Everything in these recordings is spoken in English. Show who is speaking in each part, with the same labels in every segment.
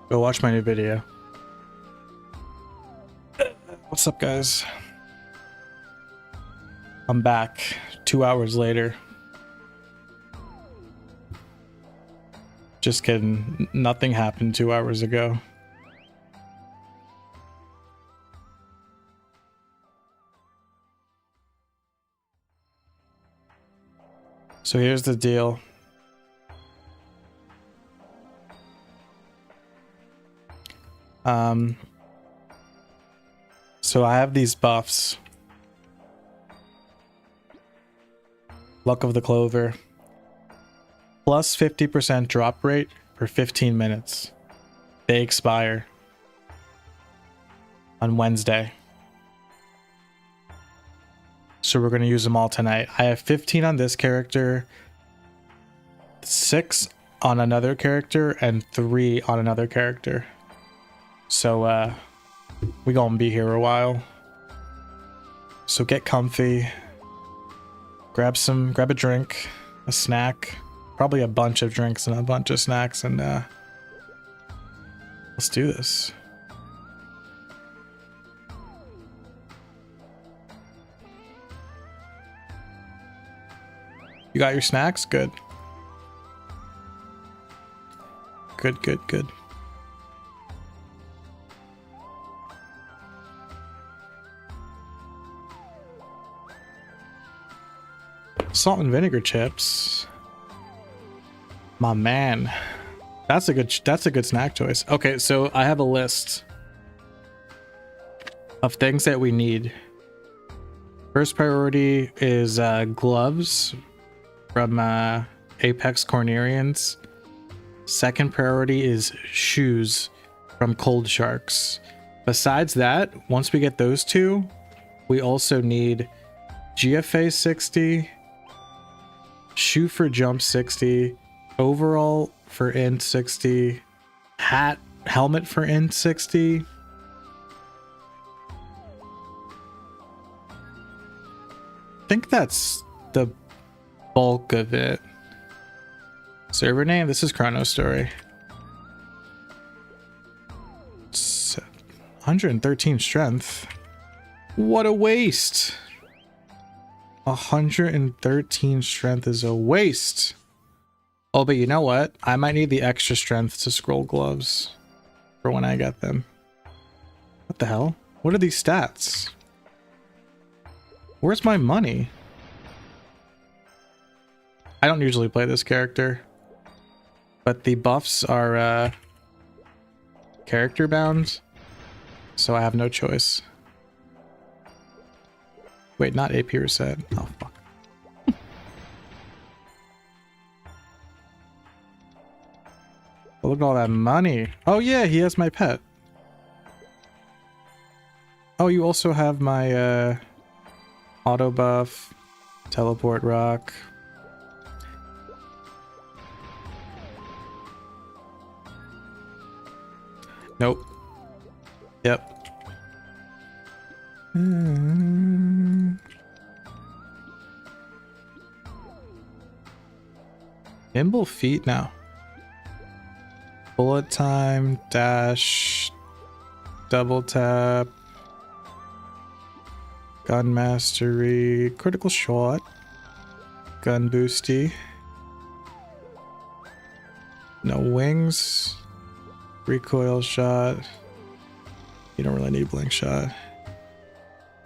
Speaker 1: Go watch my new video. What's up, guys? I'm back 2 hours later. Just kidding. Nothing happened 2 hours ago. So here's the deal. So I have these buffs. Luck of the Clover. Plus 50% drop rate for 15 minutes. They expire on Wednesday. So we're going to use them all tonight. I have 15 on this character, 6 on another character, and 3 on another character. So we gonna be here a while. So get comfy. Grab a drink, a snack, probably a bunch of drinks and a bunch of snacks, and let's do this. You got your snacks? Good. Good. Salt and vinegar chips. My man. That's a good snack choice. Okay, so I have a list of things that we need. First priority is gloves from Apex Cornerians. Second priority is shoes from Cold Sharks. Besides that, once we get those two, we also need GFA 60, shoe for jump 60, overall for int 60, helmet for int 60. I think that's the bulk of it. Server name, this is Chrono Story. It's 113 strength. What a waste. 113 strength is a waste. Oh, but you know what? I might need the extra strength to scroll gloves for when I get them. What the hell? What are these stats? Where's my money? I don't usually play this character, but the buffs are character bound, so I have no choice. Wait, not AP reset. Oh, fuck. Look at all that money. Oh, yeah, he has my pet. Oh, you also have my auto buff, teleport rock. Nope. Yep. Nimble feet now. Bullet time, dash, double tap, gun mastery, critical shot, gun boosty, no wings, recoil shot. You don't really need blink shot.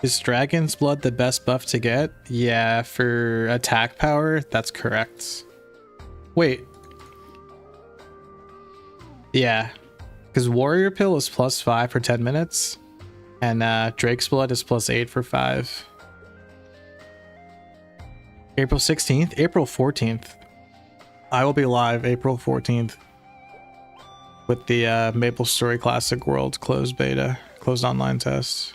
Speaker 1: Is Dragon's Blood the best buff to get? Yeah, for attack power, that's correct. Wait. Yeah, because Warrior Pill is +5 for 10 minutes, and Drake's Blood is +8 for 5. April 16th? April 14th. I will be live April 14th with the MapleStory Classic World closed beta, closed online test.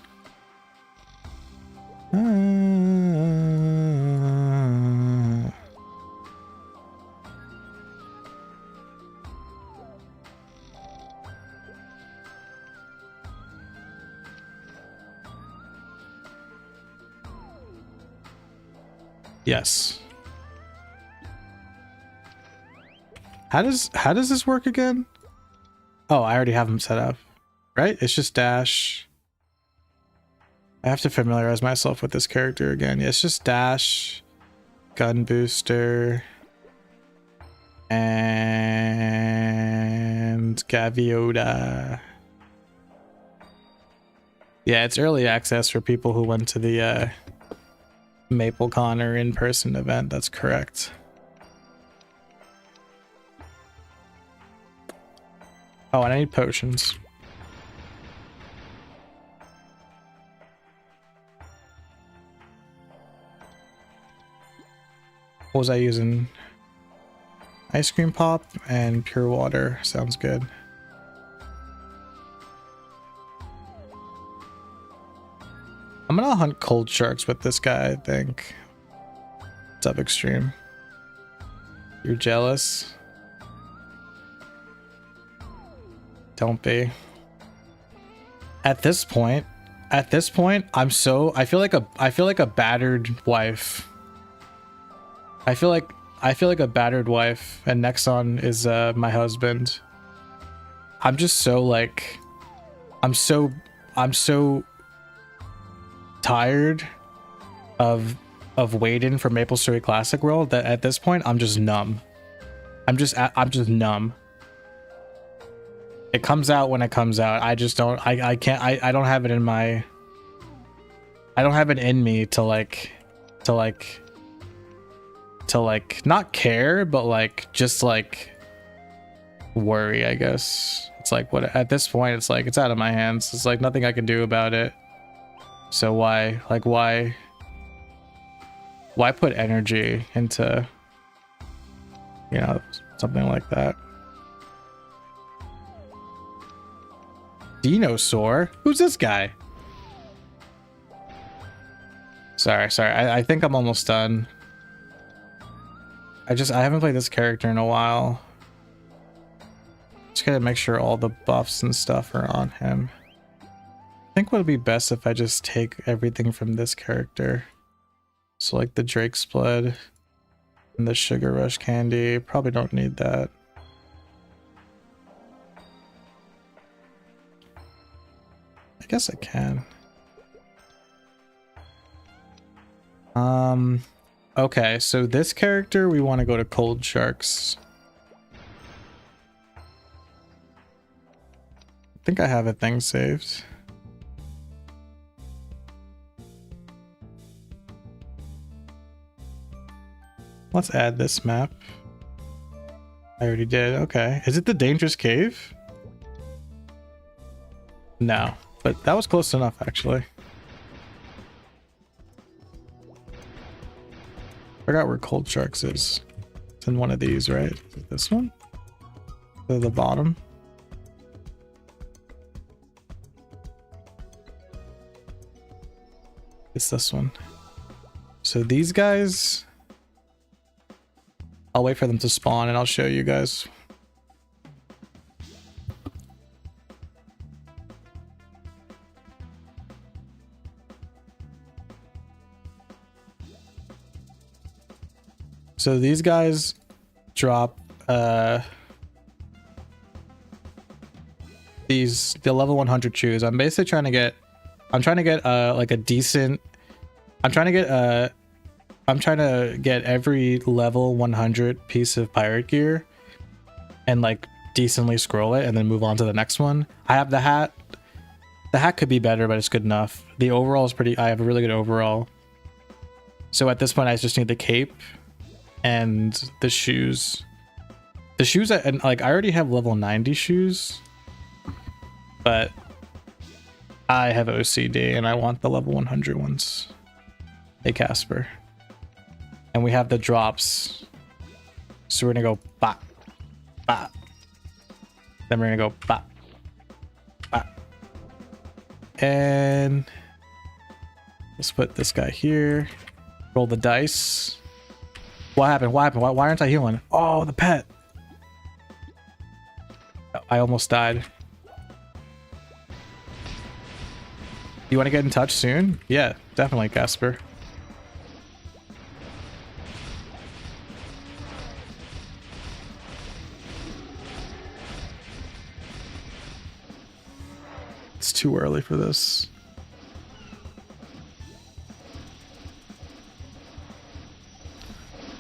Speaker 1: Yes. How does this work again? Oh, I already have them set up, right? It's just dash. I have to familiarize myself with this character again. Yeah, it's just dash, gun booster, and Gaviota. Yeah, it's early access for people who went to the MapleCon or in-person event. That's correct. Oh, and I need potions. What was I using? Ice cream pop and pure water. Sounds good. I'm gonna hunt cold sharks with this guy, I think. What's up, Extreme? You're jealous? Don't be. At this point, I feel like a battered wife. I feel like a battered wife, and Nexon is my husband. I'm just so like, I'm so tired of waiting for Maple Story Classic World that at this point I'm just numb. I'm just numb. It comes out when it comes out. I just don't. I can't. I don't have it in my. I don't have it in me to not care, but like just like worry, I guess. It's like what at this point it's like it's out of my hands. It's like nothing I can do about it. So why put energy into, you know, something like that? Dinosaur? Who's this guy? Sorry. I think I'm almost done. I haven't played this character in a while. Just gotta make sure all the buffs and stuff are on him. I think what would be best if I just take everything from this character. So like the Drake's Blood and the Sugar Rush candy. Probably don't need that. I guess I can. Okay, so this character we want to go to Cold Sharks. I think I have a thing saved. Let's add this map. I already did. Okay. Is it the Dangerous Cave? No, but that was close enough actually. Forgot where Cold Sharks is. It's in one of these, right? Is it this one? To the bottom. It's this one. So these guys, I'll wait for them to spawn and I'll show you guys. So these guys drop the level 100 shoes. I'm basically trying to get like a decent, I'm trying to get every level 100 piece of pirate gear and like decently scroll it and then move on to the next one. I have the hat. The hat could be better, but it's good enough. The overall is I have a really good overall. So at this point I just need the cape and the shoes. The shoes, and like I already have level 90 shoes, but I have OCD and I want the level 100 ones. Hey Casper. And we have the drops. So we're gonna go bop, bop. Then we're gonna go bop, bop. And let's put this guy here. Roll the dice. What happened? Why aren't I healing? Oh, the pet. I almost died. You want to get in touch soon? Yeah, definitely, Casper. too early for this.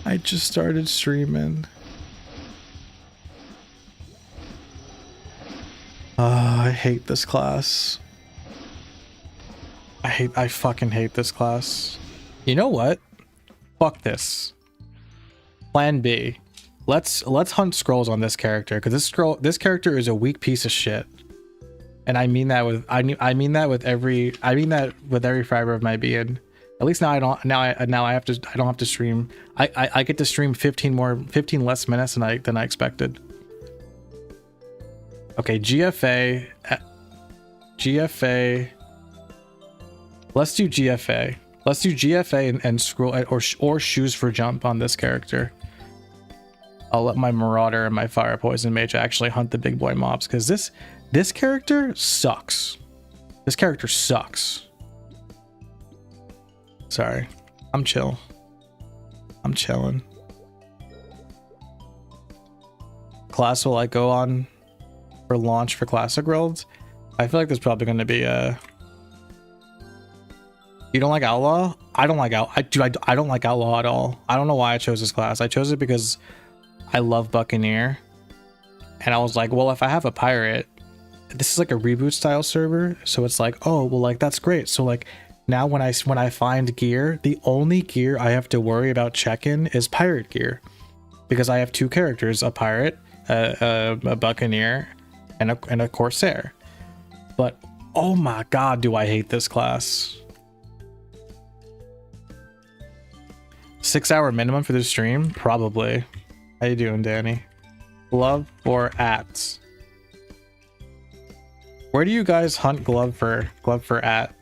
Speaker 1: I just started streaming. I hate this class. I fucking hate this class. You know what? Fuck this. Plan B. Let's hunt scrolls on this character, because this character is a weak piece of shit. And I mean that with every fiber of my being. At least now I don't have to stream. I get to stream 15 less minutes than I expected. Okay, GFA. Let's do GFA. Let's do GFA and scroll or shoes for jump on this character. I'll let my Marauder and my Fire Poison Mage actually hunt the big boy mobs, because this character sucks. This character sucks. Sorry. I'm chill. I'm chilling. Class will I go on for launch for Classic Worlds? I feel like there's probably going to be a... You don't like Outlaw? I don't like I don't like Outlaw at all. I don't know why I chose this class. I chose it because I love Buccaneer. And I was like, well, if I have a pirate, this is like a reboot style server. So it's like, oh, well, like, that's great. So like now when I find gear, the only gear I have to worry about checking is pirate gear, because I have two characters, a pirate, a Buccaneer, and a Corsair. But oh my God, do I hate this class. 6 hour minimum for the stream? Probably. How you doing, Danny? Glove or at? Where do you guys hunt glove for at?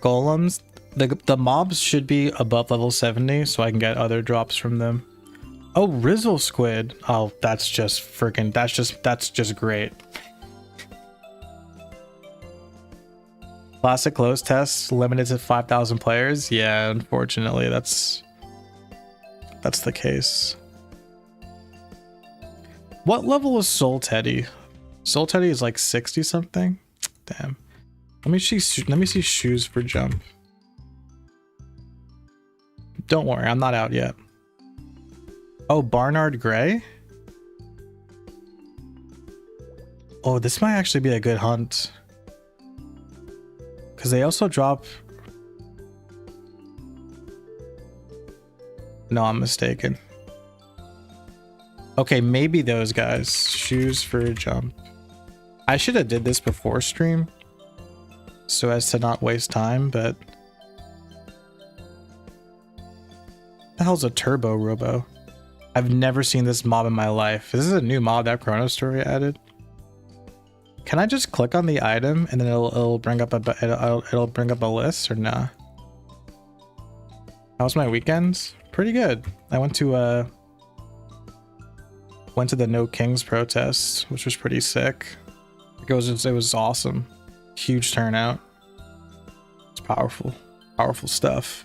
Speaker 1: Golems? The mobs should be above level 70 so I can get other drops from them. Oh, Rizzle Squid. Oh, that's just freaking, that's just great. Classic close tests limited to 5,000 players. Yeah, unfortunately, that's the case. What level is Soul Teddy? Soul Teddy is like 60 something. Damn. Let me see shoes for jump. Don't worry, I'm not out yet. Oh, Barnard Gray? Oh, this might actually be a good hunt. Because they also drop... No, I'm mistaken. Okay, maybe those guys. Shoes for jump. I should have did this before stream, so as to not waste time, but... The hell's a Turbo Robo? I've never seen this mob in my life. This is a new mob that Chrono Story added. Can I just click on the item and then it'll bring up a list, or nah? How's my weekends? Pretty good. I went to the No Kings protest, which was pretty sick. It was awesome. Huge turnout. It's powerful stuff.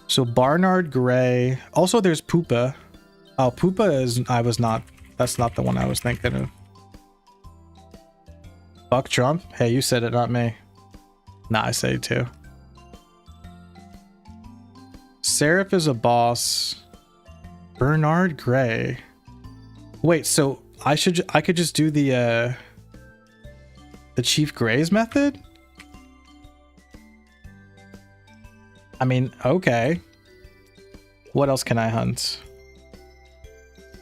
Speaker 1: So Barnard Gray. Also, there's Poopa. Oh, Poopa is... That's not the one I was thinking of. Buck Trump? Hey, you said it, not me. Nah, I say it too. Seraph is a boss. Bernard Gray. Wait, so I could just do the Chief Gray's method? I mean, okay. What else can I hunt?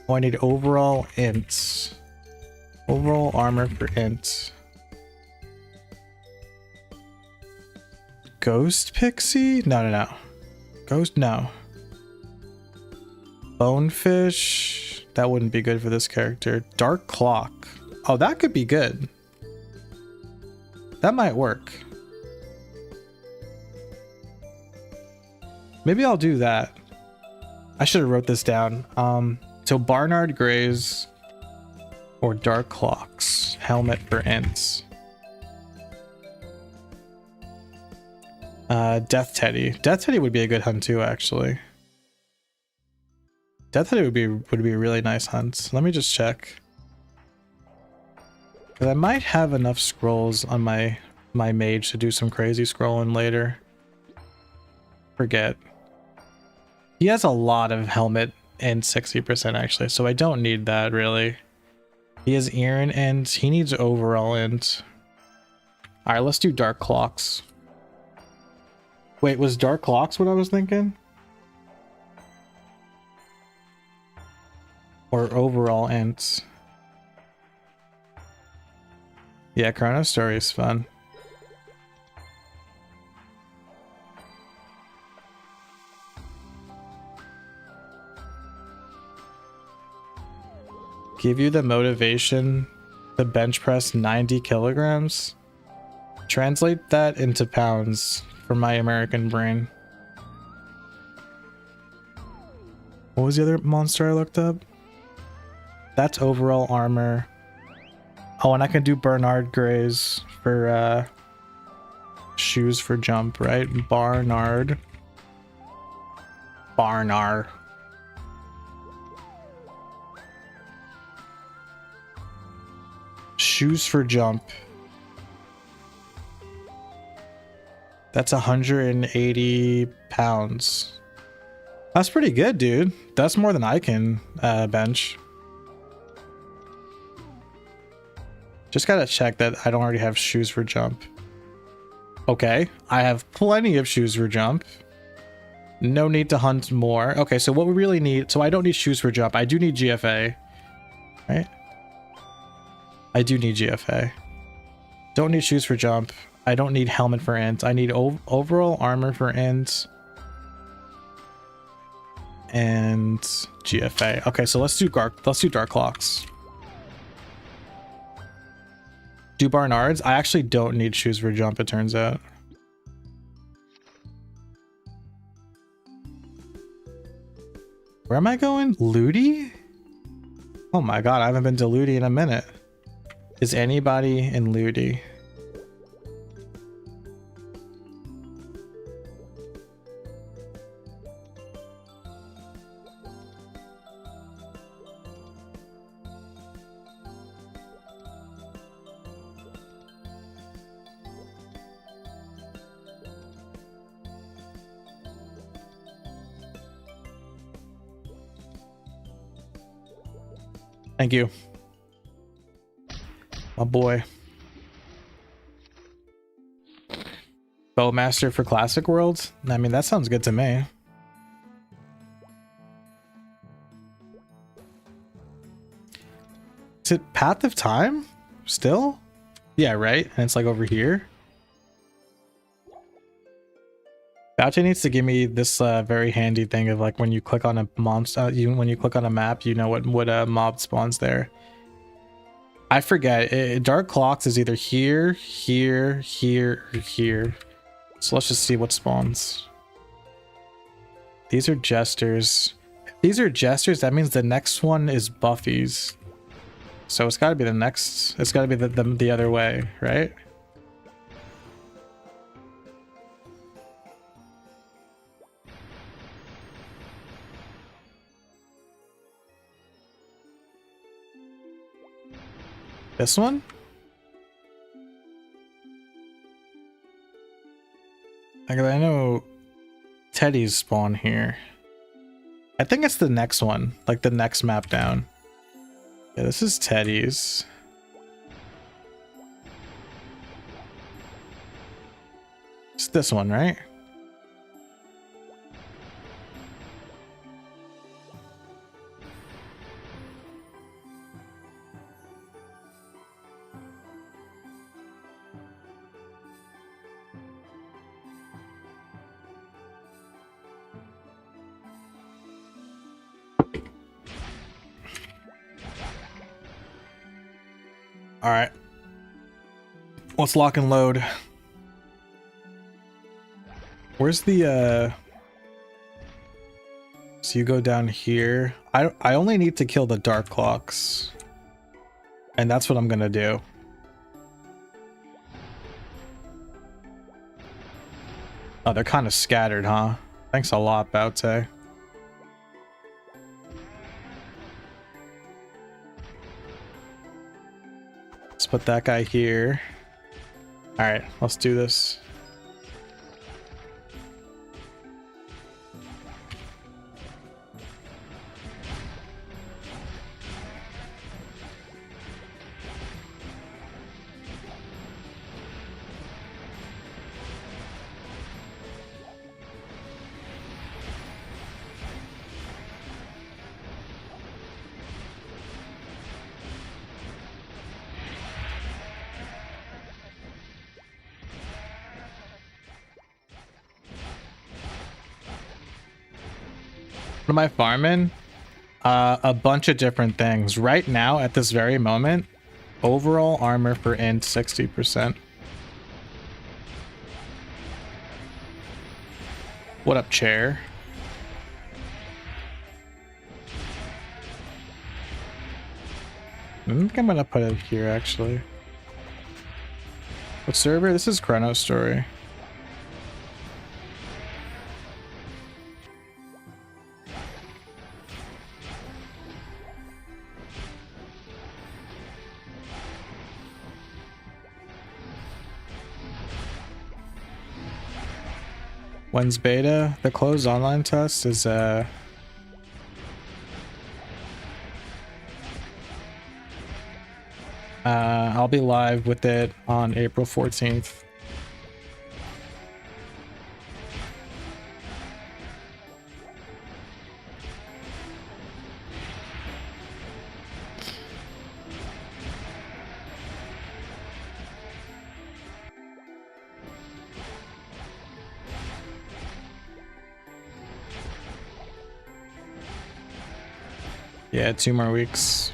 Speaker 1: Oh, I need overall int. Overall armor for int. Ghost Pixie? No. Ghost, no. Bonefish? That wouldn't be good for this character. Dark Clock. Oh, that could be good. That might work. Maybe I'll do that. I should have wrote this down. So Barnard Grays or Dark Clocks. Helmet for ints. Death Teddy. Death Teddy would be a good hunt too, actually. Death Teddy would be a really nice hunt. Let me just check. Because I might have enough scrolls on my mage to do some crazy scrolling later. Forget. He has a lot of helmet and 60% actually, so I don't need that really. He has Iron and he needs overall int. Alright, let's do Dark Clocks. Wait, was Dark Clocks what I was thinking? Or overall int? Yeah, Chrono Story is fun. Give you the motivation to bench press 90 kilograms? Translate that into pounds for my American brain. What was the other monster I looked up? That's overall armor. Oh, and I can do Bernard Greys for shoes for jump, right? Barnard. Shoes for jump. That's 180 pounds. That's pretty good, dude. That's more than I can bench. Just gotta check that I don't already have shoes for jump. Okay, I have plenty of shoes for jump. No need to hunt more. Okay, so what we really need... So I don't need shoes for jump. I do need GFA. Right? I do need GFA. Don't need shoes for jump. I don't need helmet for int. I need overall armor for int. And GFA. Okay, so let's do Dark Clocks. Do Barnards? I actually don't need shoes for jump, it turns out. Where am I going? Ludi? Oh my god, I haven't been to Ludi in a minute. Is anybody in Ludi? Thank you. My boy. Bowmaster for Classic Worlds? I mean, that sounds good to me. Is it Path of Time? Still? Yeah, right? And it's like over here. Boucher needs to give me this very handy thing of like when you click on a when you click on a map, you know what mob spawns there. I forget. Dark Clocks is either here, here, here, or here. So let's just see what spawns. These are Jesters. If these are Jesters, that means the next one is Buffy's. So it's got to be the next. It's got to be the other way, right? This one? I know Teddy's spawn here. I think it's the next one, like the next map down. Yeah, this is Teddy's. It's this one, right? All right, let's lock and load. Where's the so you go down here. I only need to kill the Dark Clocks, and that's what I'm gonna do. Oh, they're kind of scattered, huh? Thanks a lot, Baute. Let's put that guy here. All right, let's do this. What am I farming? A bunch of different things. Right now, at this very moment, overall armor for int 60%. What up, chair? I think I'm gonna put it here, actually. What server? This is Chrono Story. When's beta? The closed online test is I'll be live with it on April 14th. Yeah, 2 more weeks.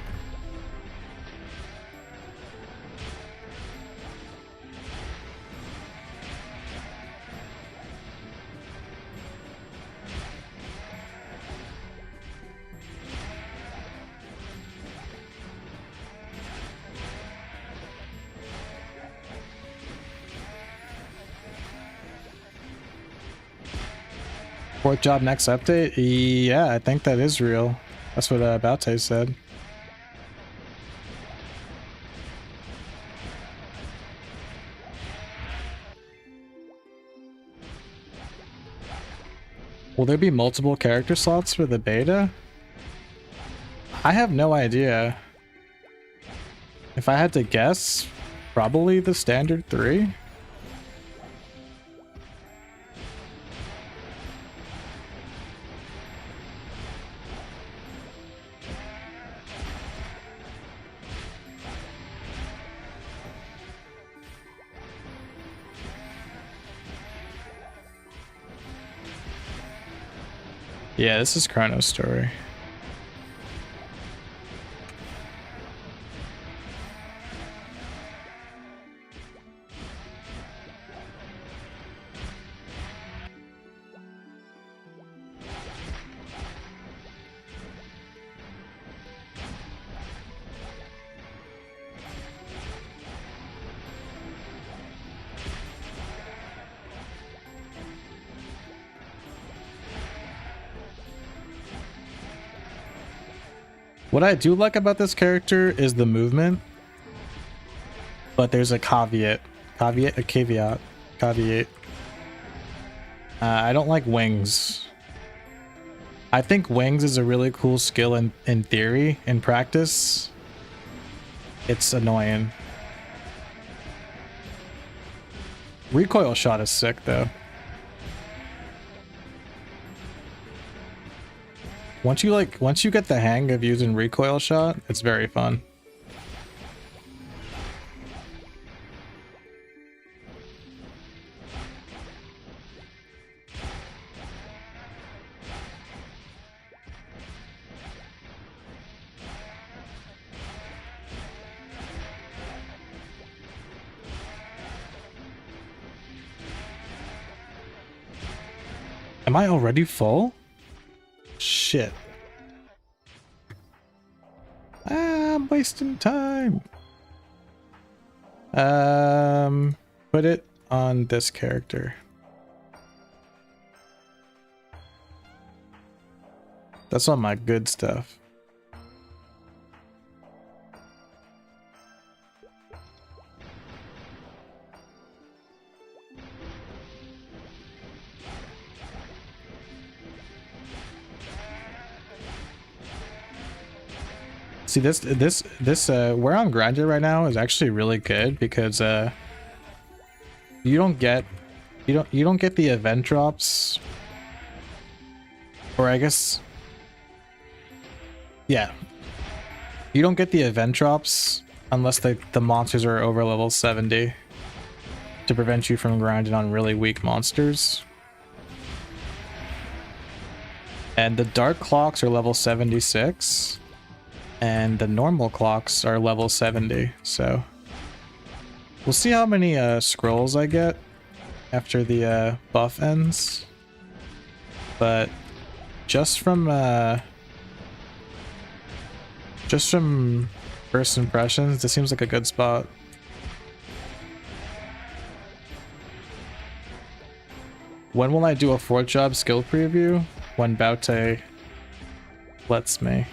Speaker 1: Fourth job next update? Yeah, I think that is real. That's what Baute said. Will there be multiple character slots for the beta? I have no idea. If I had to guess, probably the standard 3. Yeah, this is Chrono Story. What I do like about this character is the movement, but there's a caveat. Caveat. I don't like wings. I think wings is a really cool skill in theory. In practice, it's annoying. Recoil shot is sick though. Once you get the hang of using recoil shot, it's very fun. Am I already full? Shit. I'm wasting time. Put it on this character. That's all my good stuff. See, this where I'm grinding right now is actually really good because you don't get the event drops, or I guess, yeah, you don't get the event drops unless the monsters are over level 70 to prevent you from grinding on really weak monsters. And the dark clocks are level 76. And the normal clocks are level 70, so we'll see how many scrolls I get after the buff ends. But just from first impressions, this seems like a good spot. When will I do a 4th job skill preview? When Baute lets me.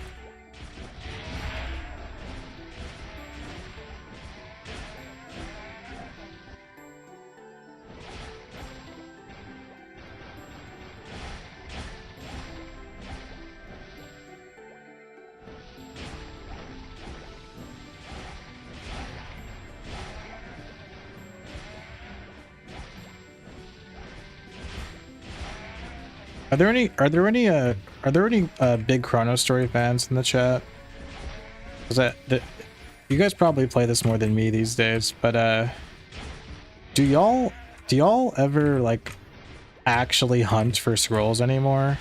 Speaker 1: Are there any big Chrono Story fans in the chat? Cause you guys probably play this more than me these days, but do y'all ever like actually hunt for scrolls anymore?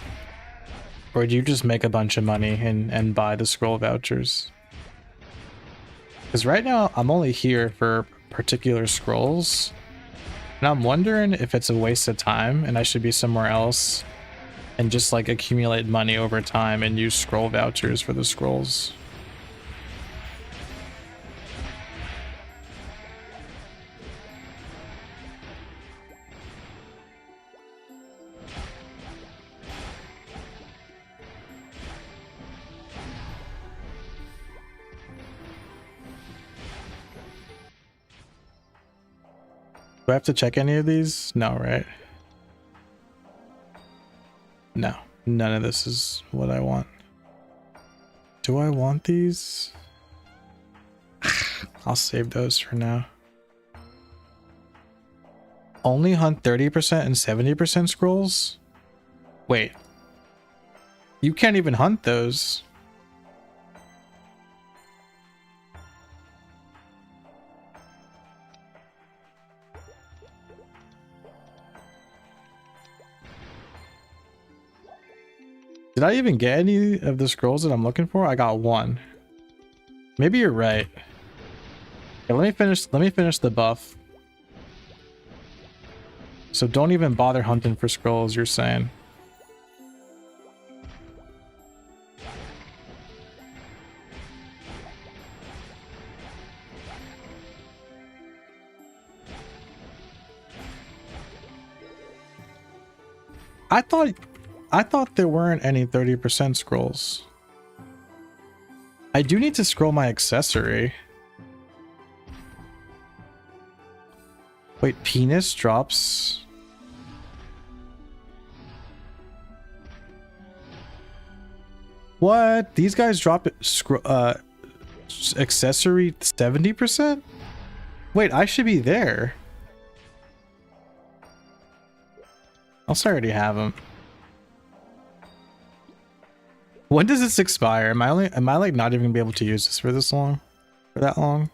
Speaker 1: Or do you just make a bunch of money and buy the scroll vouchers? Because right now I'm only here for particular scrolls, and I'm wondering if it's a waste of time and I should be somewhere else and just like accumulate money over time and use scroll vouchers for the scrolls. Do I have to check any of these? No, right? No, none of this is what I want. Do I want these? I'll save those for now. Only hunt 30% and 70% scrolls? Wait. You can't even hunt those. Did I even get any of the scrolls that I'm looking for? I got one. Maybe you're right. Okay, let me finish the buff. So don't even bother hunting for scrolls, you're saying. I thought there weren't any 30% scrolls. I do need to scroll my accessory. Wait, penis drops. What? These guys drop accessory 70%? Wait, I should be there. Also, I already have them. When does this expire? Am I like not even gonna be able to use this for this long? For that long?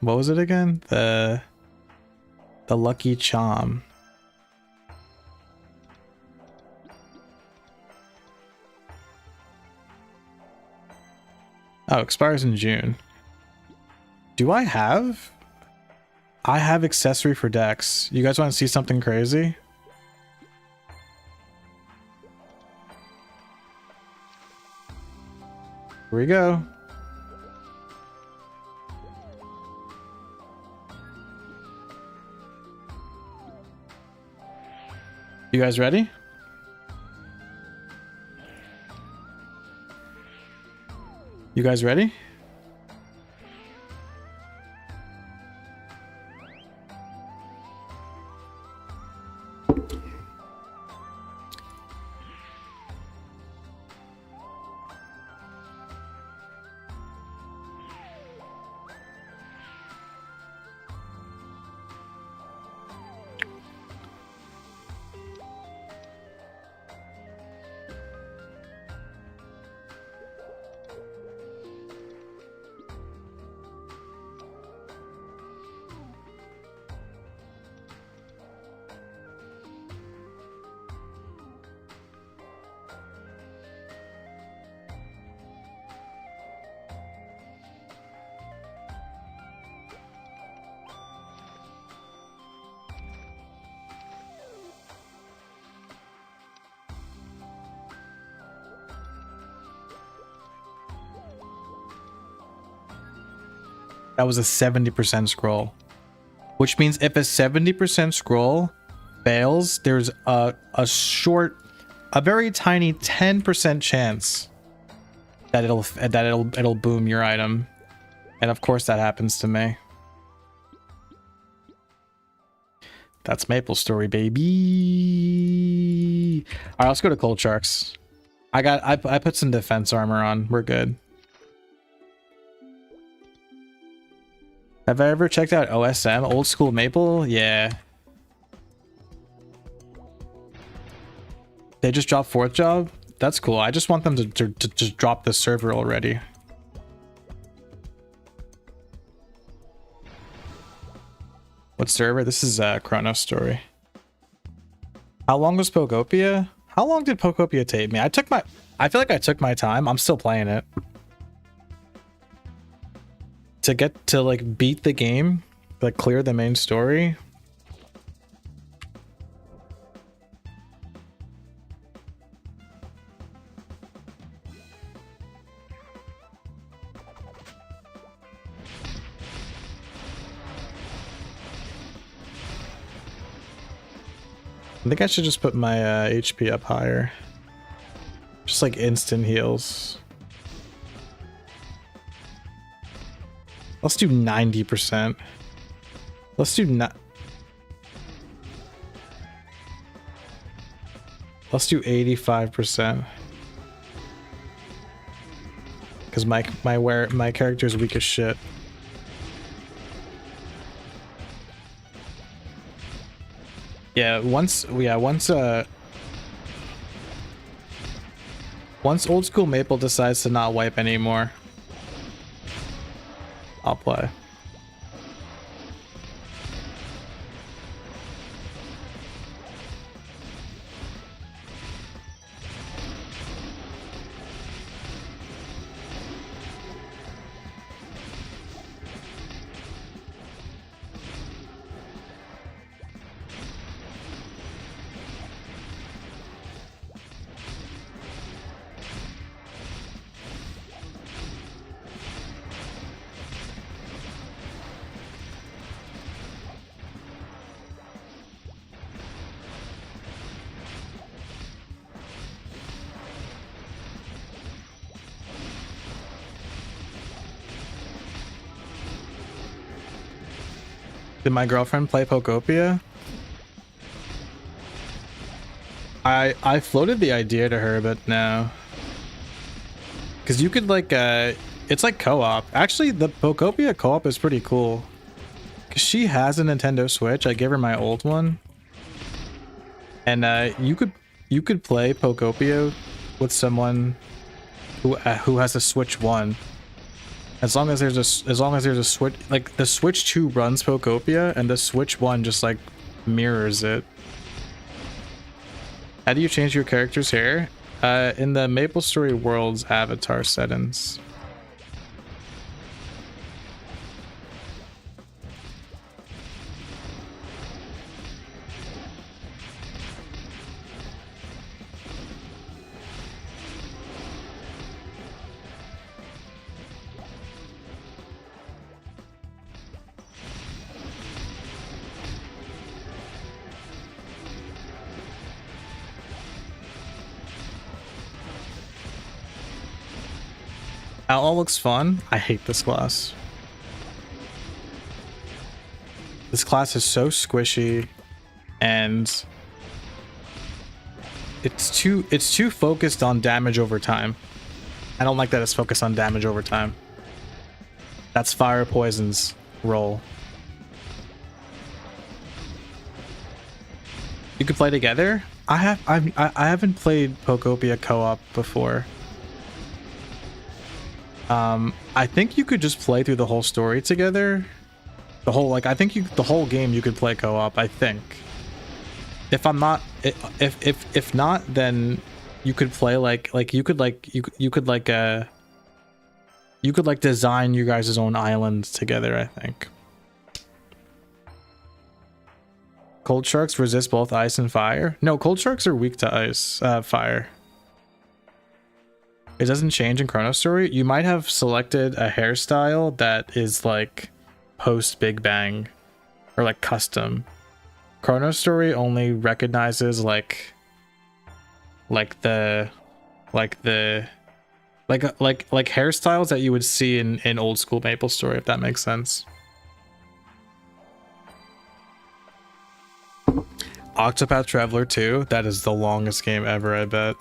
Speaker 1: What was it again? The Lucky Charm. Oh, expires in June. Do I have? I have accessory for Dex. You guys want to see something crazy? Here we go. You guys ready? You guys ready? That was a 70% scroll, which means if a 70% scroll fails, there's a very tiny 10% chance that it'll boom your item, and of course that happens to me. That's Maple Story, baby. All right, let's go to Cold Sharks. I put some defense armor on. We're good. Have I ever checked out OSM, Old School Maple? Yeah. They just dropped 4th job? That's cool. I just want them to just drop the server already. What server? This is Chrono Story. How long was Pokopia? How long did Pokopia take me? I feel like I took my time. I'm still playing it. To get to like beat the game, like clear the main story. I think I should just put my HP up higher. Just like instant heals. Let's do 90%. Let's do 85%. Because my character is weak as shit. Once Old School Maple decides to not wipe anymore, I'll play. Did my girlfriend play Pokopia? I floated the idea to her, but no. Because you could like, it's like co-op. Actually, the Pokopia co-op is pretty cool. Because she has a Nintendo Switch. I gave her my old one. And you could play Pokopia with someone who has a Switch 1. As long as there's a Switch, like the Switch 2 runs Pokopia and the Switch 1 just like mirrors it. How do you change your character's hair? In the MapleStory World's avatar settings. Outlaw looks fun. I hate this class. This class is so squishy, and it's too focused on damage over time. I don't like that it's focused on damage over time. That's Fire Poison's role. You could play together. I haven't played Pokopia co-op before. I think you could just play through the whole story together. The whole, like, I think the whole game you could play co-op, I think. If I'm not, if not, then you could play you could design you guys' own island together, I think. Cold sharks resist both ice and fire. No, cold sharks are weak to ice, fire. It doesn't change in Chrono Story. You might have selected a hairstyle that is like post Big Bang or like custom. Chrono Story only recognizes like hairstyles that you would see in old school Maple Story, if that makes sense. Octopath Traveler 2, that is the longest game ever, I bet.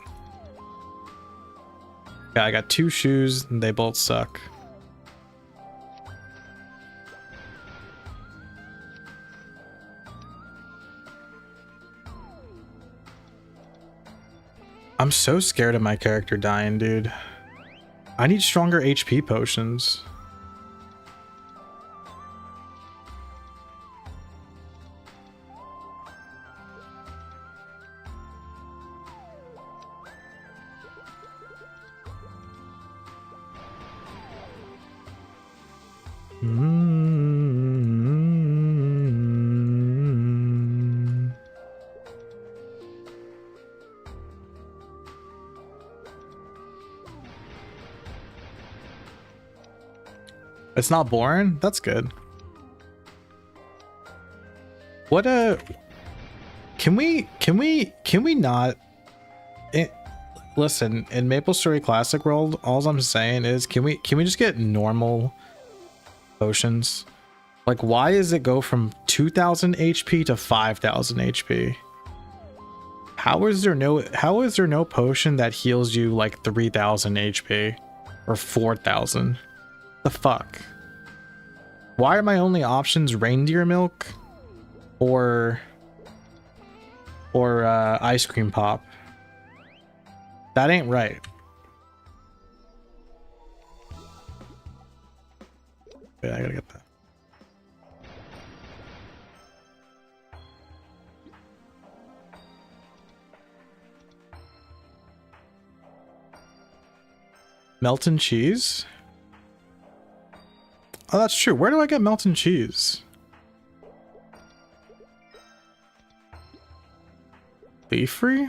Speaker 1: Yeah, I got 2 shoes and they both suck. I'm so scared of my character dying, dude. I need stronger HP potions. It's not boring? That's good. What can we not listen, in Maple Story Classic World, all I'm saying is can we just get normal potions? Like, why does it go from 2000 HP to 5000 HP? How is there no potion that heals you like 3000 HP or 4000? The fuck? Why are my only options reindeer milk or ice cream pop? That ain't right. Wait, I gotta get that. Melton cheese? Oh, that's true. Where do I get Melton cheese? Leaf free?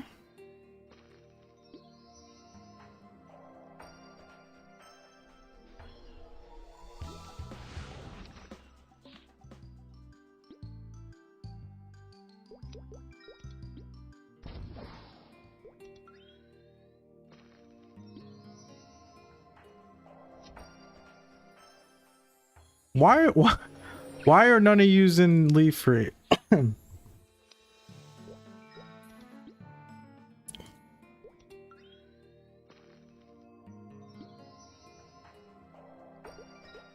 Speaker 1: Why are none of you using leaf free? I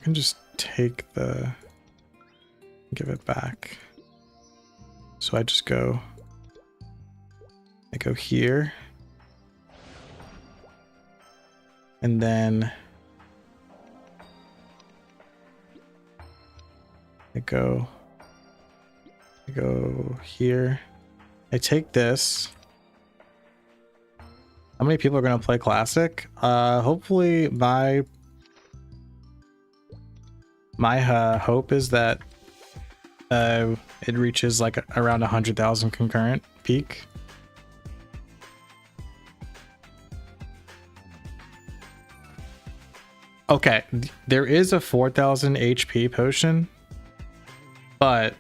Speaker 1: can just take give it back. So I just go here. And then I go here. I take this. How many people are gonna play Classic? Hopefully my hope is that it reaches like around 100,000 concurrent peak. Okay, there is a 4000 HP potion, but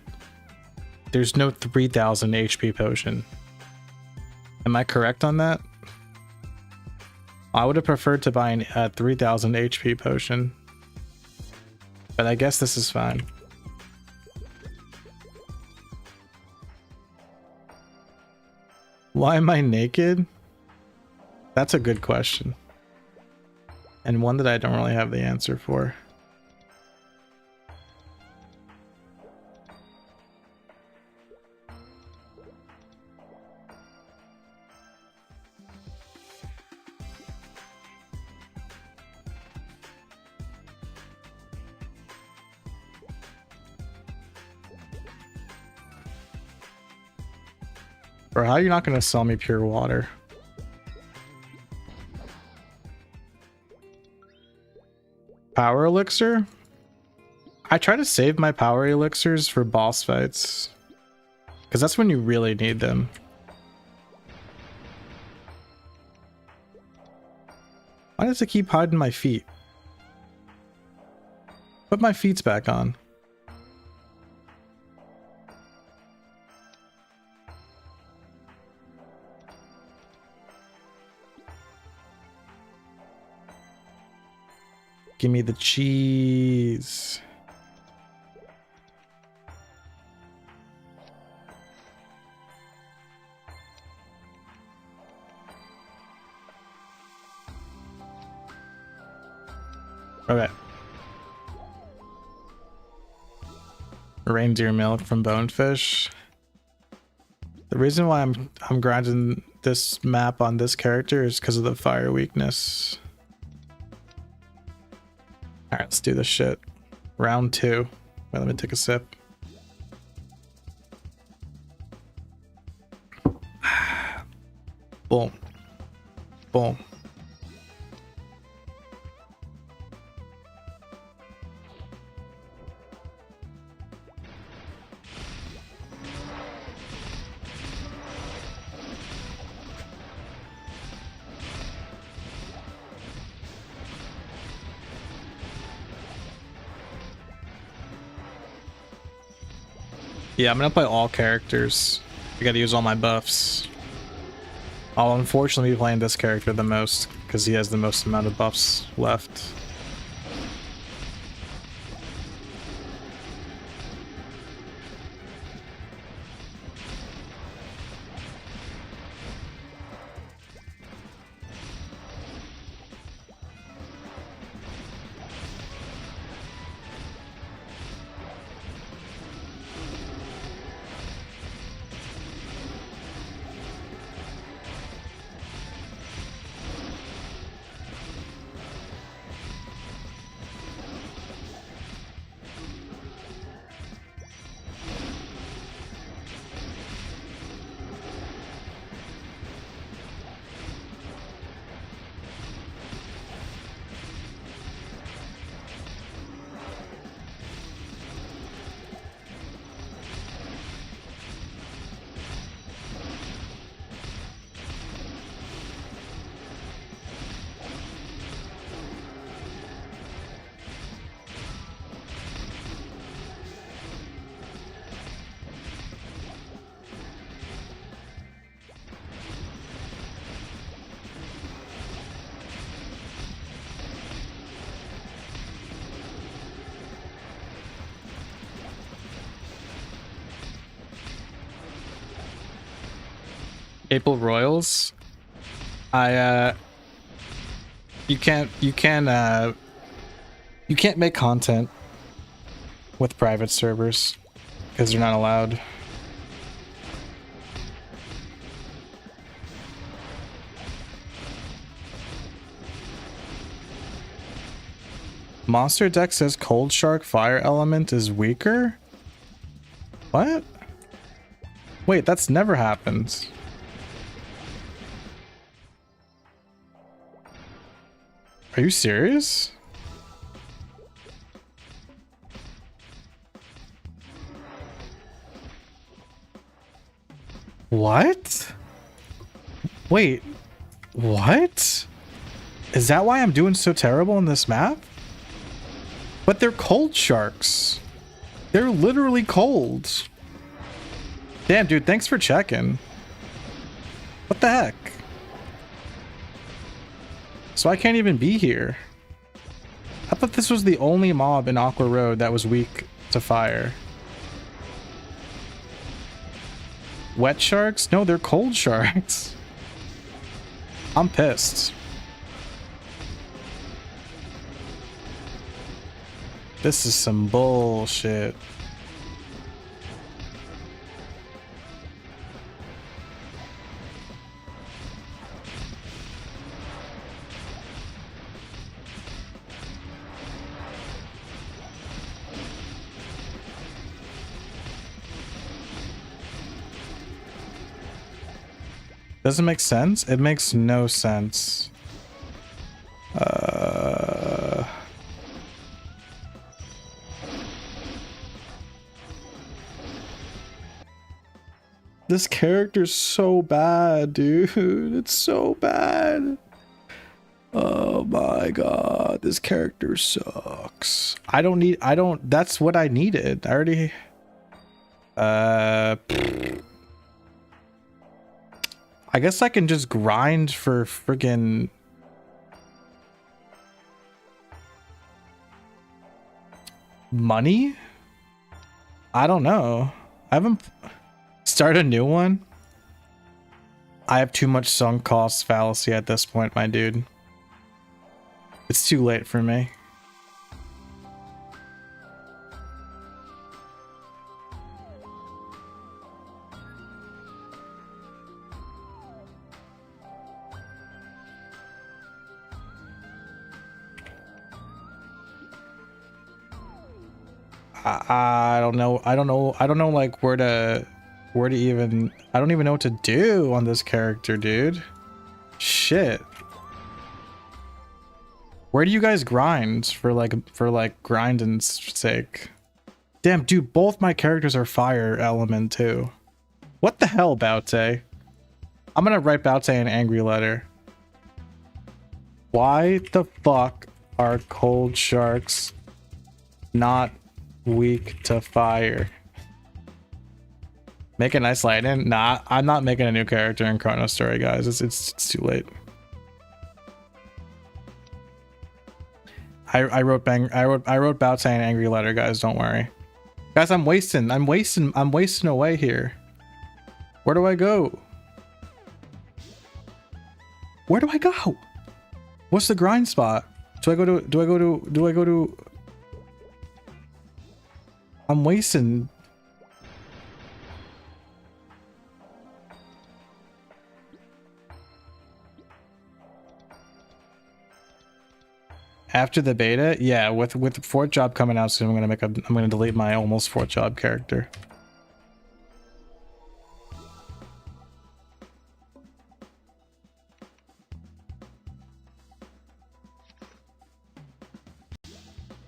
Speaker 1: there's no 3000 HP potion. Am I correct on that? I would have preferred to buy a 3000 HP potion, but I guess this is fine. Why am I naked? That's a good question, and one that I don't really have the answer for. Or how are you not going to sell me pure water? Power elixir? I try to save my power elixirs for boss fights, because that's when you really need them. Why does it keep hiding my feet? Put my feet back on. Give me the cheese. Okay. Reindeer milk from bonefish. The reason why I'm grinding this map on this character is because of the fire weakness. All right, let's do this shit. Round 2. Wait, let me take a sip. Boom. Boom. Yeah, I'm gonna play all characters. I gotta use all my buffs. I'll unfortunately be playing this character the most because he has the most amount of buffs left. April Royals. You can't make content with private servers because they're not allowed. Monster deck says Cold Shark Fire Element is weaker? What? Wait, that's never happened. Are you serious? What? Wait, what? Is that why I'm doing so terrible in this map? But they're cold sharks. They're literally cold. Damn, dude, thanks for checking. What the heck? So I can't even be here. I thought this was the only mob in Aqua Road that was weak to fire. Wet sharks? No, they're cold sharks. I'm pissed. This is some bullshit. Doesn't make sense? It makes no sense. This character's so bad, dude. It's so bad. Oh my god, this character sucks. That's what I needed. I already I guess I can just grind for friggin' money? I don't know. I haven't start a new one. I have too much sunk cost fallacy at this point, my dude. It's too late for me. I don't know. I don't know like where to even, I don't even know what to do on this character, dude. Shit. Where do you guys grind for grinding's sake? Damn, dude, both my characters are fire element too. What the hell, Baute? I'm gonna write Baute an angry letter. Why the fuck are cold sharks not weak to fire? Make a nice lightning. Nah, I'm not making a new character in Chrono Story, guys. It's too late. I wrote Baute an angry letter, guys. Don't worry, guys. I'm wasting away here. Where do I go? Where do I go? What's the grind spot? Do I go to? I'm wasting. After the beta, yeah, with fourth job coming out soon, I'm gonna delete my almost fourth job character.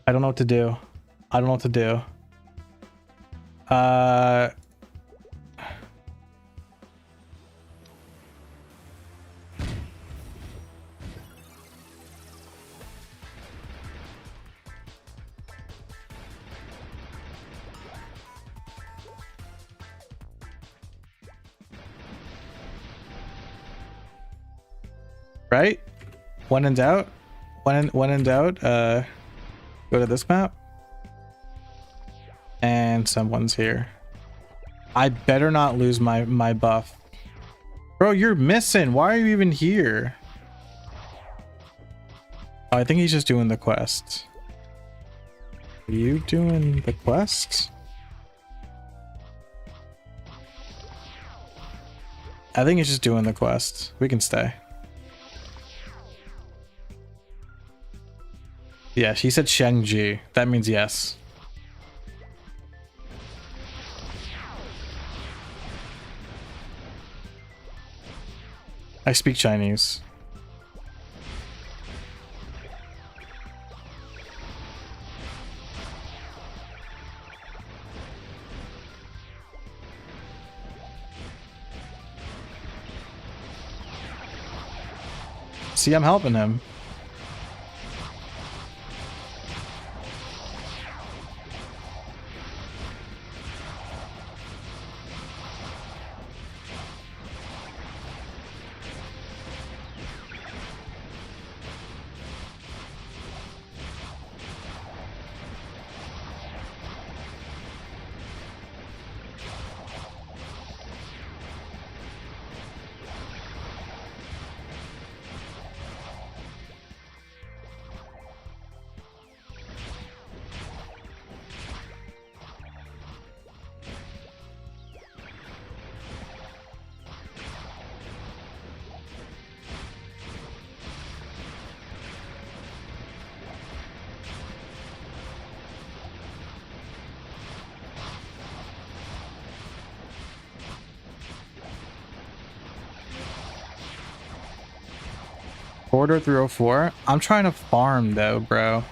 Speaker 1: I don't know what to do. I don't know what to do. Right? When in doubt, when in doubt, go to this map. And someone's here. I better not lose my buff. Bro, you're missing. Why are you even here? Oh, I think he's just doing the quest. Are you doing the quest? I think he's just doing the quest. We can stay. Yeah, she said Shengji. That means yes. I speak Chinese. See, I'm helping him. Corridor 304. I'm trying to farm though, bro.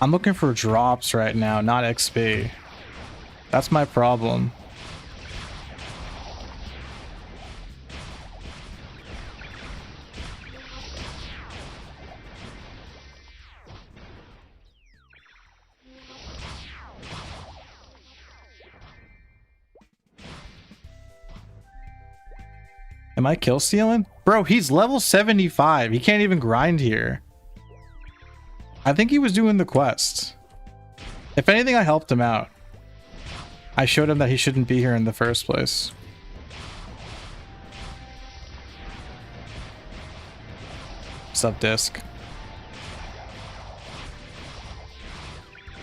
Speaker 1: I'm looking for drops right now, not XP. That's my problem. Am I kill stealing? Bro, he's level 75. He can't even grind here. I think he was doing the quest. If anything, I helped him out. I showed him that he shouldn't be here in the first place. What's up, Disc?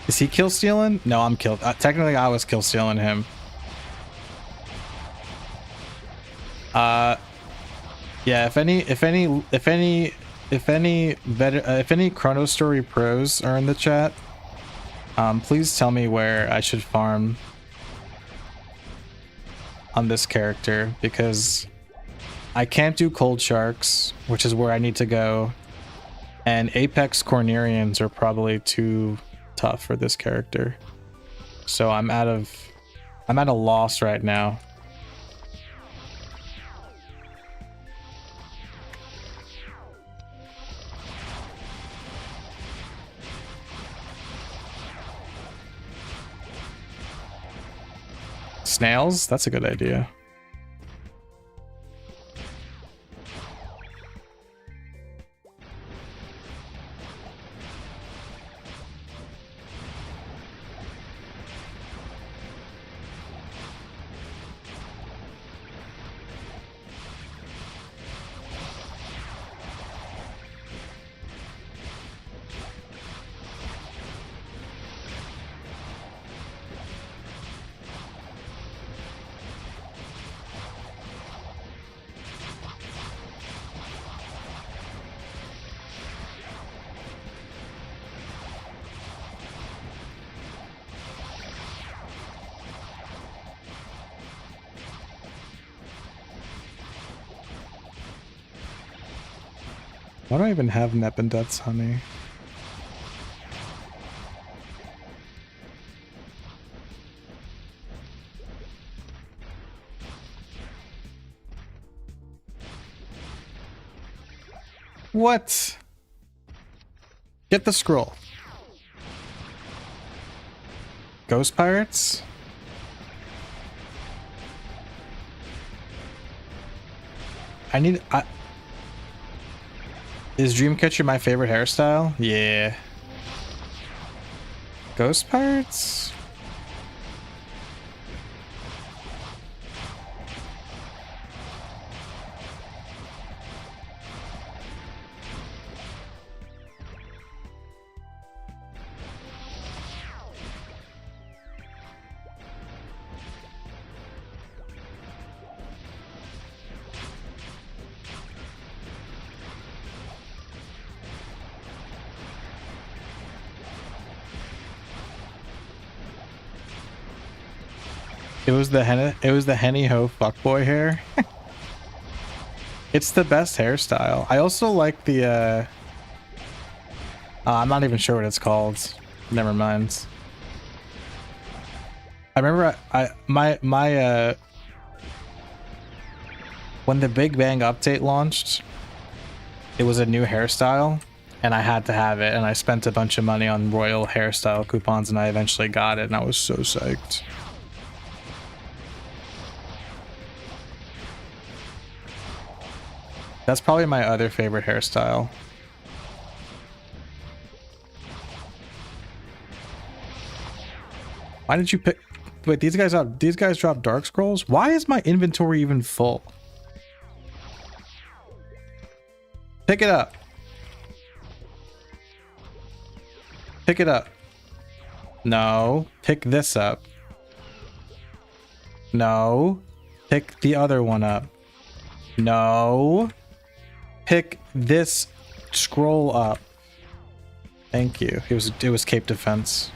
Speaker 1: Is he kill stealing? No, I'm kill. Technically, I was kill stealing him. Yeah. If any Chrono Story pros are in the chat, please tell me where I should farm on this character, because I can't do Cold Sharks, which is where I need to go, and Apex Cornerians are probably too tough for this character. So I'm at a loss right now. Snails? That's a good idea. Why do I even have Nep and Death's Honey? What? Get the scroll. Ghost Pirates? Is Dreamcatcher my favorite hairstyle? Yeah. Ghost Pirates? It was the Henny Ho fuckboy hair. It's the best hairstyle. I also like the I'm not even sure what it's called. Never mind. I remember when the Big Bang update launched, it was a new hairstyle and I had to have it, and I spent a bunch of money on Royal hairstyle coupons and I eventually got it and I was so psyched. That's probably my other favorite hairstyle. Why did you pick? Wait, these guys drop Dark Scrolls? Why is my inventory even full? Pick it up. Pick it up. No. Pick this up. No. Pick the other one up. No. Pick this scroll up. Thank you. It was Cape Defense.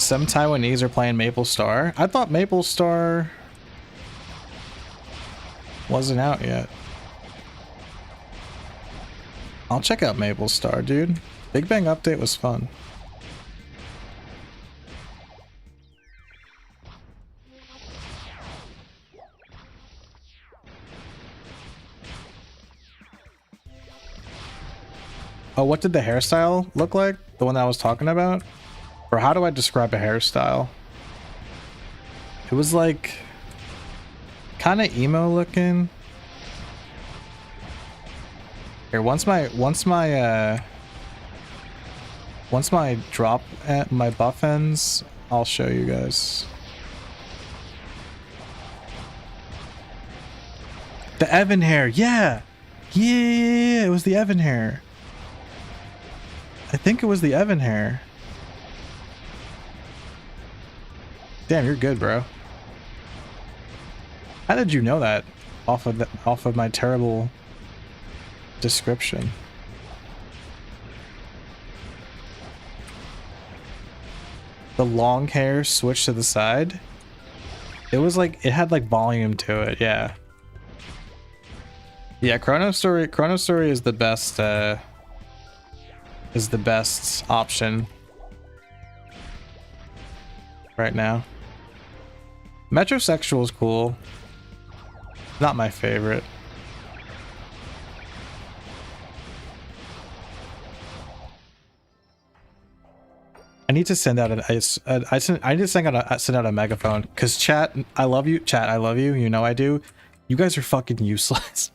Speaker 1: Some Taiwanese are playing Maple Star. I thought Maple Star wasn't out yet. I'll check out Maple Star, dude. Big Bang update was fun. Oh, what did the hairstyle look like? The one that I was talking about? Or how do I describe a hairstyle? It was like kind of emo looking. Here, once my drop at my buff ends, I'll show you guys. The Evan hair, yeah! Yeah, it was the Evan hair. I think it was the Evan hair. Damn, you're good, bro. How did you know that? Off of my terrible description. The long hair switched to the side. It was like it had like volume to it, yeah. Yeah, Chrono Story is the best option right now. Metrosexual is cool. Not my favorite. I need to send out I need to send out a megaphone because chat, I love you. Chat, I love you. You know I do. You guys are fucking useless.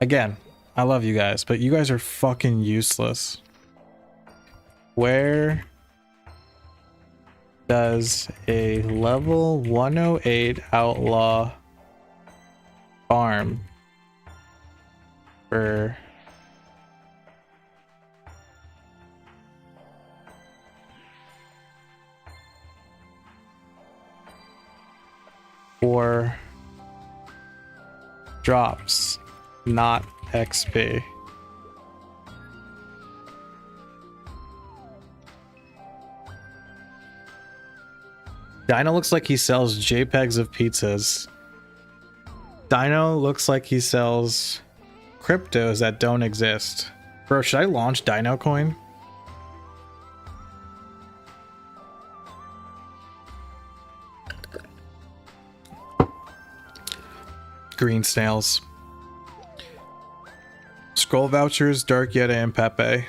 Speaker 1: Again, I love you guys, but you guys are fucking useless. Where does a level 108 outlaw farm for drops, not XP? Dino looks like he sells JPEGs of pizzas. Dino looks like he sells cryptos that don't exist. Bro, should I launch Dino Coin? Green snails. Scroll vouchers, Dark Yeti, and Pepe.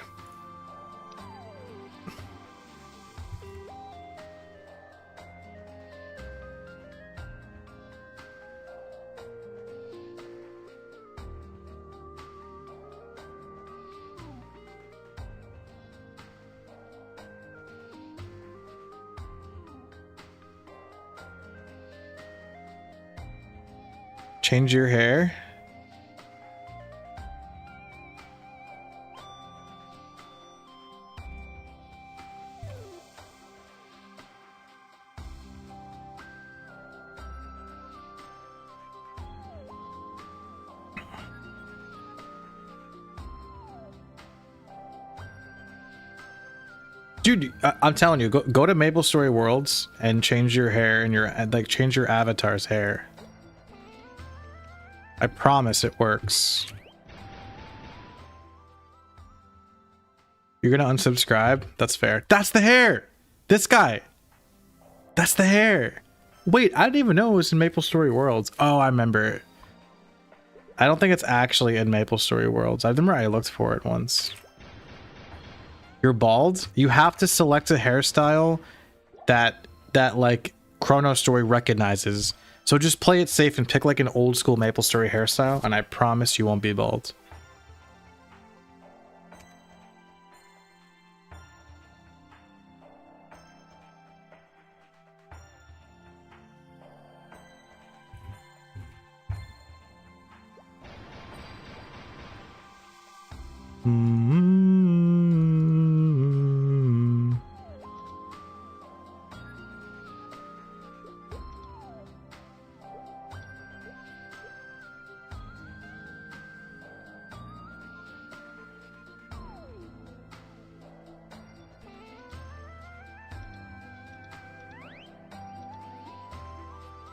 Speaker 1: Change your hair? Dude, I'm telling you, go to Maple Story Worlds and change your hair and change your avatar's hair. I promise it works. You're gonna unsubscribe? That's fair. That's the hair! This guy! That's the hair! Wait, I didn't even know it was in Maple Story Worlds. Oh, I remember it. I don't think it's actually in Maple Story Worlds. I remember I looked for it once. You're bald? You have to select a hairstyle that like Chrono Story recognizes. So just play it safe and pick like an old school Maple Story hairstyle, and I promise you won't be bald.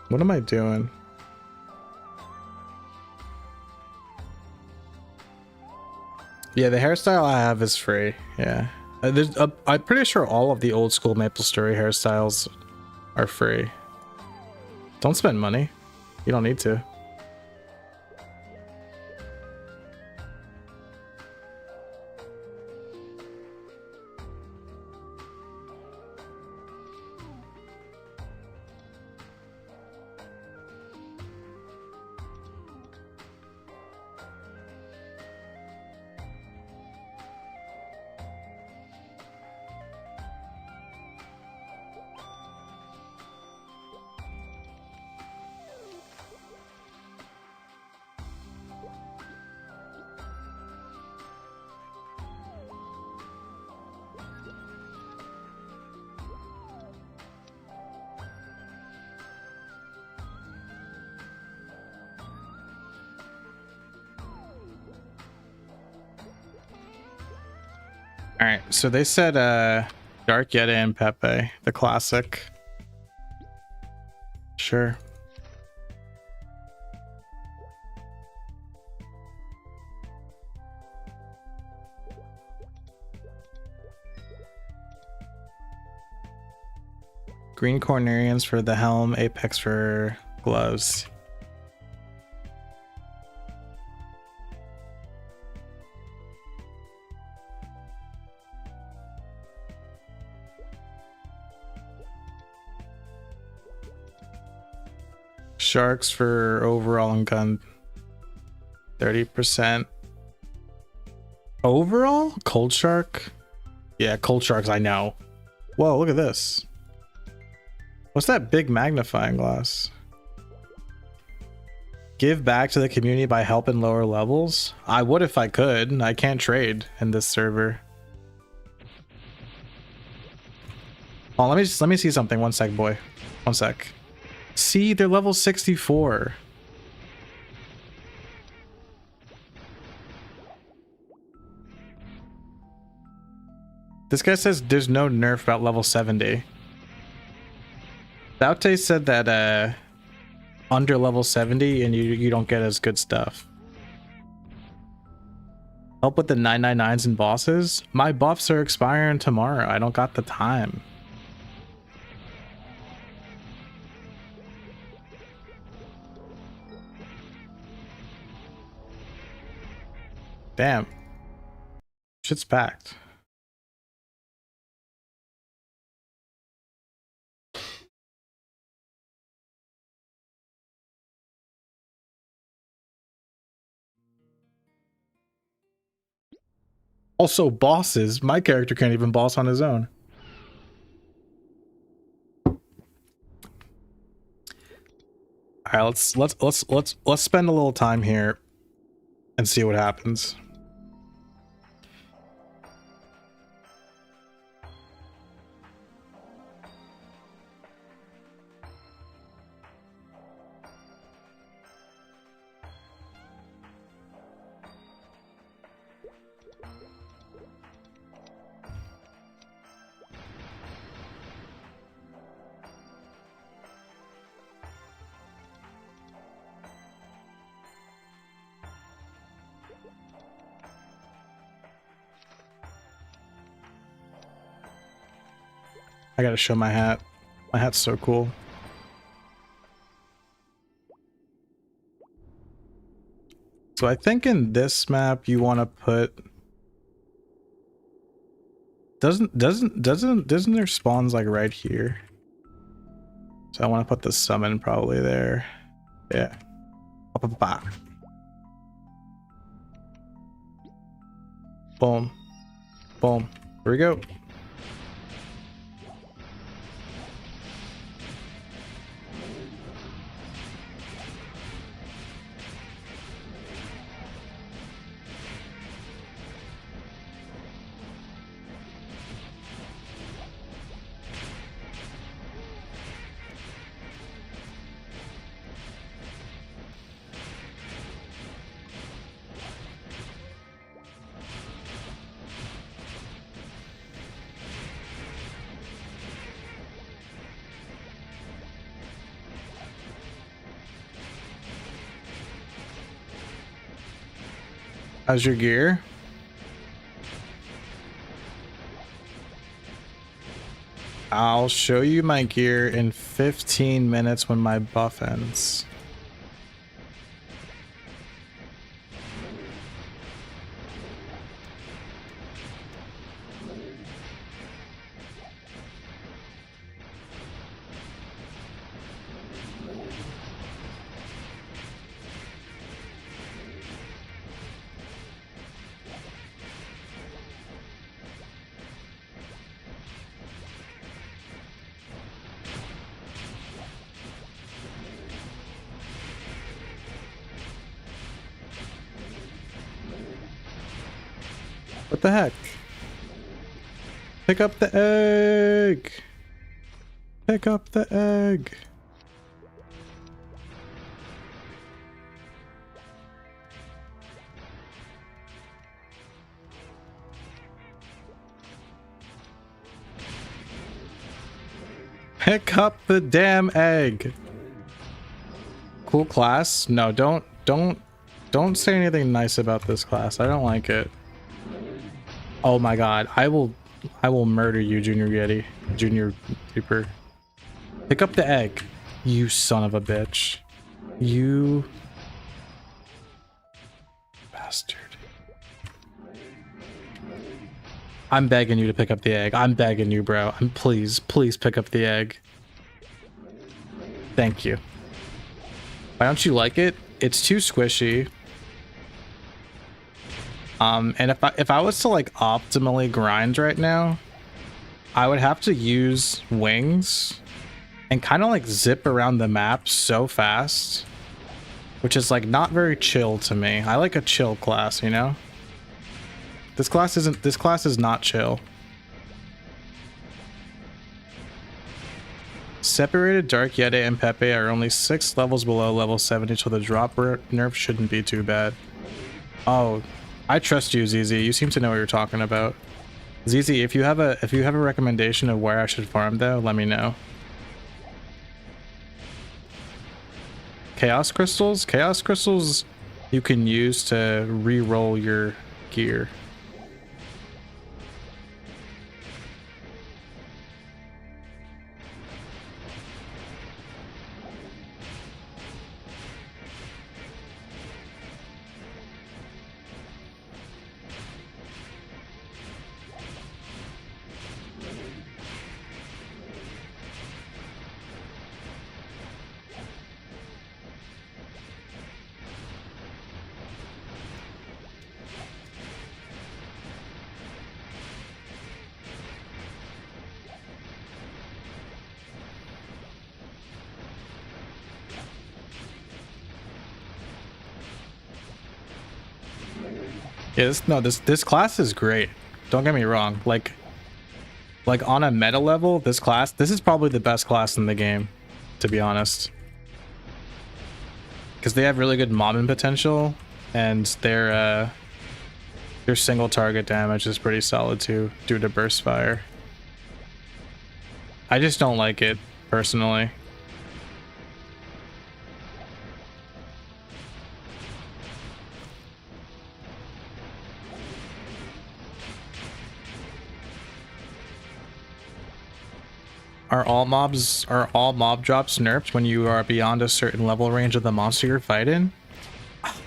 Speaker 1: What am I doing? Yeah, the hairstyle I have is free. Yeah. I'm pretty sure all of the old school MapleStory hairstyles are free. Don't spend money. You don't need to. All right, so they said Dark Yeti and Pepe, the classic. Sure. Green Cornerians for the helm, Apex for gloves. Sharks for overall and gun. 30%. Overall? Cold Shark? Yeah, Cold Sharks, I know. Whoa, look at this. What's that big magnifying glass? Give back to the community by helping lower levels? I would if I could. I can't trade in this server. Oh, let me see something. One sec, boy. One sec. See, they're level 64. This guy says there's no nerf about level 70. Daute said that under level 70 and you don't get as good stuff. Help with the 999s and bosses? My buffs are expiring tomorrow. I don't got the time. Damn. Shit's packed. Also, bosses. My character can't even boss on his own. All right, let's spend a little time here and see what happens. I gotta show my hat. My hat's so cool. So I think in this map you want to put... Doesn't there spawns like right here? So I want to put the summon probably there. Yeah. Boom. Boom. Here we go. How's your gear? I'll show you my gear in 15 minutes when my buff ends. What the heck? Pick up the egg! Pick up the egg! Pick up the damn egg! Cool class? No, don't say anything nice about this class. I don't like it. Oh my god, I will murder you, Junior Yeti. Junior Reaper. Pick up the egg, you son of a bitch. You bastard. I'm begging you to pick up the egg. I'm begging you, bro. Please pick up the egg. Thank you. Why don't you like it? It's too squishy. And if I was to like optimally grind right now, I would have to use wings and kind of like zip around the map so fast, which is like not very chill to me. I like a chill class, you know? This class is not chill. Separated Dark Yeti and Pepe are only 6 levels below level 70, so the drop nerf shouldn't be too bad. Oh, I trust you, ZZ. You seem to know what you're talking about. ZZ, if you have a recommendation of where I should farm though, let me know. Chaos crystals? Chaos crystals you can use to re-roll your gear. Yeah, this class is great. Don't get me wrong. Like on a meta level, this is probably the best class in the game, to be honest. Because they have really good mobbing potential, and their single target damage is pretty solid too, due to burst fire. I just don't like it personally. Are all mob drops nerfed when you are beyond a certain level range of the monster you're fighting?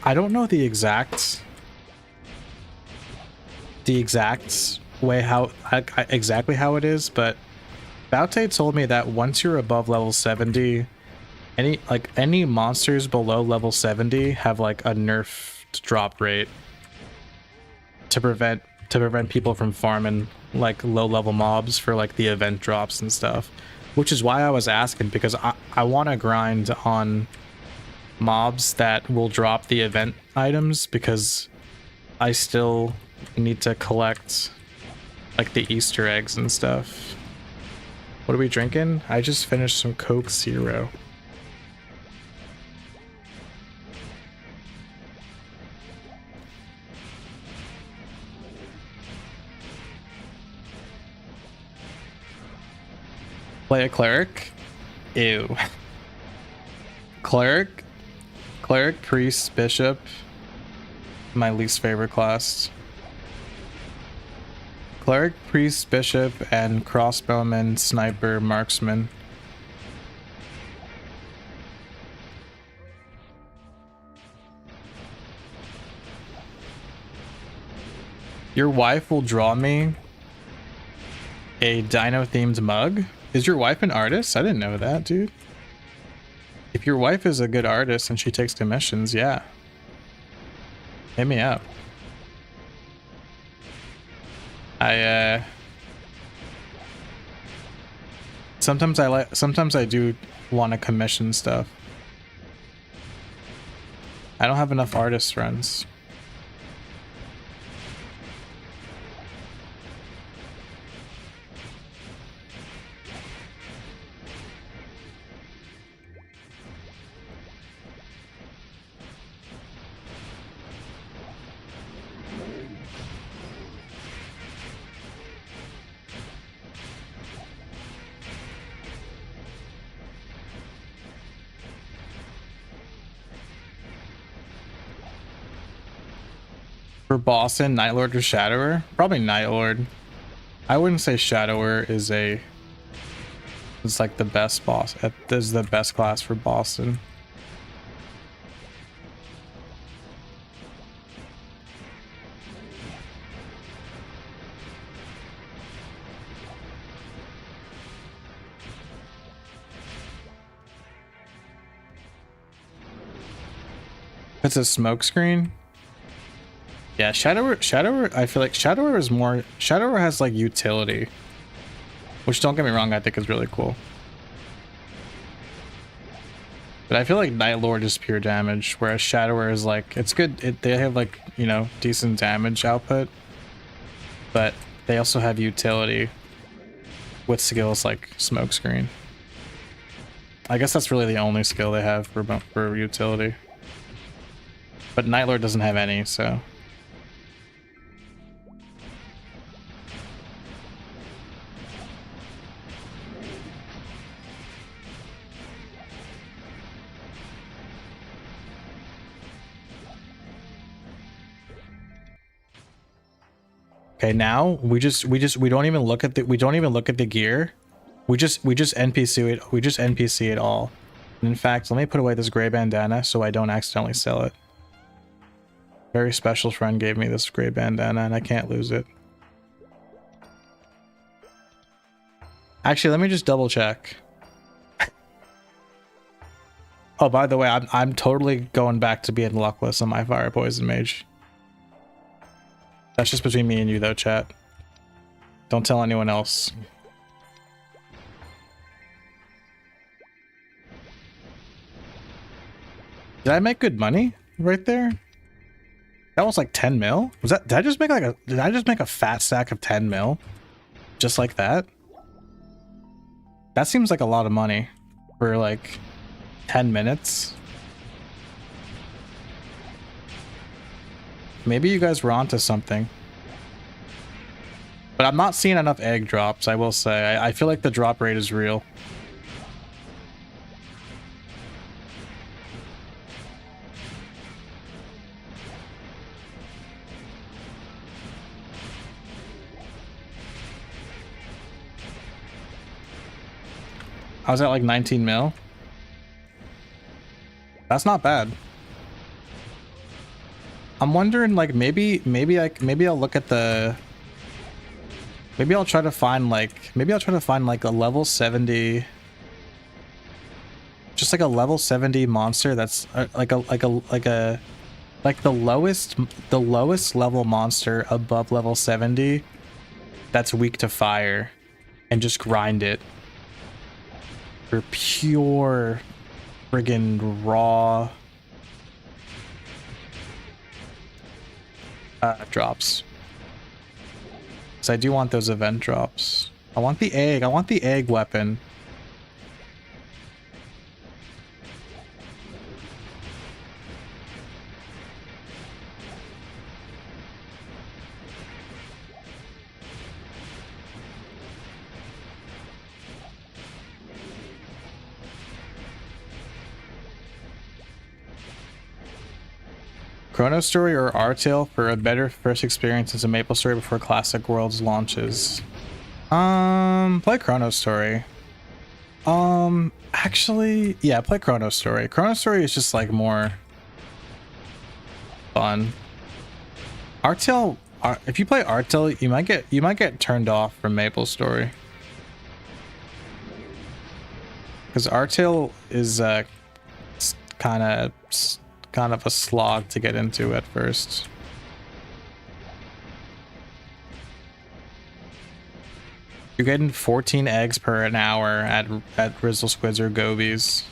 Speaker 1: I don't know the exact way exactly how it is, but Baute told me that once you're above level 70, any monsters below level 70 have like a nerfed drop rate to prevent people from farming like low level mobs for like the event drops and stuff, which is why I was asking, because I want to grind on mobs that will drop the event items, because I still need to collect like the Easter eggs and stuff. What are we drinking? I just finished some Coke Zero. Play a cleric? Ew. Cleric, priest, bishop. My least favorite class. Cleric, priest, bishop, and crossbowman, sniper, marksman. Your wife will draw me a dino-themed mug? Is your wife an artist? I didn't know that, dude. If your wife is a good artist and she takes commissions, yeah. Hit me up. Sometimes I do want to commission stuff. I don't have enough artist friends. For Boston, Nightlord or Shadower? Probably Nightlord. I wouldn't say Shadower is like the best boss. This is the best class for Boston. It's a smoke screen. Yeah, Shadower, I feel like Shadower is more, Shadower has like utility, which, don't get me wrong, I think is really cool. But I feel like Nightlord is pure damage, whereas Shadower is like, it's good, they have like, you know, decent damage output, but they also have utility with skills like Smokescreen. I guess that's really the only skill they have for utility. But Nightlord doesn't have any, so... Okay, now we don't even look at the gear. We just NPC it all. And in fact, let me put away this gray bandana so I don't accidentally sell it. Very special friend gave me this gray bandana and I can't lose it. Actually, let me just double check. Oh, by the way, I'm totally going back to being luckless on my fire poison mage. That's just between me and you though, chat. Don't tell anyone else. Did I make good money right there? That was like 10 mil? Was that, did I just make a fat stack of 10 mil? Just like that? That seems like a lot of money for like 10 minutes. Maybe you guys were onto something. But I'm not seeing enough egg drops, I will say. I feel like the drop rate is real. I was at like 19 mil. That's not bad. I'm wondering, like, maybe I'll look at the... Maybe I'll try to find like a level 70... Just like a level 70 monster that's like the lowest level monster above level 70 that's weak to fire, and just grind it for pure friggin' raw drops. So I do want those event drops. I want the egg weapon. Chrono Story or R-Tale for a better first experience as a Maple Story before Classic Worlds launches? Play Chrono Story. Actually, yeah, play Chrono Story. Chrono Story is just like more fun. R-Tale, if you play R-Tale, you might get turned off from Maple Story. Because R-Tale is kind of a slog to get into at first. You're getting 14 eggs per an hour at Grizzle Squids or Gobies.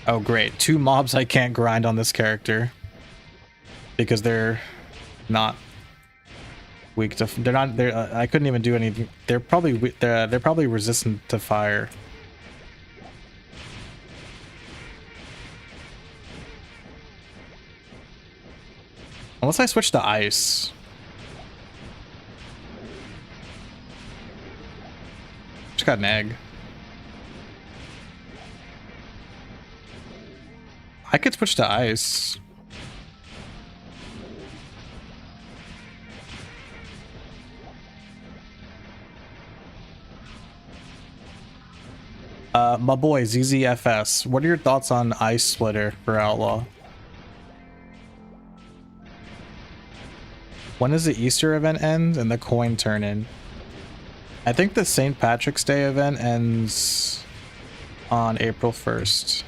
Speaker 1: Oh great, 2 mobs I can't grind on this character because they're not weak to. I couldn't even do anything. They're probably resistant to fire. Unless I switch to ice. Just got an egg. I could switch to ice. My boy ZZFS, what are your thoughts on Ice Splitter for Outlaw? When does the Easter event end and the coin turn in? I think the St. Patrick's Day event ends on April 1st.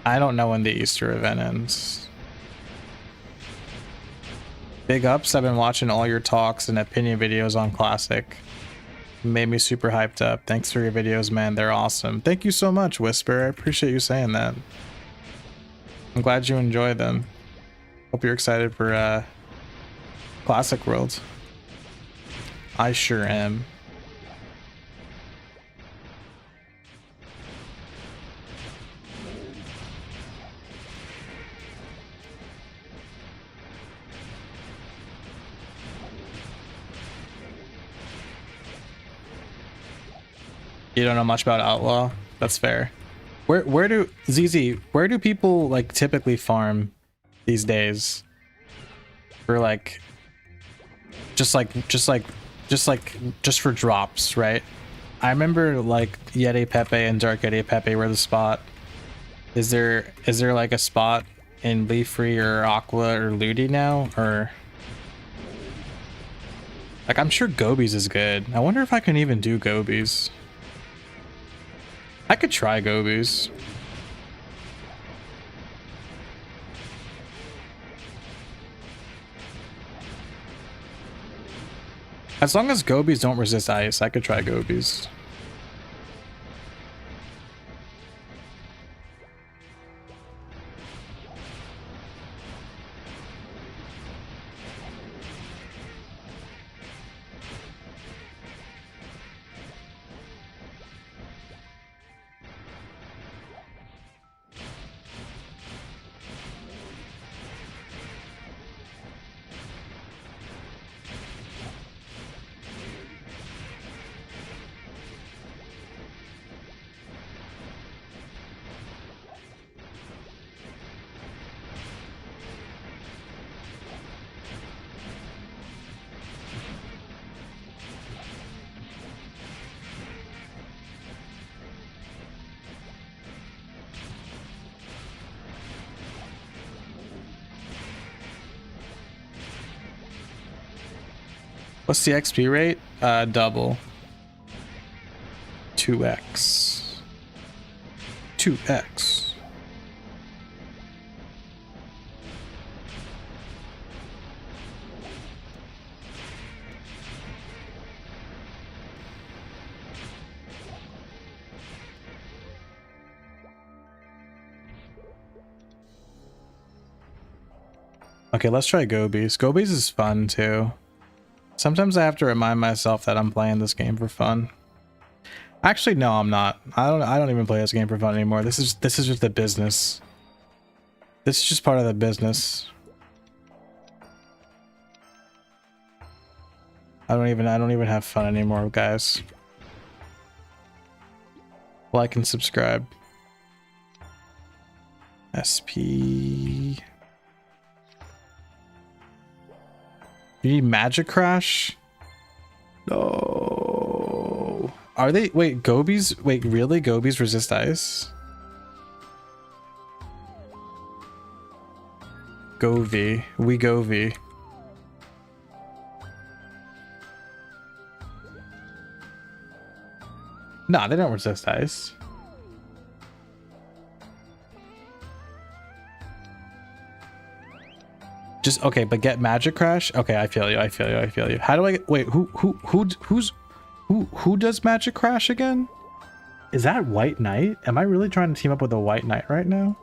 Speaker 1: I don't know when the Easter event ends. Big ups, I've been watching all your talks and opinion videos on Classic. Made me super hyped up. Thanks for your videos, man. They're awesome. Thank you so much, Whisper. I appreciate you saying that. I'm glad you enjoy them. Hope you're excited for Classic World. I sure am. You don't know much about Outlaw? That's fair. Where do ZZ, where do people like typically farm these days? For like just for drops, right? I remember like Yeti Pepe and Dark Yeti Pepe were the spot. Is there like a spot in Leafree or Aqua or Ludi now? Or like I'm sure Gobies is good. I wonder if I can even do Gobies. I could try Gobies. As long as Gobies don't resist ice, I could try Gobies. What's the XP rate? Double. 2x. 2x. Okay, let's try Gobies. Gobies is fun too. Sometimes I have to remind myself that I'm playing this game for fun. Actually, no, I'm not. I don't even play this game for fun anymore. This is just the business. This is just part of the business. I don't even have fun anymore, guys. Like and subscribe. SP. You need Magic Crash? No. Are they? Wait, Gobies? Wait, really? Gobies resist ice? Govy. We Govy. Nah, they don't resist ice. Just okay, but get Magic Crash. Okay, I feel you. I feel you. I feel you. How do I get? Wait, who does Magic Crash again? Is that White Knight? Am I really trying to team up with a White Knight right now?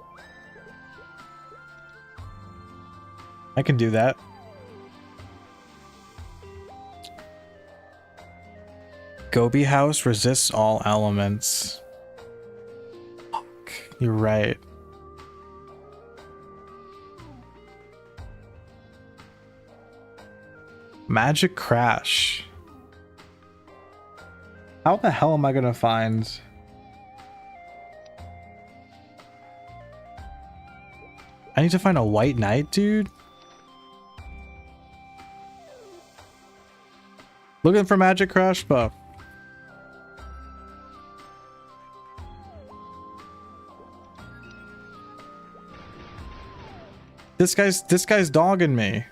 Speaker 1: I can do that. Gobi House resists all elements. Fuck, you're right. Magic Crash. How the hell am I gonna find? I need to find a White Knight, dude. Looking for Magic Crash buff. This guy's dogging me.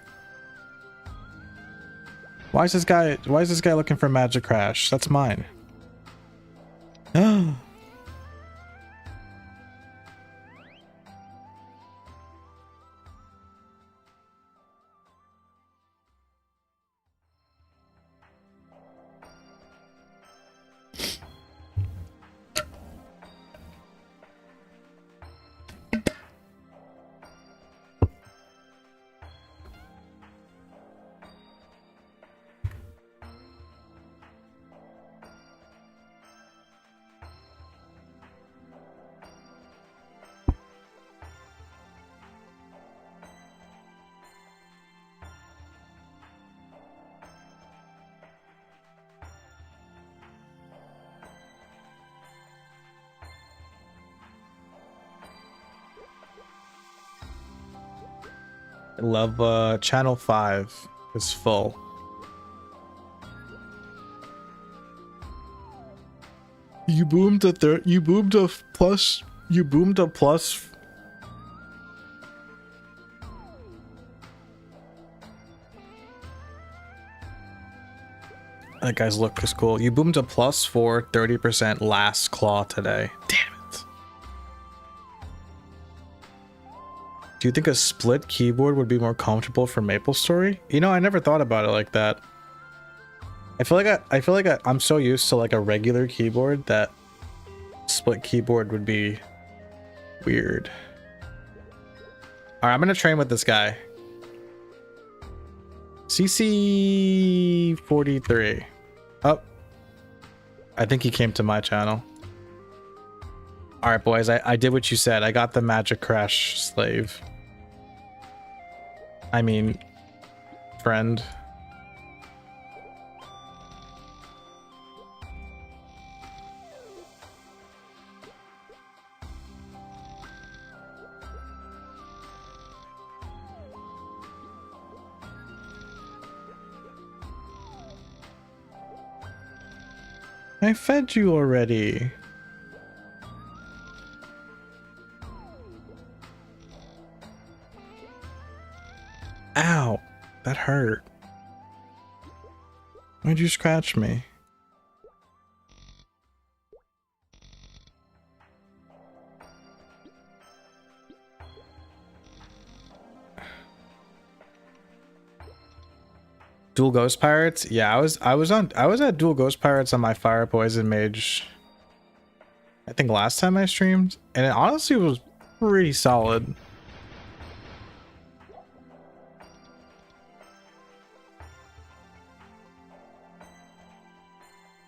Speaker 1: Why is this guy looking for Magic Crash? That's mine. I love channel 5 is full. You boomed a plus. That guy's look is cool. You boomed a plus for 30% last claw today. Damn it. Do you think a split keyboard would be more comfortable for MapleStory? You know, I never thought about it like that. I feel like I'm so used to like a regular keyboard that split keyboard would be weird. All right, I'm gonna train with this guy. CC 43. Oh, I think he came to my channel. All right, boys, I did what you said. I got the Magic Crash slave. I mean, friend. I fed you already. Ow, that hurt. Why'd you scratch me? Dual Ghost Pirates? Yeah, I was at Dual Ghost Pirates on my Fire Poison Mage. I think last time I streamed, and it honestly was pretty solid.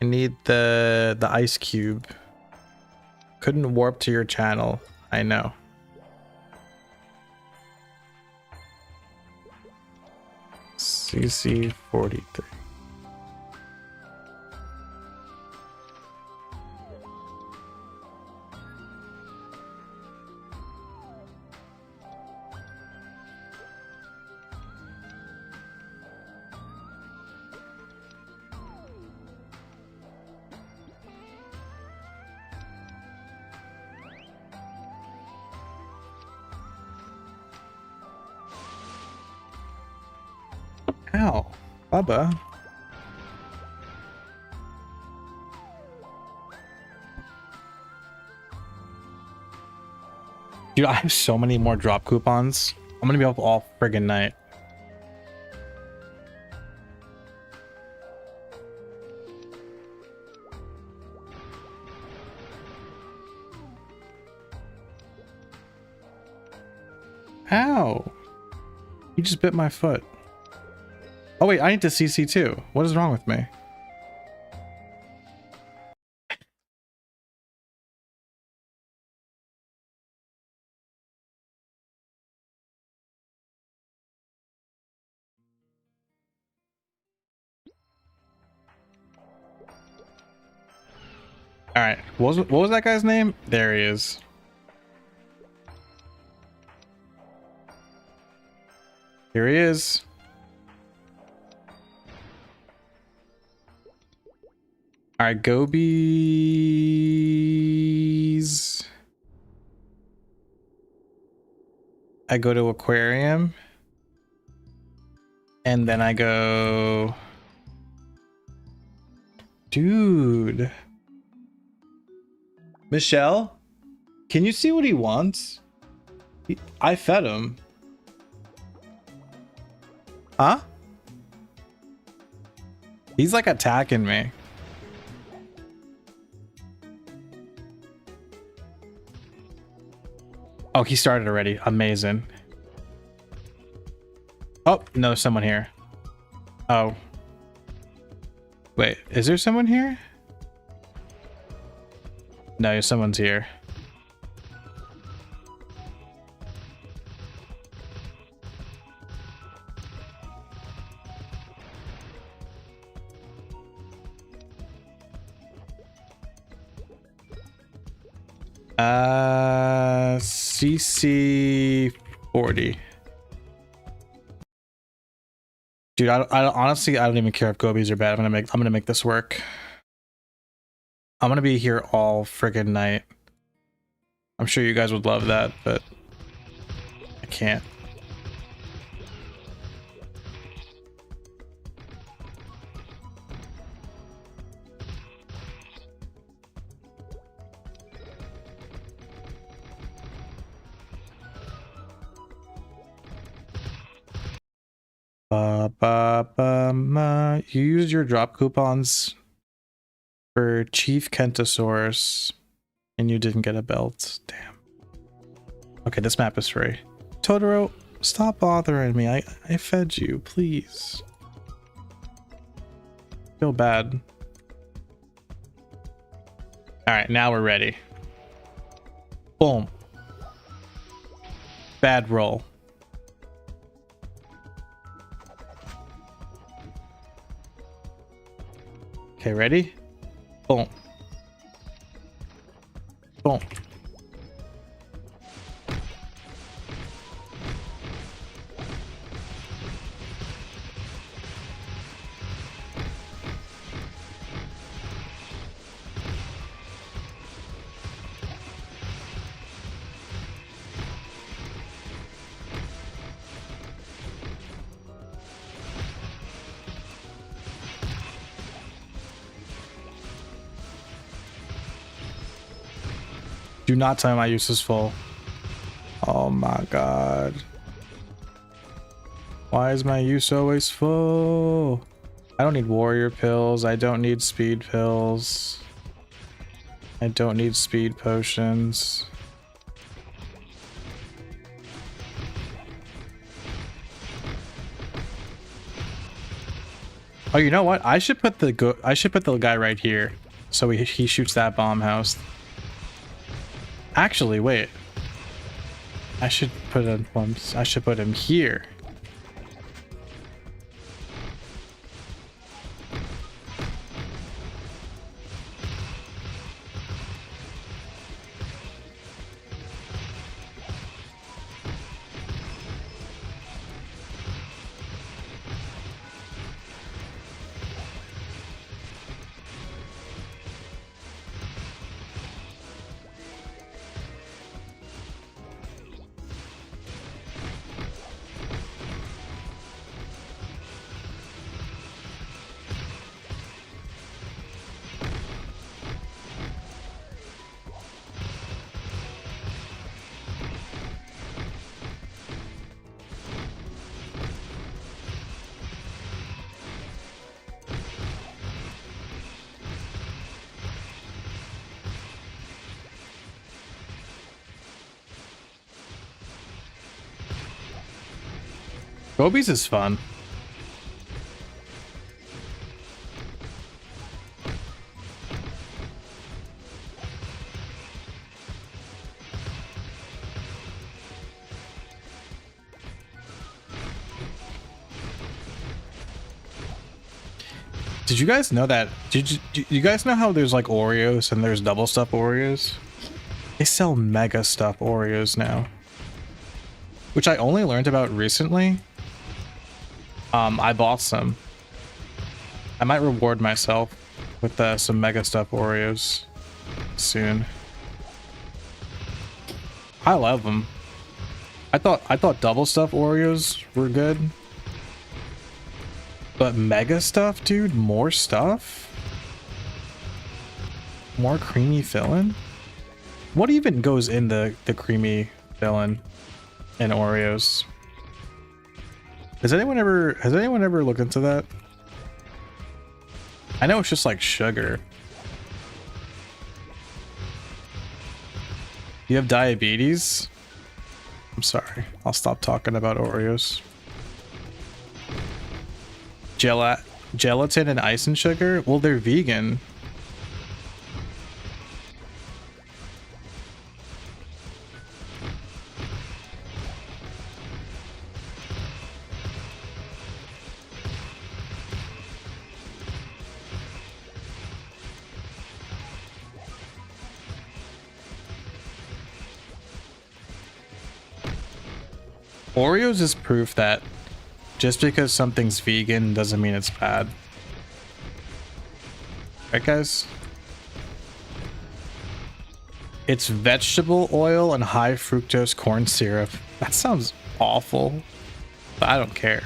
Speaker 1: I need the ice cube. Couldn't warp to your channel. I know. CC 43. Ow, Bubba. Dude, I have so many more drop coupons. I'm gonna be up all friggin' night. Ow! You just bit my foot. Oh wait, I need to CC too. What is wrong with me? All right, what was that guy's name? There he is. Here he is. All right, Gobies. I go to aquarium. And then I go... Dude. Michelle? Can you see what he wants? I fed him. Huh? He's like attacking me. Oh, he started already. Amazing. Oh, no, there's someone here. Oh. Wait, is there someone here? No, someone's here. CC 40. Dude, I honestly I don't even care if gobies are bad. I'm gonna make this work. I'm gonna be here all friggin' night. I'm sure you guys would love that, but I can't. You used your drop coupons for Chief Kentosaurus and you didn't get a belt. Damn. Okay, this map is free. Totoro, stop bothering me. I fed you, please. Feel bad. Alright, now we're ready. Boom. Bad roll. Okay, ready? Boom. Boom. Do not tell me my use is full. Oh my god. Why is my use always full? I don't need warrior pills. I don't need speed pills. I don't need speed potions. Oh, you know what? I should put the guy right here, so he shoots that bomb house. Actually, wait. I should put him here. Gobies is fun. Did you guys know that? Do you guys know how there's like Oreos and there's double stuffed Oreos? They sell mega stuffed Oreos now, which I only learned about recently. I bought some. I might reward myself with some mega stuffed Oreos soon. I love them. I thought double stuffed Oreos were good. But mega stuff, dude, more stuff? More creamy filling? What even goes in the creamy filling in Oreos? Has anyone ever looked into that? I know it's just like sugar. You have diabetes? I'm sorry. I'll stop talking about Oreos. Gelatin and ice and sugar? Well, they're vegan. Oreos is proof that just because something's vegan doesn't mean it's bad. Right, guys? It's vegetable oil and high fructose corn syrup. That sounds awful, but I don't care.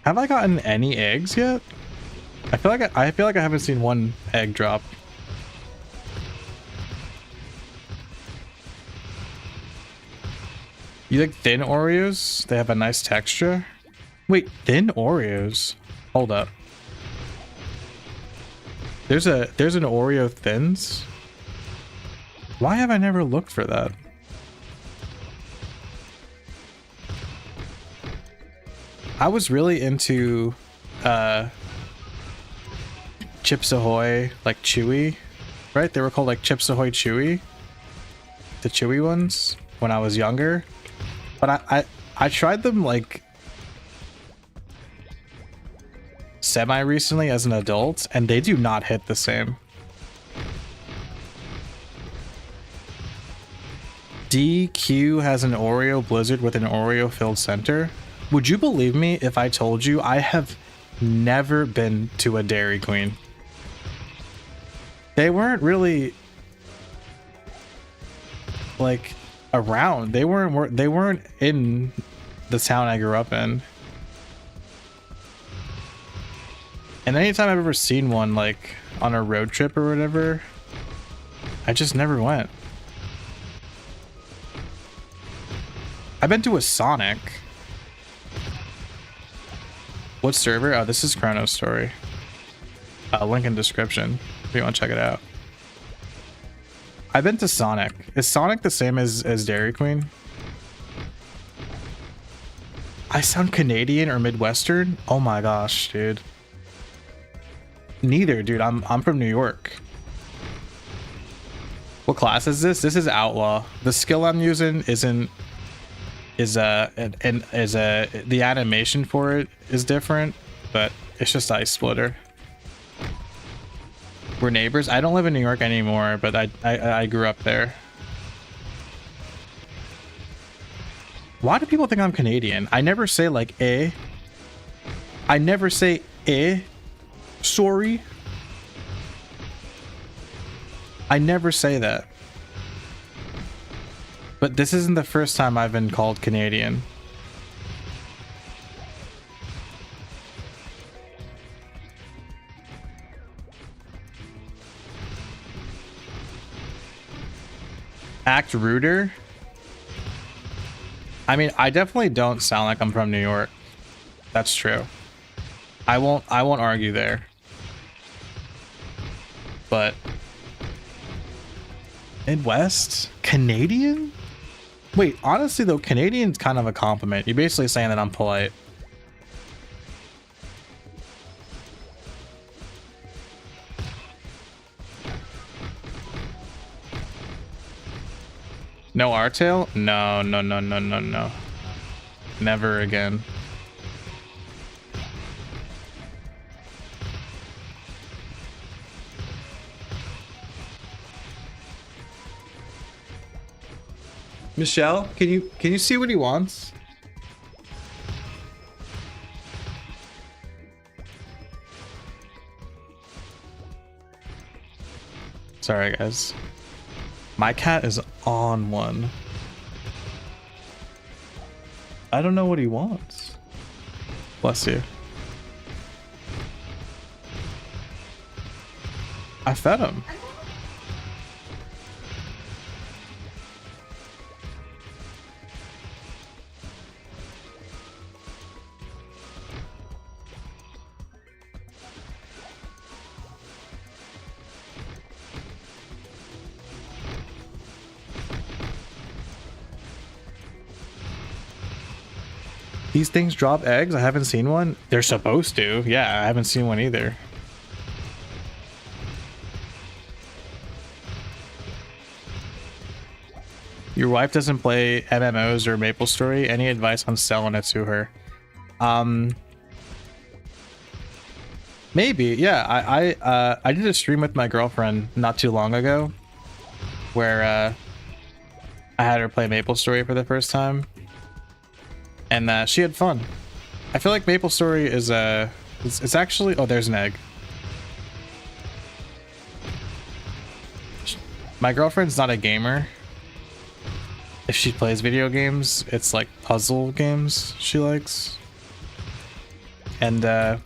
Speaker 1: Have I gotten any eggs yet? I feel like I haven't seen one egg drop. You like thin Oreos? They have a nice texture. Wait, thin Oreos? Hold up. There's an Oreo thins? Why have I never looked for that? I was really into Chips Ahoy, like Chewy, right? They were called like Chips Ahoy Chewy, the chewy ones, when I was younger. But I tried them like semi recently as an adult, and they do not hit the same. DQ has an Oreo Blizzard with an Oreo filled center. Would you believe me if I told you I have never been to a Dairy Queen? They weren't really like around. They weren't in the town I grew up in. And anytime I've ever seen one like on a road trip or whatever, I just never went. I've been to a Sonic. What server? Oh, this is Chrono's story. Link in description if you want to check it out. I've been to Sonic. Is Sonic the same as Dairy Queen? I sound Canadian or Midwestern? Oh my gosh, dude. Neither, dude. I'm from New York. What class is this? This is Outlaw. The skill I'm using the animation for it is different, but it's just Ice Splitter. We're neighbors. I don't live in New York anymore, but I grew up there. Why do people think I'm Canadian? I never say like eh. I never say eh. Sorry. I never say that. But this isn't the first time I've been called Canadian. Act ruder? I mean, I definitely don't sound like I'm from New York. That's true. I won't argue there. But Midwest? Canadian? Wait, honestly though, Canadian's kind of a compliment. You're basically saying that I'm polite. No R-tail? No, no, no, no, no, no. Never again. Michelle, can you see what he wants? Sorry, guys. My cat is on one. I don't know what he wants. Bless you. I fed him. These things drop eggs? I haven't seen one. They're supposed to. Yeah, I haven't seen one either. Your wife doesn't play MMOs or MapleStory. Any advice on selling it to her? Maybe. Yeah, I did a stream with my girlfriend not too long ago where I had her play MapleStory for the first time. And she had fun. I feel like MapleStory is it's actually, oh, there's an egg. My girlfriend's not a gamer. If she plays video games, it's like puzzle games she likes. And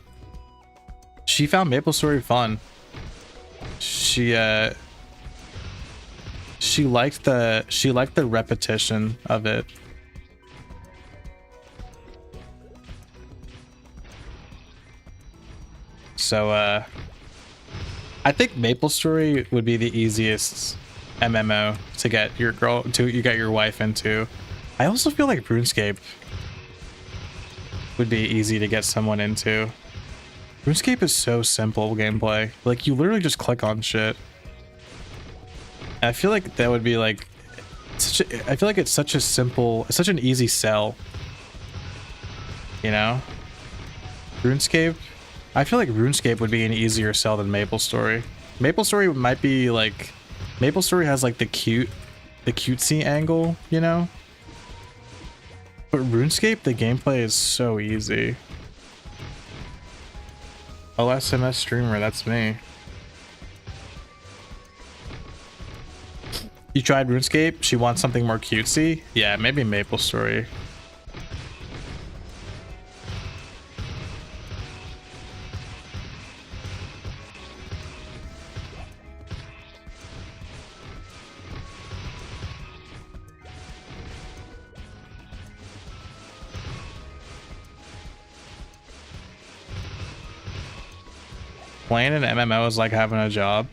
Speaker 1: she found MapleStory fun. She liked the repetition of it. So I think MapleStory would be the easiest MMO to get your wife into. I also feel like RuneScape would be easy to get someone into. RuneScape is so simple gameplay. Like you literally just click on shit. And I feel like that would be like I feel like it's such an easy sell. You know? RuneScape, I feel like RuneScape would be an easier sell than MapleStory. MapleStory might be like, MapleStory has like the cutesy angle, you know? But RuneScape, the gameplay is so easy. OSMS streamer, that's me. You tried RuneScape? She wants something more cutesy? Yeah, maybe MapleStory. Playing an MMO is like having a job.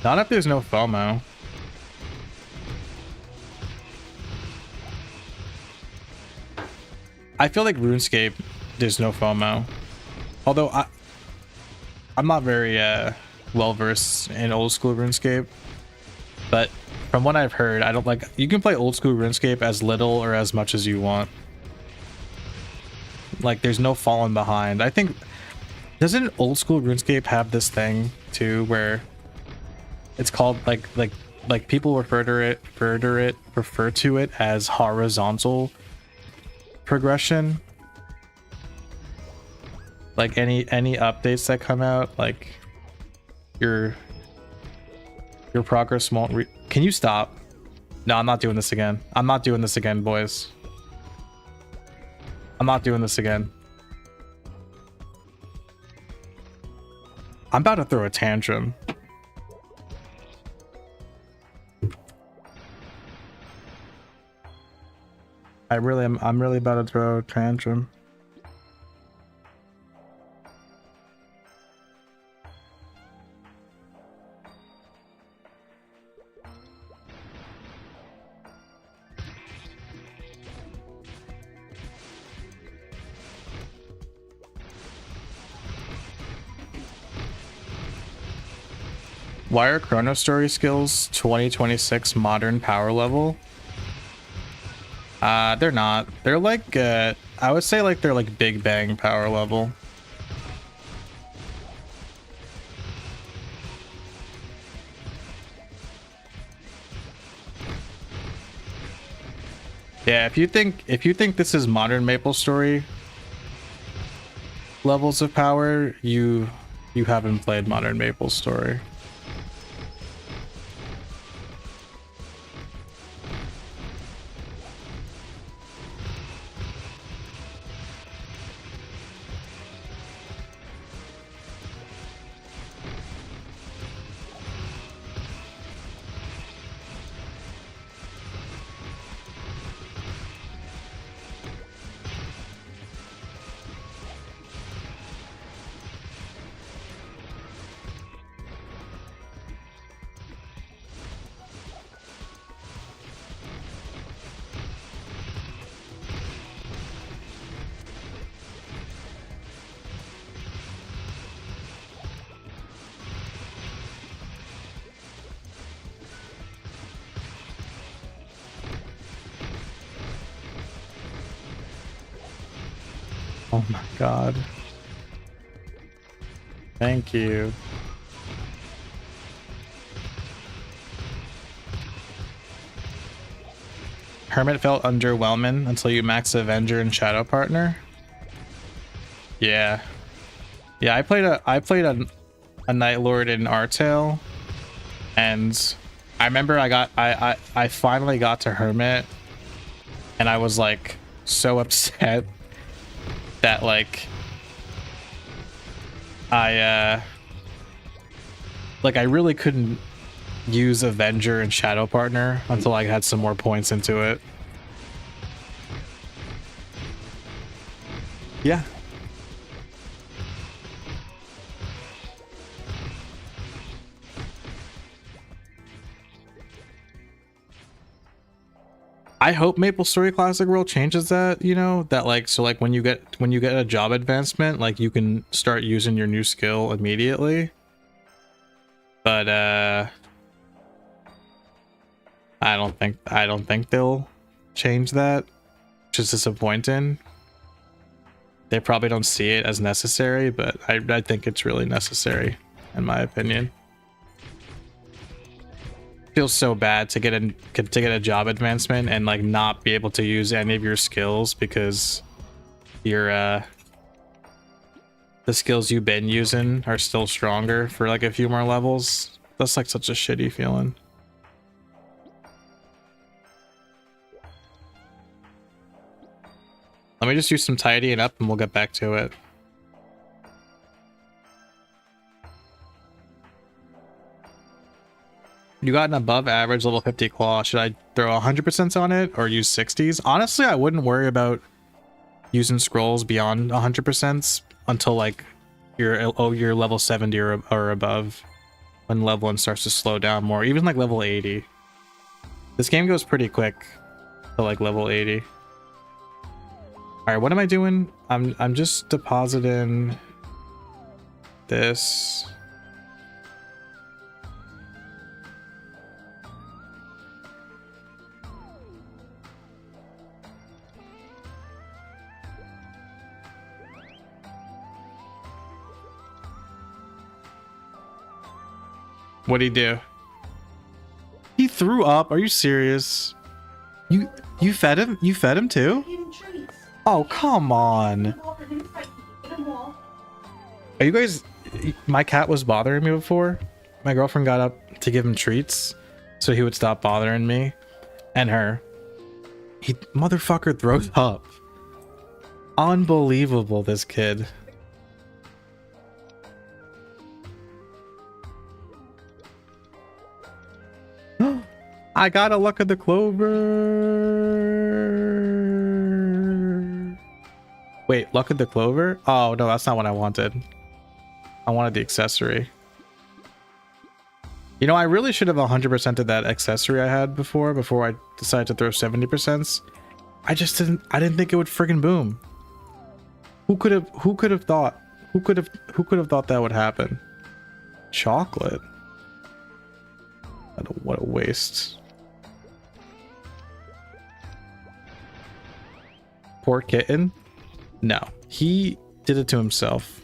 Speaker 1: Not if there's no FOMO. I feel like RuneScape, there's no FOMO. Although I'm not very well versed in old school RuneScape. But from what I've heard, I don't like, you can play old school RuneScape as little or as much as you want. Like there's no falling behind. I think, doesn't old school RuneScape have this thing too where it's called like people refer to it as horizontal progression? Like any updates that come out, like your progress won't can you stop? No, I'm not doing this again. I'm not doing this again, boys. I'm not doing this again. I'm about to throw a tantrum. I'm really about to throw a tantrum. Why are Chrono Story skills 2026 modern power level? They're not. They're like, I would say like they're like Big Bang power level. Yeah, if you think this is modern Maple Story levels of power, you haven't played modern Maple Story. Oh my god. Thank you. Hermit felt underwhelming until you max Avenger and Shadow Partner. Yeah. Yeah, I played a Night Lord in Artale, and I remember I finally got to Hermit, and I was like so upset that like I really couldn't use Avenger and Shadow Partner until I had some more points into it. Yeah. I hope Maple Story Classic World changes that, you know, that like, so like when you get a job advancement, like you can start using your new skill immediately. But I don't think they'll change that, which is disappointing. They probably don't see it as necessary, but I think it's really necessary, in my opinion. Feels so bad to get a job advancement and like not be able to use any of your skills because your the skills you've been using are still stronger for like a few more levels. That's like such a shitty feeling. Let me just do some tidying up and we'll get back to it. You got an above average level 50 claw. Should I throw 100% on it or use 60s? Honestly, I wouldn't worry about using scrolls beyond 100% until like you're level 70 or above, when level 1 starts to slow down more. Even like level 80. This game goes pretty quick to like level 80. All right, what am I doing? I'm just depositing this. What'd he do? He threw up. Are you serious? You fed him? You fed him too? Oh, come on. Are you guys... My cat was bothering me before. My girlfriend got up to give him treats so he would stop bothering me and her. He motherfucker throws up. Unbelievable, this kid. I gotta look at the clover. Wait, Luck of the Clover? Oh, no, that's not what I wanted. I wanted the accessory. You know, I really should have 100%ed that accessory I had before I decided to throw 70%. I didn't think it would friggin' boom. Who could have thought that would happen? Chocolate. What a waste. Poor kitten? No, he did it to himself.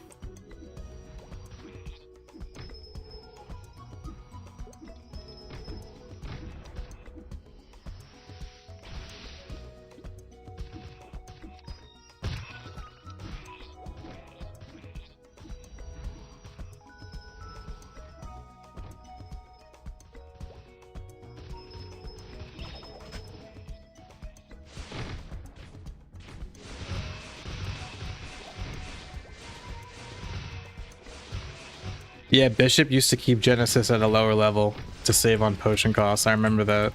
Speaker 1: Yeah, Bishop used to keep Genesis at a lower level to save on potion costs. I remember that.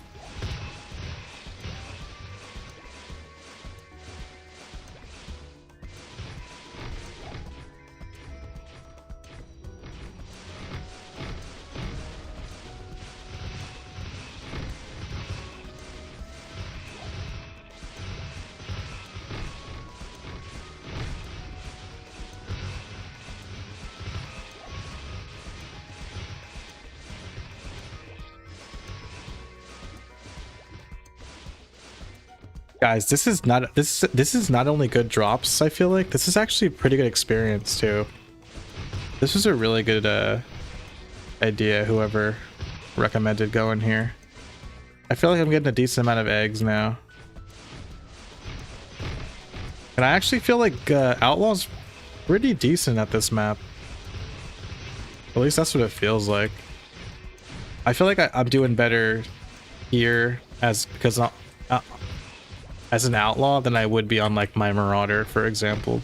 Speaker 1: Guys, this is not only good drops, I feel like. This is actually a pretty good experience too. This was a really good idea, whoever recommended going here. I feel like I'm getting a decent amount of eggs now. And I actually feel like Outlaw's pretty decent at this map. At least that's what it feels like. I feel like I'm doing better here because as an outlaw than I would be on like my Marauder, for example.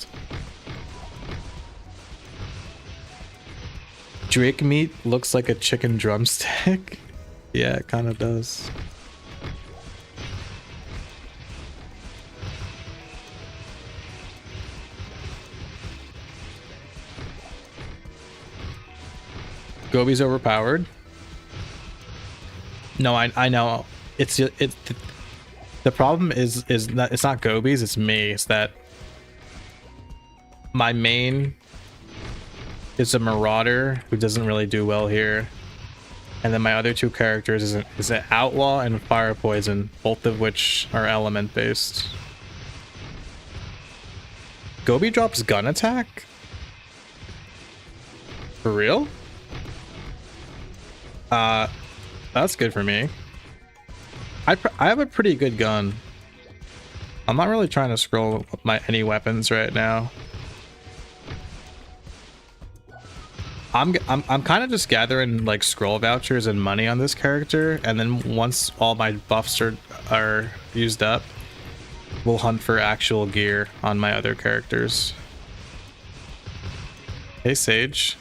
Speaker 1: Drake meat looks like a chicken drumstick. Yeah, it kind of does. Gobi's overpowered. No, I know. The problem is that it's not Gobi's, it's me. It's that my main is a Marauder who doesn't really do well here, and then my other two characters is an Outlaw and Fire Poison, both of which are element based. Gobi drops gun attack? For real? That's good for me. I have a pretty good gun. I'm not really trying to scroll any weapons right now. I'm kind of just gathering like scroll vouchers and money on this character, and then once all my buffs are used up, we'll hunt for actual gear on my other characters. Hey Sage,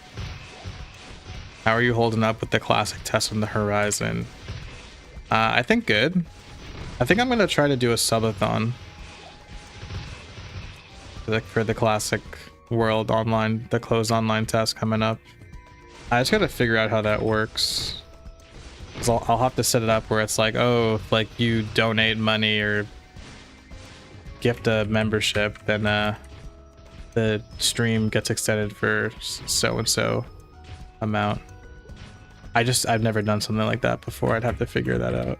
Speaker 1: how are you holding up with the classic test on the horizon? I think good. I think I'm gonna try to do a subathon for the classic world online, the closed online test coming up. I just gotta figure out how that works. So I'll have to set it up where it's like, oh, if like you donate money or gift a membership, then the stream gets extended for so and so amount. I've never done something like that before. I'd have to figure that out.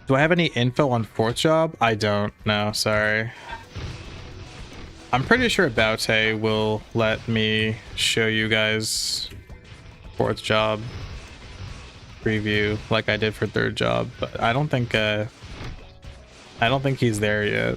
Speaker 1: Do I have any info on fourth job? I don't. No, sorry. I'm pretty sure Baute will let me show you guys fourth job preview like I did for third job, but I don't think he's there yet.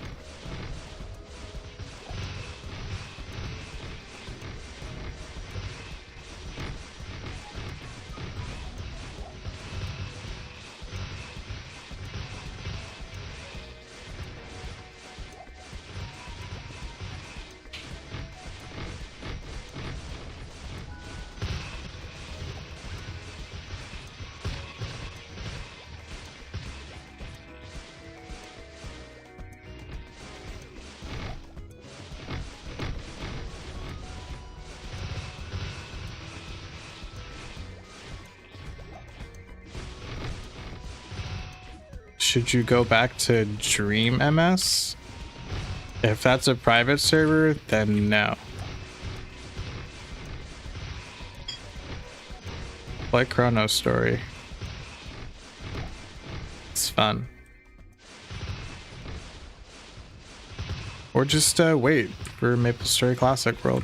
Speaker 1: should you go back to Dream MS? If that's a private server, then no. Play Chrono Story. It's fun. Or just wait for MapleStory Classic World.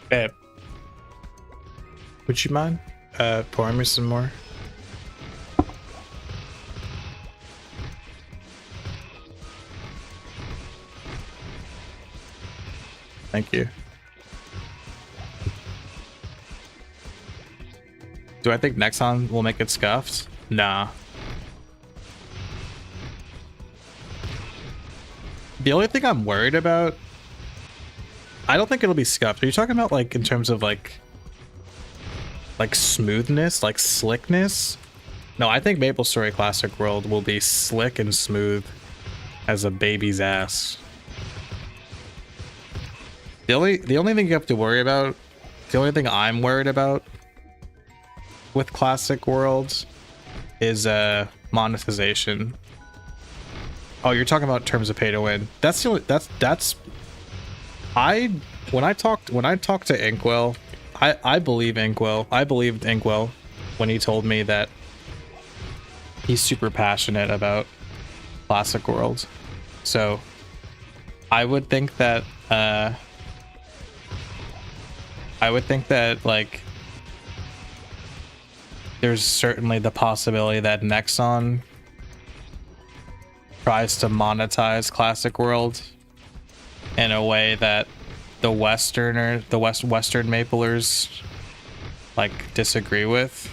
Speaker 1: Babe, would you mind pouring me some more? Thank you. Do I think Nexon will make it scuffed? Nah. The only thing I'm worried about, I don't think it'll be scuffed. Are you talking about like in terms of like smoothness, like slickness? No, I think MapleStory Classic World will be slick and smooth as a baby's ass. The only thing you have to worry about, the only thing I'm worried about with Classic Worlds is monetization. Oh, you're talking about terms of pay to win. That's the only, that's when I talked to Inkwell, I believe Inkwell. I believed Inkwell when he told me that he's super passionate about Classic Worlds. So I would think that like there's certainly the possibility that Nexon tries to monetize Classic World in a way that the Western Maplers like disagree with,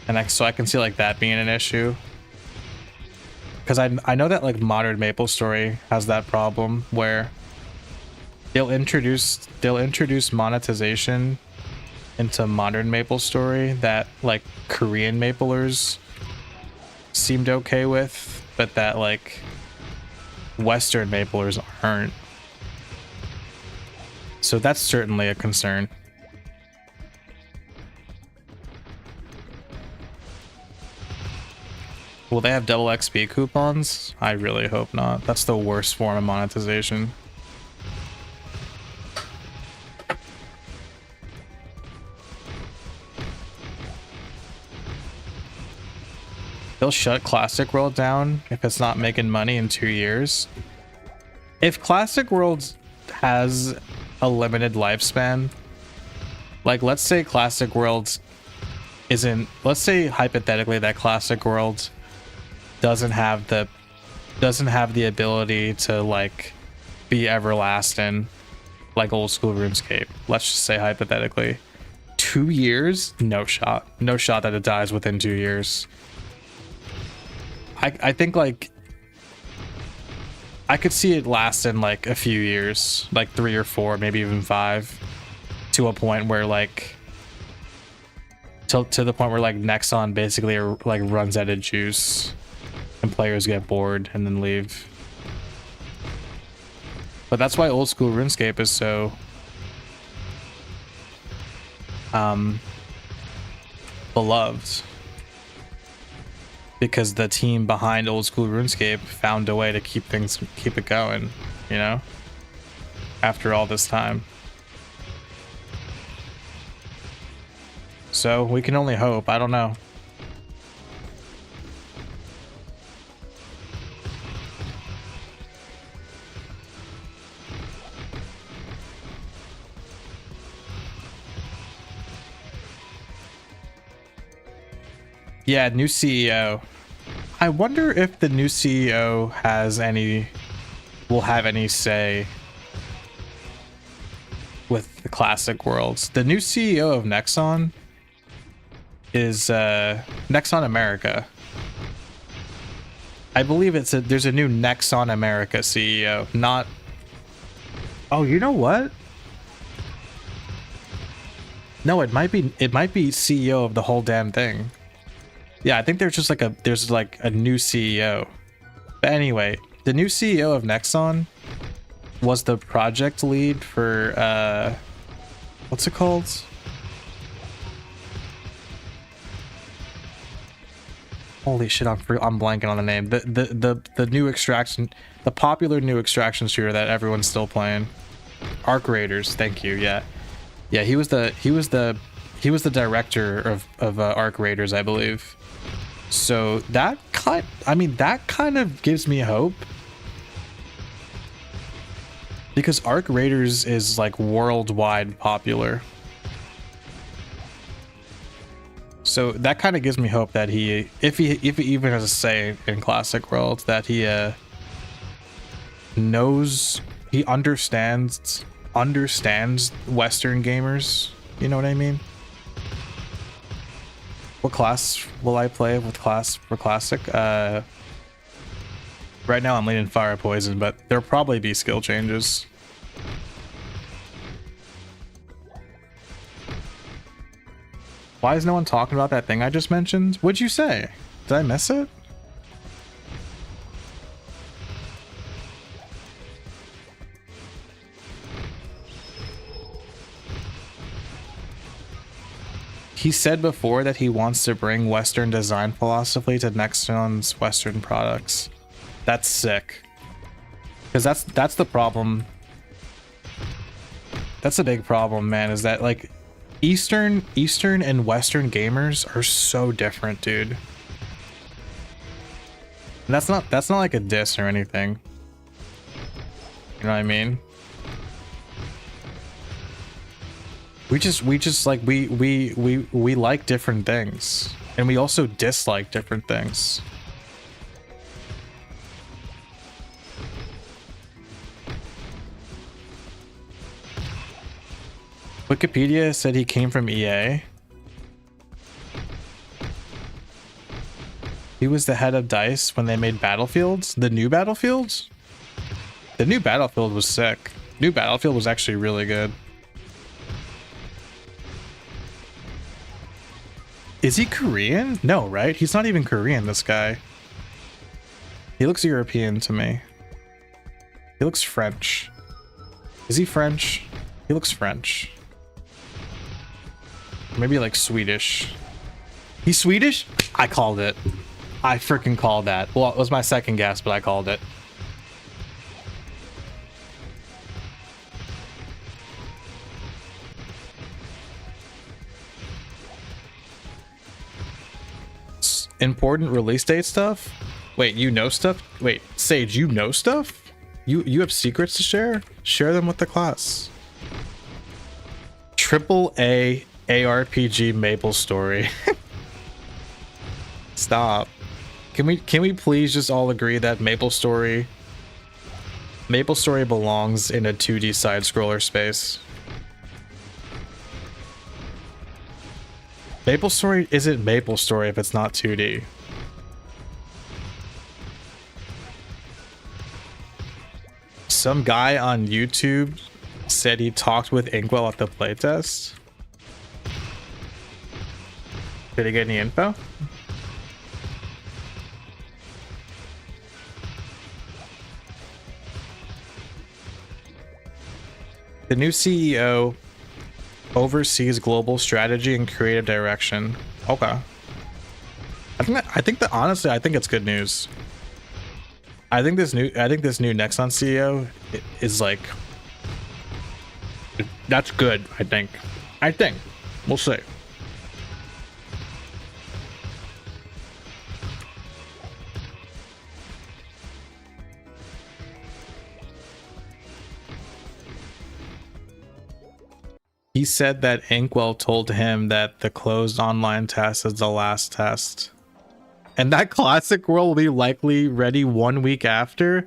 Speaker 1: and so I can see like that being an issue, because I know that like modern MapleStory has that problem where they'll introduce monetization into modern MapleStory that like Korean Maplers seemed okay with, but that like Western Maplers aren't. So that's certainly a concern. Will they have double XP coupons? I really hope not. That's the worst form of monetization. They'll shut Classic World down if it's not making money in 2 years. If Classic World has a limited lifespan, like let's say Classic World isn't, let's say hypothetically that Classic World doesn't have the ability to like be everlasting like old school RuneScape. Let's just say hypothetically 2 years, no shot that it dies within 2 years. I think like I could see it lasting like a few years, like 3 or 4, maybe even 5, to a point where like to the point where like Nexon basically like runs out of juice and players get bored and then leave. But that's why old school RuneScape is so beloved, because the team behind old school RuneScape found a way to keep it going, you know, after all this time. So we can only hope. I don't know. Yeah, new CEO. I wonder if the new CEO will have any say with the classic worlds. The new CEO of Nexon is Nexon America. I believe there's a new Nexon America CEO, not. Oh, you know what? No, it might be CEO of the whole damn thing. Yeah, I think there's like a new CEO. But anyway, the new CEO of Nexon was the project lead for what's it called? Holy shit, I'm blanking on the name. The new extraction, the popular new extraction shooter that everyone's still playing. Arc Raiders, thank you. Yeah. Yeah, he was the director of Arc Raiders, I believe. So that kind of gives me hope, because Arc Raiders is like worldwide popular. So that kind of gives me hope that if he even has a say in Classic World, that he understands Western gamers. You know what I mean? What class will I play for Classic? Right now I'm leaning Fire Poison, but there'll probably be skill changes. Why is no one talking about that thing I just mentioned? What'd you say? Did I miss it? He said before that he wants to bring Western design philosophy to Nexon's Western products. That's sick. Because that's the problem. That's a big problem, man, is that like Eastern and Western gamers are so different, dude. And that's not like a diss or anything. You know what I mean? We like different things, and we also dislike different things. Wikipedia said he came from EA. He was the head of DICE when they made Battlefields. The new Battlefields? The new Battlefield was sick. New Battlefield was actually really good. Is he Korean? No, right? He's not even Korean, this guy. He looks European to me. He looks French. Is he French? He looks French. Maybe like Swedish. He's Swedish? I called it. I freaking called that. Well, it was my second guess, but I called it. Important release date stuff? Wait, you know stuff? Wait, Sage, you know stuff? You have secrets to share? Share them with the class. AAA ARPG Maple Story. Stop. Can we please just all agree that Maple Story belongs in a 2D side scroller space? Maple Story isn't Maple Story if it's not 2D. Some guy on YouTube said he talked with Inkwell at the playtest. Did he get any info? The new CEO oversees global strategy and creative direction. Okay. I think that honestly, I think it's good news. I think this new Nexon CEO is like, that's good. I think we'll see. He said that Inkwell told him that the closed online test is the last test. and that classic world will be likely ready 1 week after,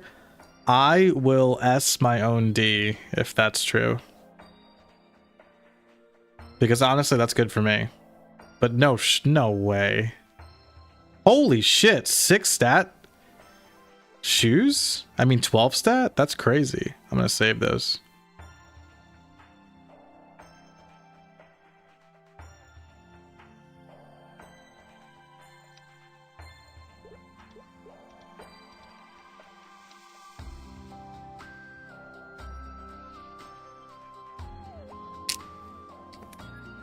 Speaker 1: I will S my own D if that's true. Because honestly, that's good for me. But no way. Holy shit, 6 stat shoes? I mean 12 stat? That's crazy. I'm gonna save those.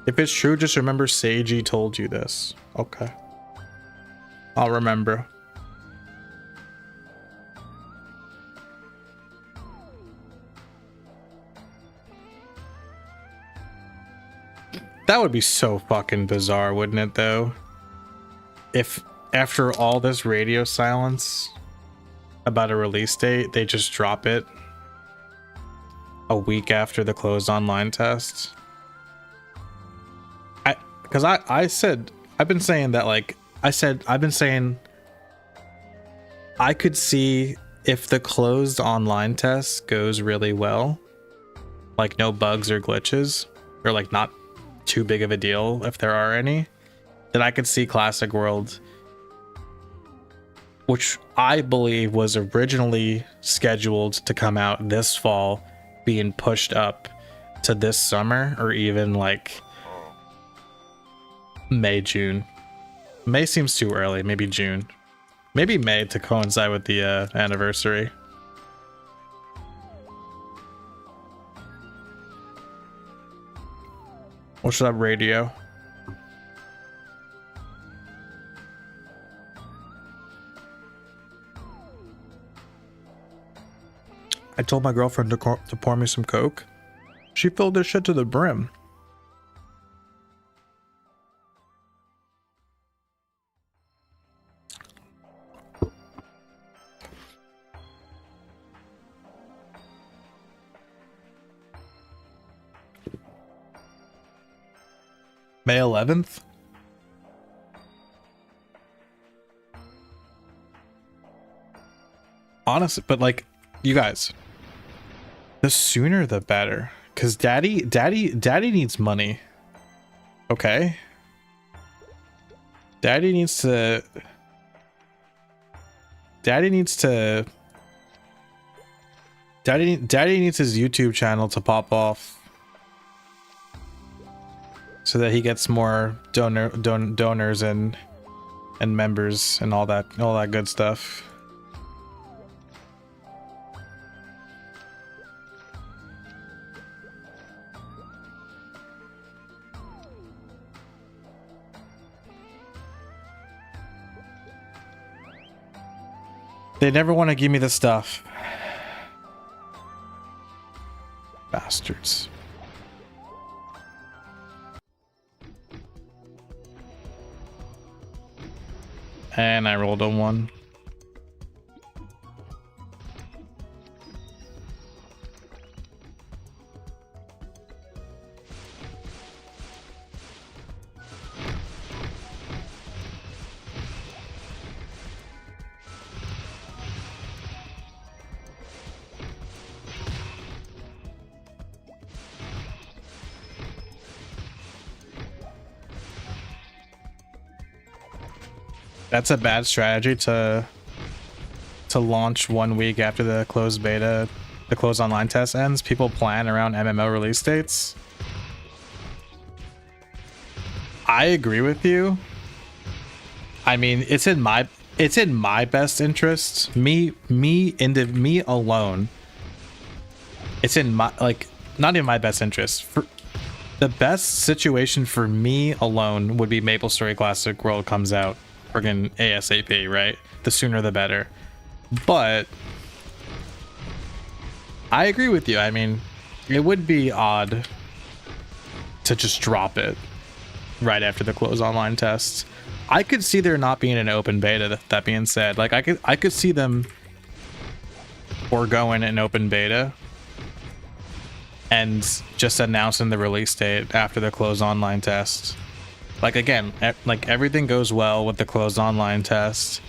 Speaker 1: If it's true, just remember Seiji told you this. Okay. I'll remember. That would be so fucking bizarre, wouldn't it, though? If after all this radio silence about a release date, they just drop it a week after the closed online test. Because I've been saying that, like, I've been saying I could see if the closed online test goes really well, like no bugs or glitches, or like not too big of a deal if there are any, then I could see Classic World, which I believe was originally scheduled to come out this fall, being pushed up to this summer, or even like May, June. May seems too early, maybe June. Maybe May to coincide with the anniversary. What's up, radio? I told my girlfriend to pour me some Coke. She filled this shit to the brim. May 11th? Honestly, but like, you guys, the sooner the better, because daddy needs money. Okay, daddy needs his YouTube channel to pop off so that he gets more donors and members and all that good stuff. They never want to give me the stuff. Bastards. And I rolled a 1. That's a bad strategy to launch 1 week after the closed beta, the closed online test ends. People plan around MMO release dates. I agree with you. I mean, it's in my best interest. Me alone. It's in my, like, not in my best interest. For the best situation for me alone would be MapleStory Classic World comes out friggin' ASAP, right? The sooner the better. But I agree with you. I mean, it would be odd to just drop it right after the close online tests. I could see there not being an open beta. That being said, like I could see them foregoing an open beta and just announcing the release date after the close online test. Like again, like everything goes well with the closed online test,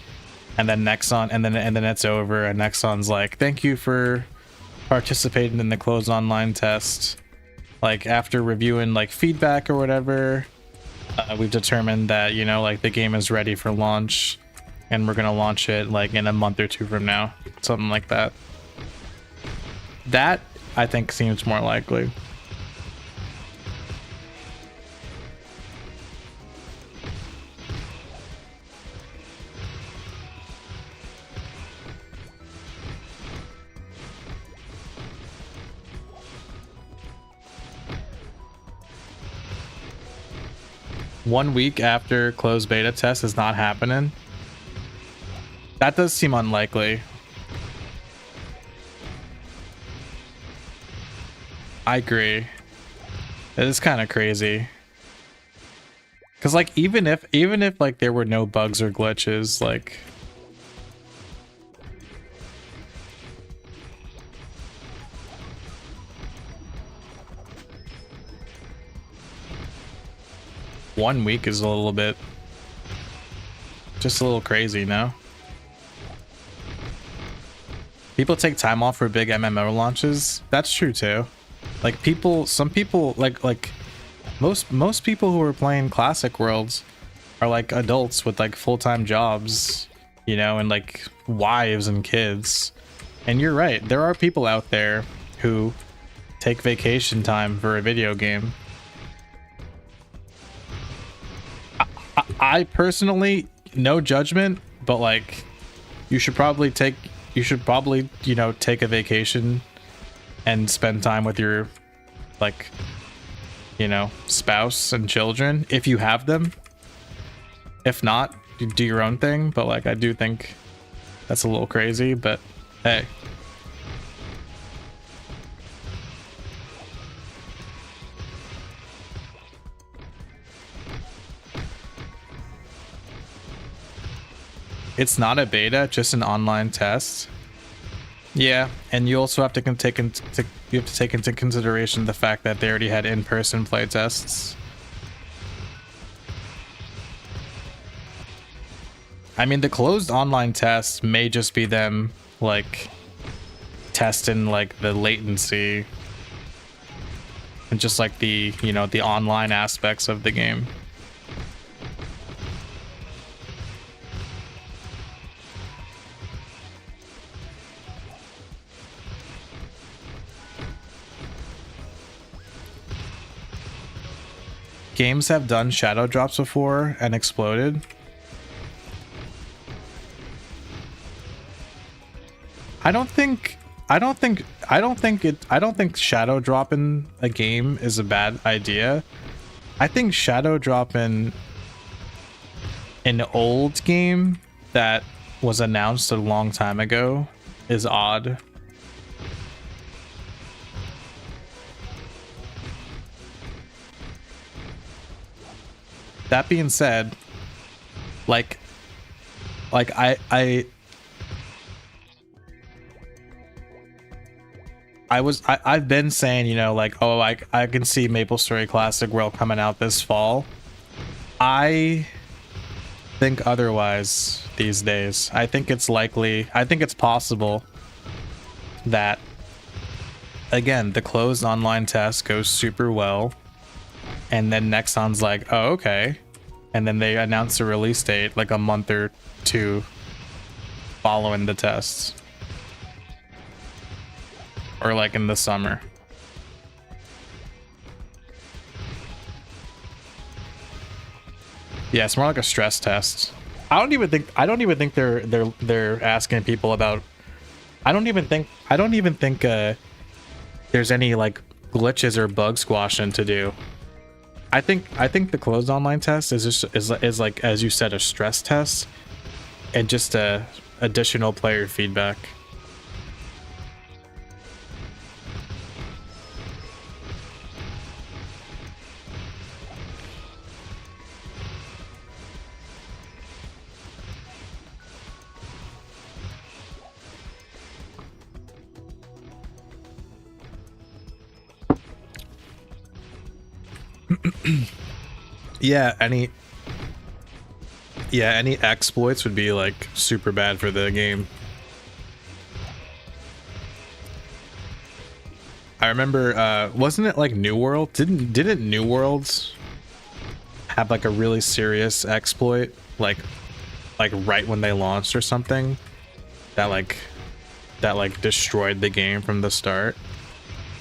Speaker 1: and then Nexon, and then it's over, and Nexon's like, thank you for participating in the closed online test. Like after reviewing like feedback or whatever, we've determined that, you know, like the game is ready for launch, and we're gonna launch it like in a month or two from now, something like that. That I think seems more likely. One week after closed beta test is not happening. That does seem unlikely. I agree. It is kind of crazy. Cause like even if like there were no bugs or glitches, like one week is a little bit, just a little crazy, no? People take time off for big MMO launches. That's true too. Like some people like most people who are playing classic worlds are like adults with like full-time jobs, you know, and like wives and kids. And you're right, there are people out there who take vacation time for a video game. I personally, no judgment, but like you should probably, you know, take a vacation and spend time with your, like, you know, spouse and children if you have them. If not, you do your own thing. But like I do think that's a little crazy, but hey. It's not a beta, just an online test. Yeah, and you also have to take into consideration the fact that they already had in-person play tests. I mean, the closed online test may just be them like testing like the latency and just like the, you know, the online aspects of the game. Games have done shadow drops before and exploded. I don't think shadow dropping a game is a bad idea. I think shadow dropping an old game that was announced a long time ago is odd. That being said, I've been saying, you know, like, oh, I can see Maple Story Classic World coming out this fall. I think otherwise these days. I think it's possible that, again, the closed online test goes super well, and then Nexon's like, oh, okay. And then they announce a release date like a month or two following the tests. Or like in the summer. Yeah, it's more like a stress test. I don't even think they're asking people about, I don't even think there's any like glitches or bug squashing to do. I think the closed online test is like, as you said, a stress test and just a additional player feedback. Yeah, any exploits would be like super bad for the game. I remember, wasn't it like New World? Didn't New Worlds have like a really serious exploit, like right when they launched or something, that like destroyed the game from the start?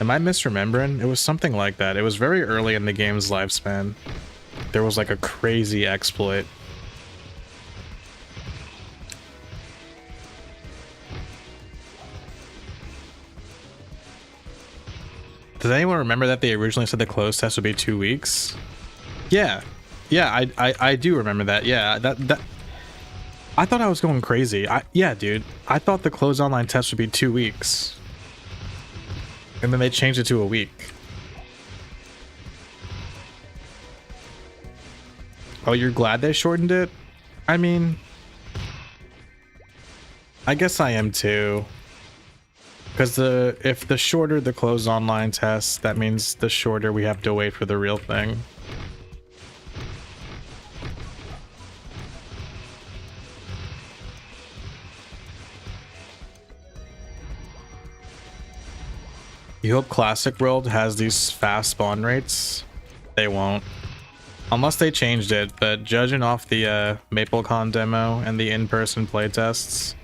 Speaker 1: Am I misremembering? It was something like that. It was very early in the game's lifespan. There was like a crazy exploit. Does anyone remember that they originally said the closed test would be 2 weeks? Yeah. Yeah, I do remember that. Yeah, that I thought I was going crazy. Yeah, dude. I thought the closed online test would be 2 weeks. And then they changed it to a week. Oh, you're glad they shortened it? I mean, I guess I am too. Because if the shorter the closed online test, that means the shorter we have to wait for the real thing. You hope Classic World has these fast spawn rates? They won't. Unless they changed it, but judging off the MapleCon demo and the in-person playtests,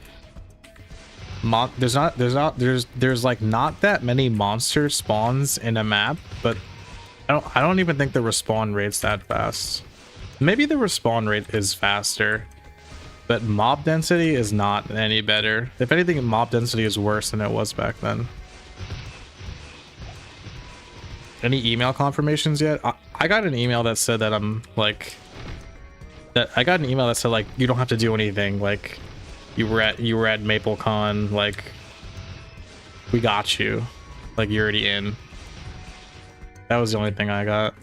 Speaker 1: there's like not that many monster spawns in a map, but I don't even think the respawn rate's that fast. Maybe the respawn rate is faster, but mob density is not any better. If anything, mob density is worse than it was back then. Any email confirmations yet? I got an email that said that I'm like I got an email that said like you don't have to do anything, like you were at MapleCon, like we got you, like you're already in. That was the only thing I got.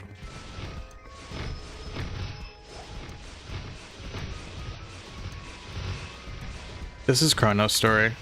Speaker 1: This is Chrono's story.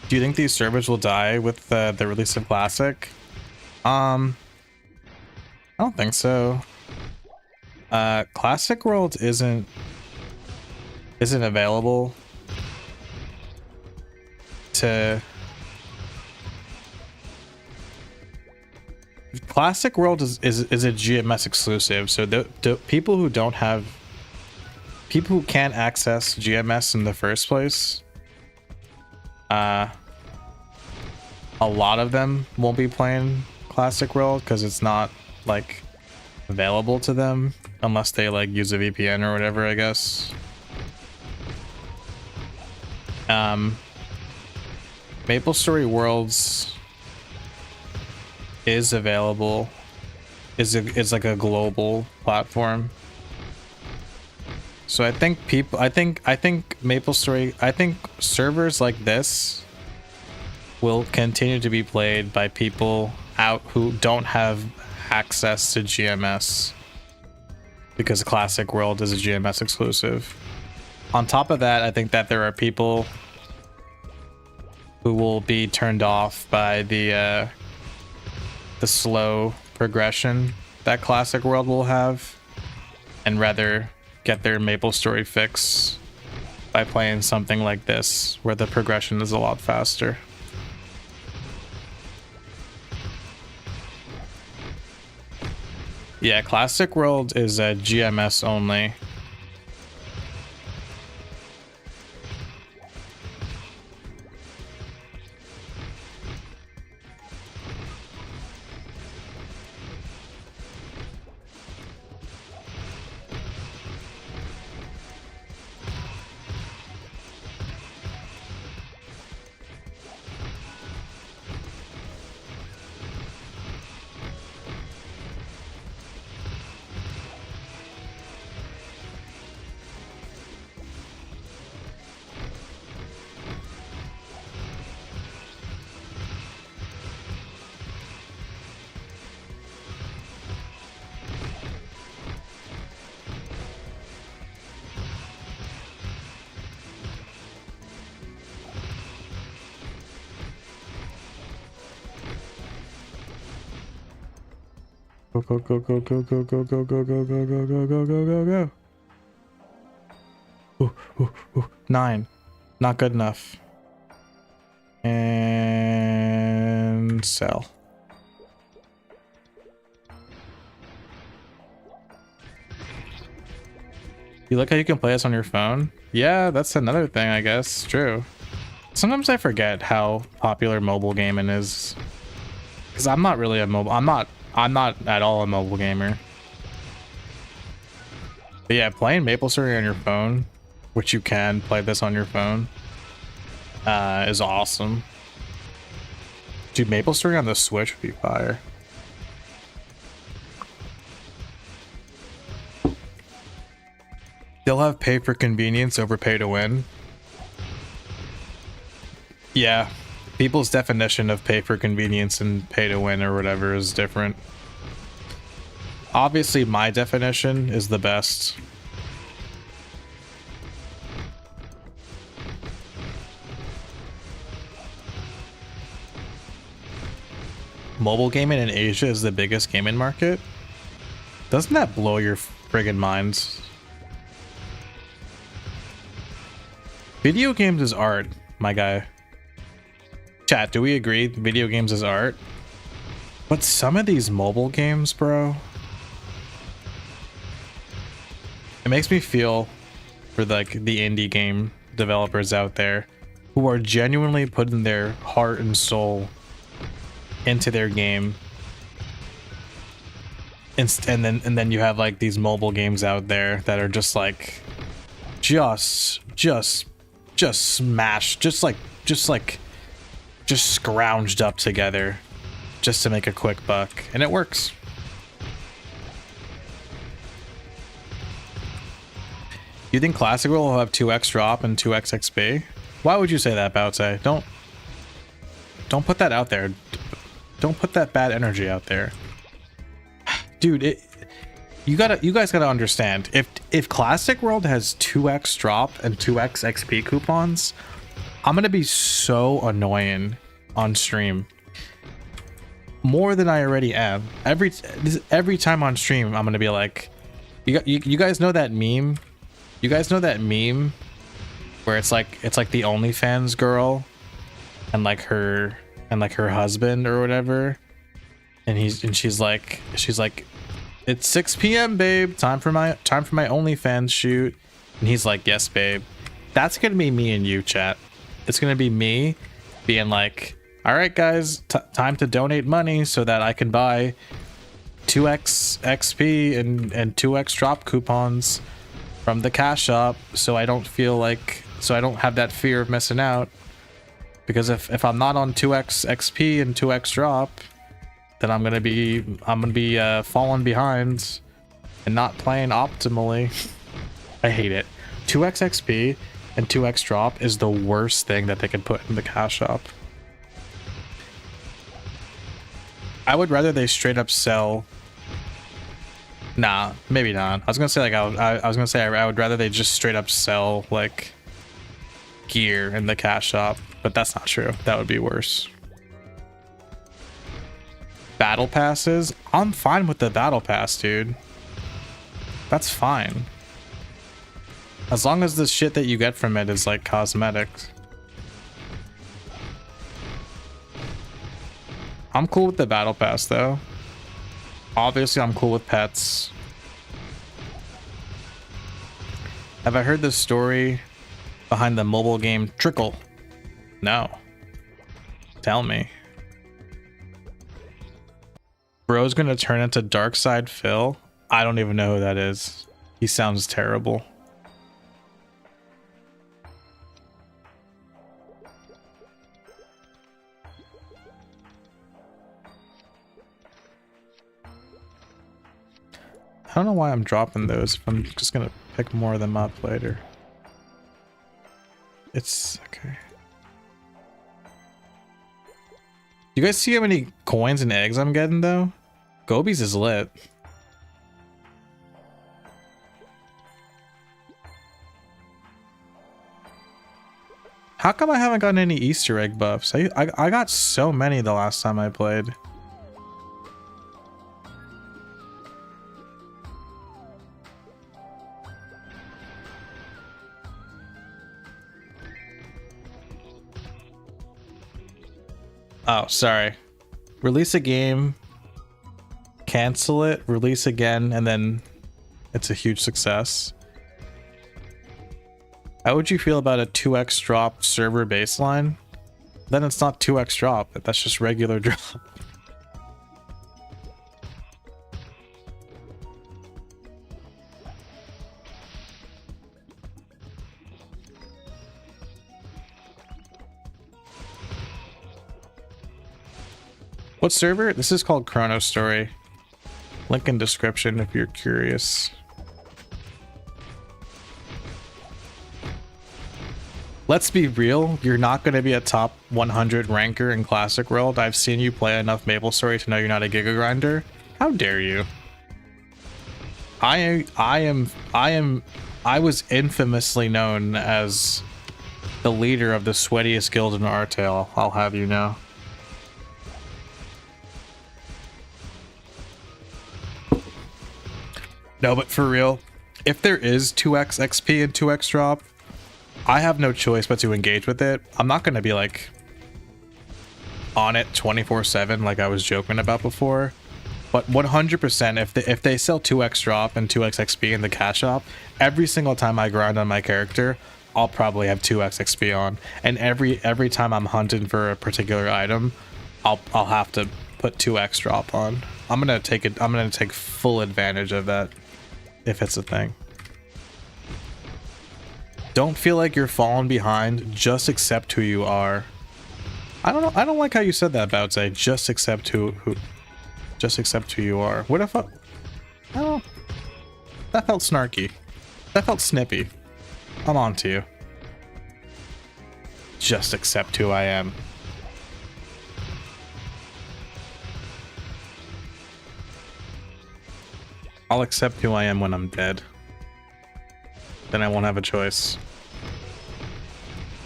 Speaker 1: Do you think these servers will die with the release of Classic? I don't think so. Classic World isn't available to Classic World is a GMS exclusive, so the people who don't have people who can't access GMS in the first place, a lot of them won't be playing Classic World because it's not like available to them unless they like use a VPN or whatever, I guess. MapleStory Worlds is available, is like a global platform. So I think MapleStory, I think servers like this will continue to be played by people out who don't have access to GMS because Classic World is a GMS exclusive. On top of that, I think that there are people who will be turned off by the slow progression that Classic World will have and rather get their MapleStory fix by playing something like this, where the progression is a lot faster. Yeah, Classic World is a GMS only. Go, go, go, go, go, go, go, go, go, go, go, go, go, go, go, go, go. Ooh, ooh, ooh. 9. Not good enough. And sell. You look how you can play this on your phone? Yeah, that's another thing, I guess. True. Sometimes I forget how popular mobile gaming is. Because I'm not really a mobile... I'm not at all a mobile gamer. But yeah, playing MapleStory on your phone, which you can play this on your phone, is awesome. Dude, MapleStory on the Switch would be fire. They'll have pay for convenience over pay to win. Yeah, people's definition of pay for convenience and pay to win or whatever is different. Obviously, my definition is the best. Mobile gaming in Asia is the biggest gaming market? Doesn't that blow your friggin' minds? Video games is art, my guy. Chat, do we agree video games is art? But some of these mobile games, bro, it makes me feel for like the indie game developers out there who are genuinely putting their heart and soul into their game. And then you have like these mobile games out there that are just like just smashed, just scrounged up together just to make a quick buck, and it works. You think Classic World will have 2x drop and 2x XP? Why would you say that, Baote? Don't put that out there. Don't put that bad energy out there. Dude, you guys gotta understand, if Classic World has 2x drop and 2x XP coupons, I'm gonna be so annoying on stream. More than I already am. Every time on stream, I'm gonna be like, you guys know that meme? You guys know that meme where it's like the OnlyFans girl and like her husband or whatever, and she's like, it's 6 p.m. babe, time for my OnlyFans shoot, and he's like, yes babe. That's gonna be me and you, chat. It's gonna be me being like, all right guys, time to donate money so that I can buy 2x XP and 2x drop coupons from the cash shop, so I don't have that fear of missing out. Because if I'm not on 2x XP and 2x drop, then I'm gonna be falling behind and not playing optimally. I hate it. 2x XP and 2x drop is the worst thing that they can put in the cash shop. I would rather they straight up sell. Nah, maybe not. I was gonna say like I would rather they just straight up sell like gear in the cash shop, but that's not true. That would be worse. Battle passes? I'm fine with the battle pass, dude. That's fine. As long as the shit that you get from it is like cosmetics. I'm cool with the battle pass though. Obviously I'm cool with pets. Have I heard the story behind the mobile game Trickle? No. Tell me. Bro's gonna turn into Dark Side Phil? I don't even know who that is. He sounds terrible. I don't know why I'm dropping those. I'm just gonna pick more of them up later. It's okay. You guys see how many coins and eggs I'm getting though? Gobies is lit. How come I haven't gotten any Easter egg buffs? I got so many the last time I played. Oh, sorry. Release a game, cancel it, release again, and then it's a huge success. How would you feel about a 2x drop server baseline? Then it's not 2x drop, that's just regular drop. What server? This is called Chrono Story. Link in description if you're curious. Let's be real, you're not going to be a top 100 ranker in Classic World. I've seen you play enough MapleStory to know you're not a Giga Grinder. How dare you? I was infamously known as the leader of the sweatiest guild in Artale, I'll have you know. No, but for real, if there is 2x XP and 2x drop, I have no choice but to engage with it. I'm not going to be like on it 24/7 like I was joking about before. But 100% if they sell 2x drop and 2x XP in the cash shop, every single time I grind on my character, I'll probably have 2x XP on. And every time I'm hunting for a particular item, I'll have to put 2x drop on. I'm going to take full advantage of that if it's a thing. Don't feel like you're falling behind. Just accept who you are. I don't know. I don't like how you said that, Boutze. Just accept just accept who you are. What if I don't. That felt snarky. That felt snippy. I'm on to you. Just accept who I am. I'll accept who I am when I'm dead. Then I won't have a choice.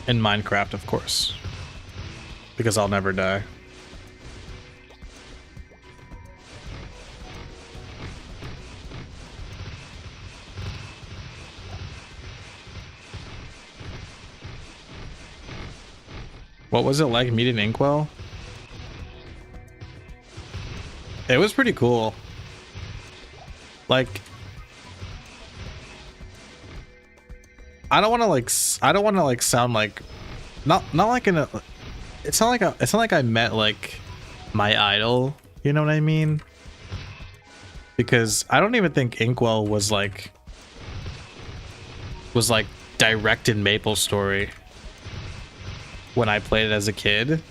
Speaker 1: In Minecraft, of course. Because I'll never die. What was it like meeting Inkwell? It was pretty cool. Like, I don't want to like sound like not like in a it's not like I met like my idol, you know what I mean? Because I don't even think Inkwell was like directed MapleStory when I played it as a kid.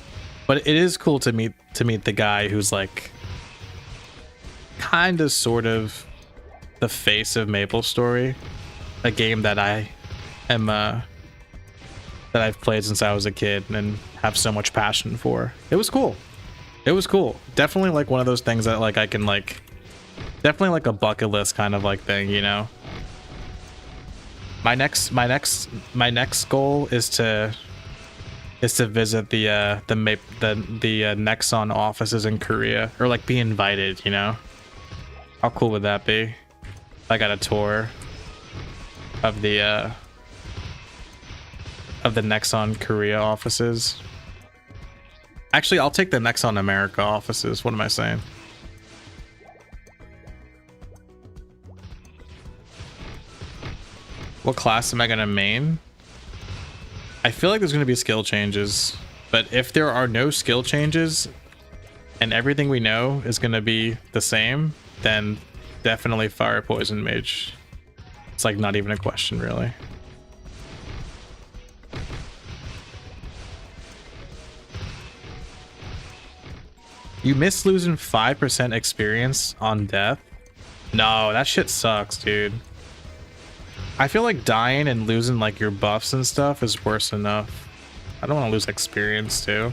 Speaker 1: But it is cool to meet the guy who's like kind of sort of the face of MapleStory, a game that I am that I've played since I was a kid and have so much passion for. It was cool. It was cool. Definitely like one of those things that like I can like definitely like a bucket list kind of like thing, you know. My next goal is to visit the Nexon offices in Korea, or like be invited, you know. How cool would that be? I got a tour. of the Nexon Korea offices. Actually, I'll take the Nexon America offices. What am I saying? What class am I gonna main? I feel like there's gonna be skill changes, but if there are no skill changes and everything we know is gonna be the same, then definitely Fire Poison Mage. It's like not even a question, really. You miss losing 5% experience on death? No, that shit sucks, dude. I feel like dying and losing like your buffs and stuff is worse enough. I don't want to lose experience too.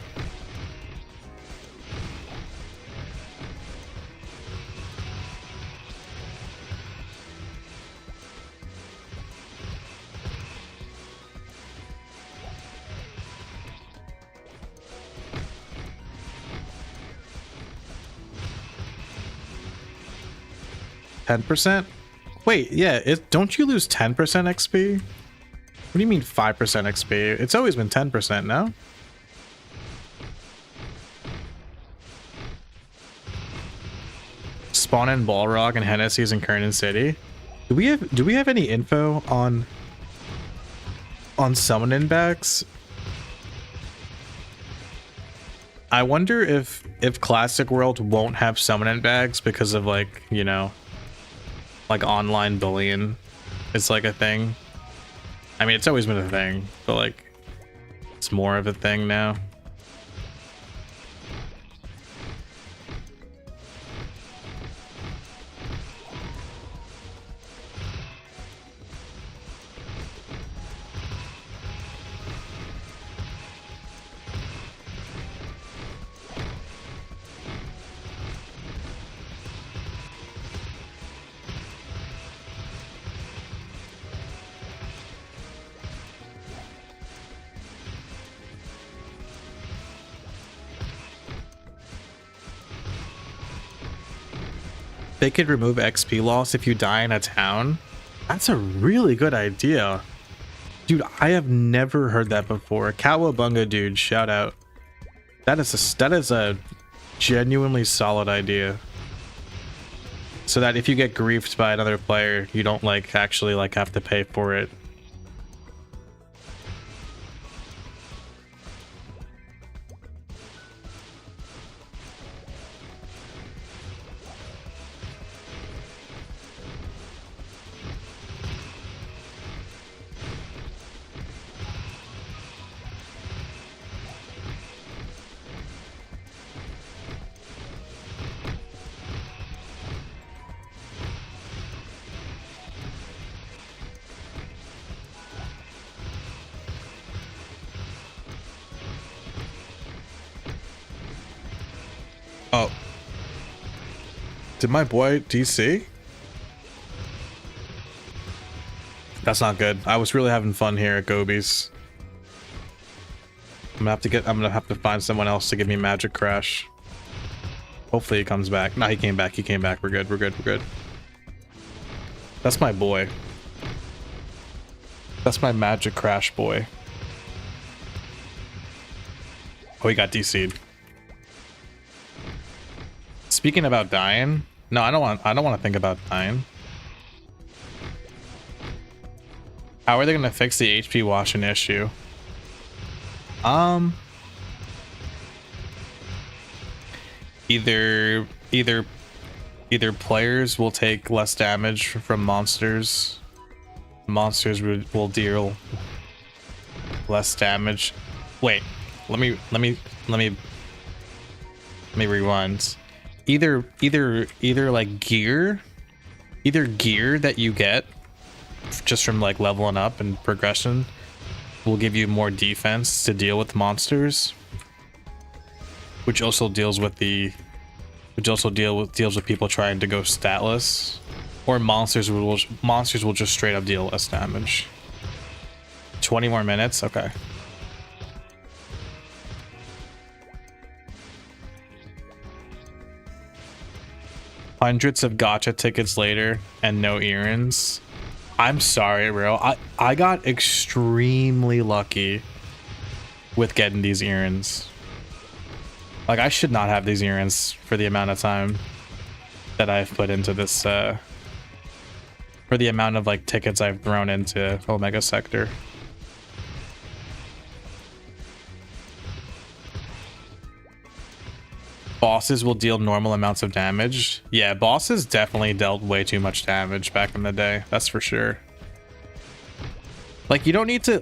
Speaker 1: %? Wait, yeah, don't you lose 10% XP? What do you mean 5% XP? It's always been 10%, no? Spawn in Balrog and Hennessy's in Kernan City. Do we have any info on summoning bags? I wonder if Classic World won't have summoning bags because of like, you know, like online bullying is like a thing. I mean, it's always been a thing, but like it's more of a thing now. They could remove XP loss if you die in a town. That's a really good idea. Dude, I have never heard that before. Cowabunga, dude, shout out. That is a genuinely solid idea. So that if you get griefed by another player, you don't like actually like have to pay for it. Oh. Did my boy DC? That's not good. I was really having fun here at Gobi's. I'm gonna have to find someone else to give me Magic Crash. Hopefully he comes back. No, he came back. He came back. We're good. We're good. We're good. That's my boy. That's my Magic Crash boy. Oh, he got DC'd. Speaking about dying, no, I don't want to think about dying. How are they gonna fix the HP washing issue? Either players will take less damage from monsters. Monsters will deal less damage. Wait, let me rewind. Either like gear that you get just from like leveling up and progression will give you more defense to deal with monsters, which also deals with deals with people trying to go statless, or monsters will just straight up deal less damage. 20 more minutes, okay. Hundreds of gacha tickets later and no errands. I'm sorry, bro. I got extremely lucky with getting these errands. Like, I should not have these errands for the amount of time that I've put into this, for the amount of, like, tickets I've thrown into Omega Sector. Bosses will deal normal amounts of damage. Yeah, bosses definitely dealt way too much damage back in the day. That's for sure. Like, you don't need to,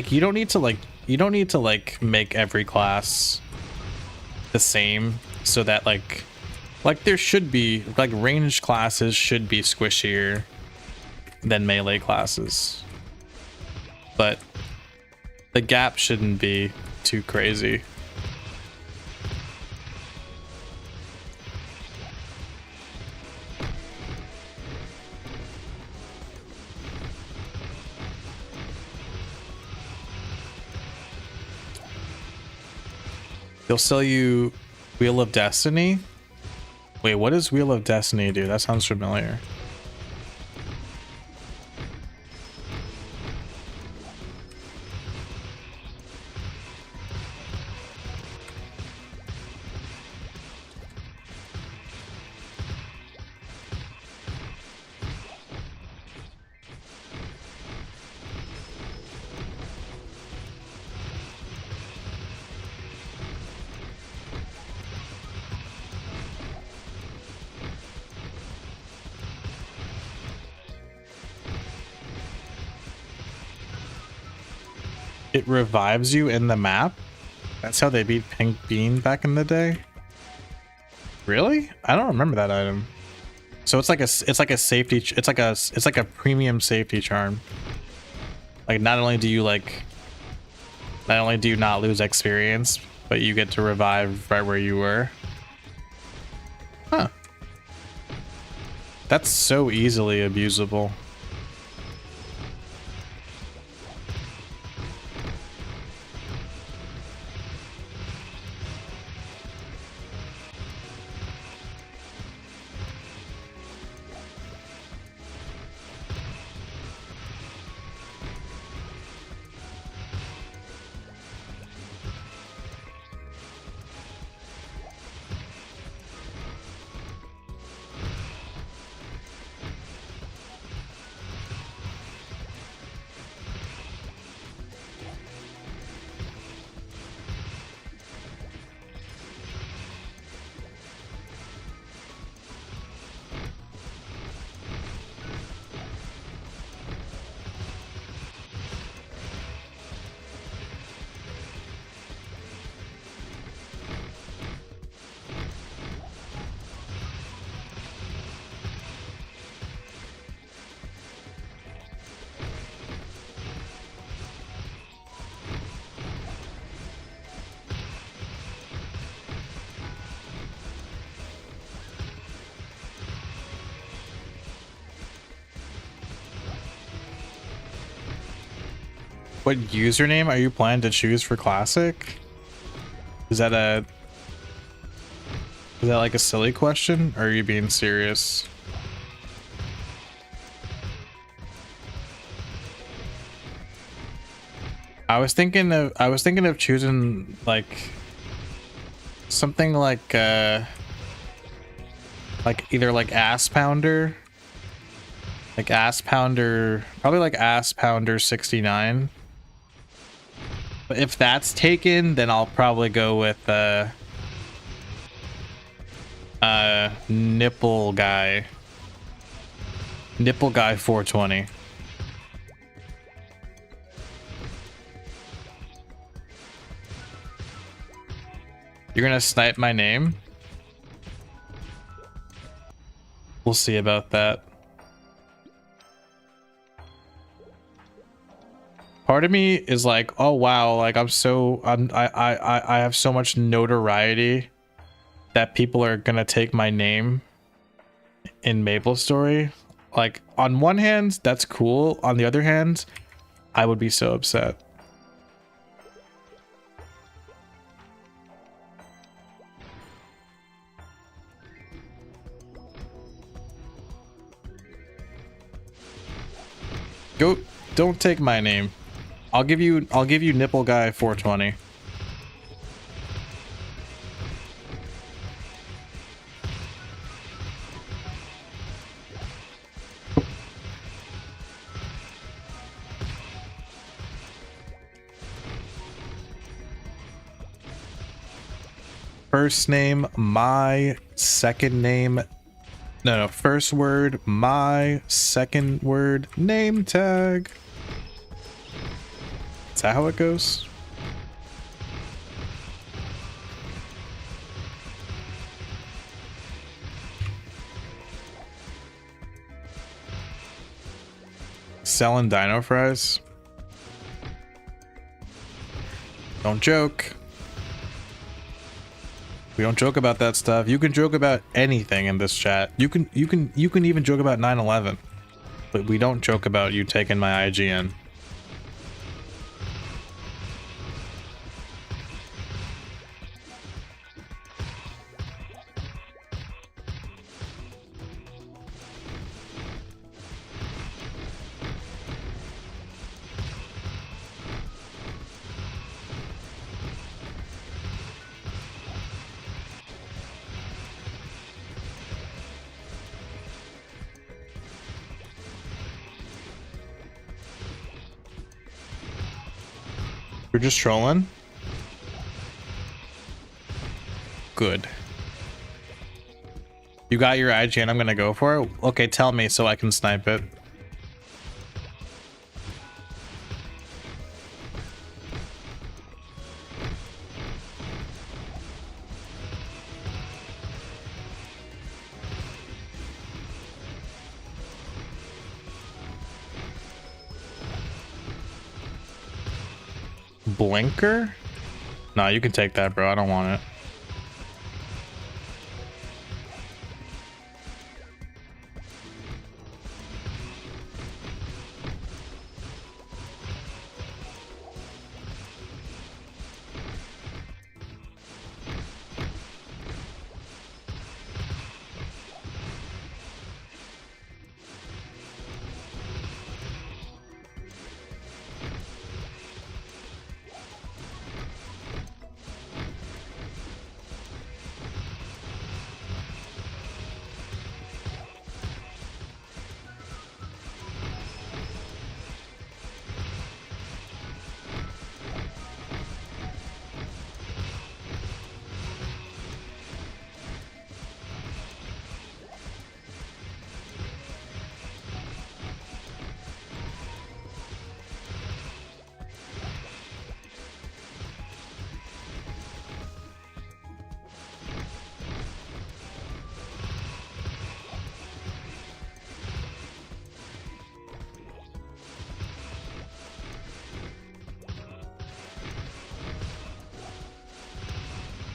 Speaker 1: you don't need to, like, make every class the same so that, like there should be, like, ranged classes should be squishier than melee classes. But the gap shouldn't be too crazy. They'll sell you Wheel of Destiny. Wait, what does Wheel of Destiny do? That sounds familiar. It revives you in the map? That's how they beat Pink Bean back in the day? Really? I don't remember that item. So it's like a safety, it's like a premium safety charm. Like, not only do you not lose experience, but you get to revive right where you were. Huh. That's so easily abusable. What username are you planning to choose for Classic? Is that like a silly question, or are you being serious? I was thinking of choosing like something like either like Ass Pounder, probably like Ass Pounder 69. But if that's taken, then I'll probably go with Nipple Guy 420. You're gonna snipe my name? We'll see about that. Part of me is like, oh wow, like I have so much notoriety that people are gonna take my name in MapleStory. Like, on one hand, that's cool. On the other hand, I would be so upset. Go, don't take my name. I'll give you Nipple Guy 420. First name, my second name. No, first word, my second word, name tag. Is that how it goes? Selling dinofries? Don't joke. We don't joke about that stuff. You can joke about anything in this chat. You can even joke about 9/11. But we don't joke about you taking my IGN. You're just trolling? Good. You got your IGN, I'm gonna go for it? Okay, tell me so I can snipe it. Blinker? Nah, you can take that, bro. I don't want it.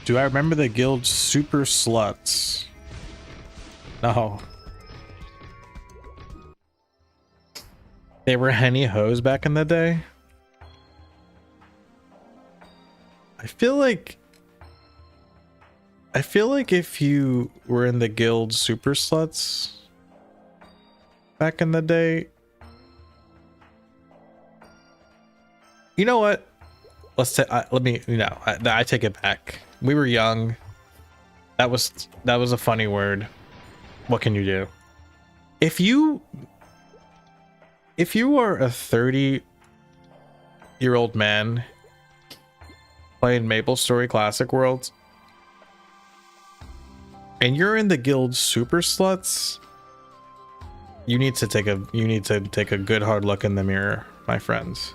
Speaker 1: Do I remember the guild Super Sluts? No. They were henny hoes back in the day? I feel like if you were in the guild Super Sluts back in the day, you know what? Let me, I take it back. We were young. That was a funny word. What can you do? If you are a 30-year-old man playing MapleStory Classic Worlds and you're in the guild Super Sluts, you need to take a good hard look in the mirror, my friends.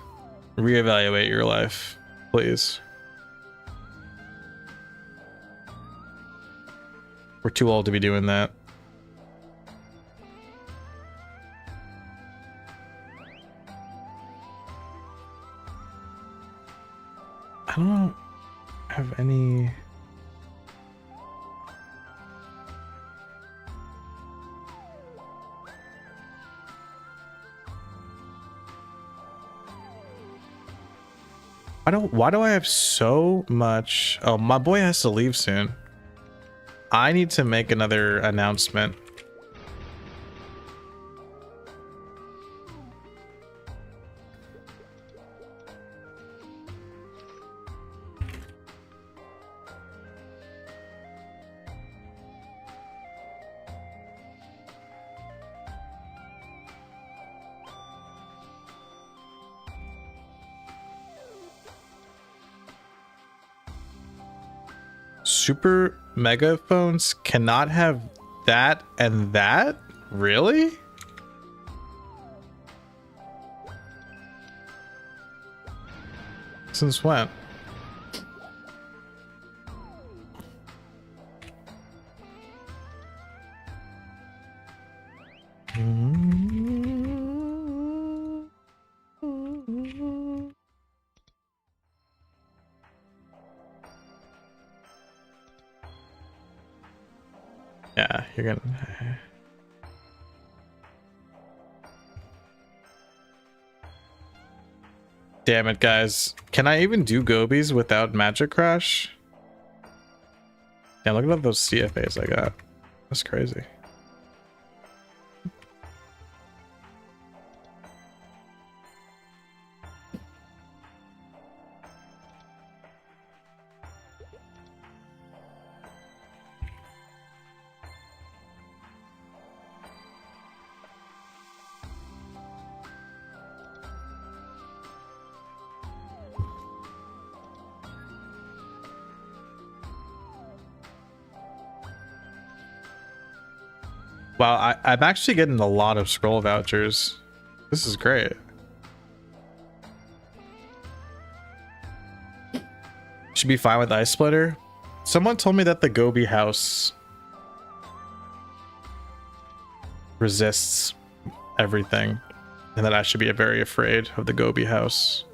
Speaker 1: Reevaluate your life, please. We're too old to be doing that. I don't have any... Why do I have so much? Oh, my boy has to leave soon. I need to make another announcement. Super megaphones cannot have that and that? Really? Since when? Yeah, you're gonna... Damn it, guys. Can I even do Gobies without Magic Crash? Yeah, look at all those CFAs I got. That's crazy. Wow, I'm actually getting a lot of scroll vouchers. This is great. Should be fine with Ice Splitter. Someone told me that the Gobi house resists everything, and that I should be very afraid of the Gobi house.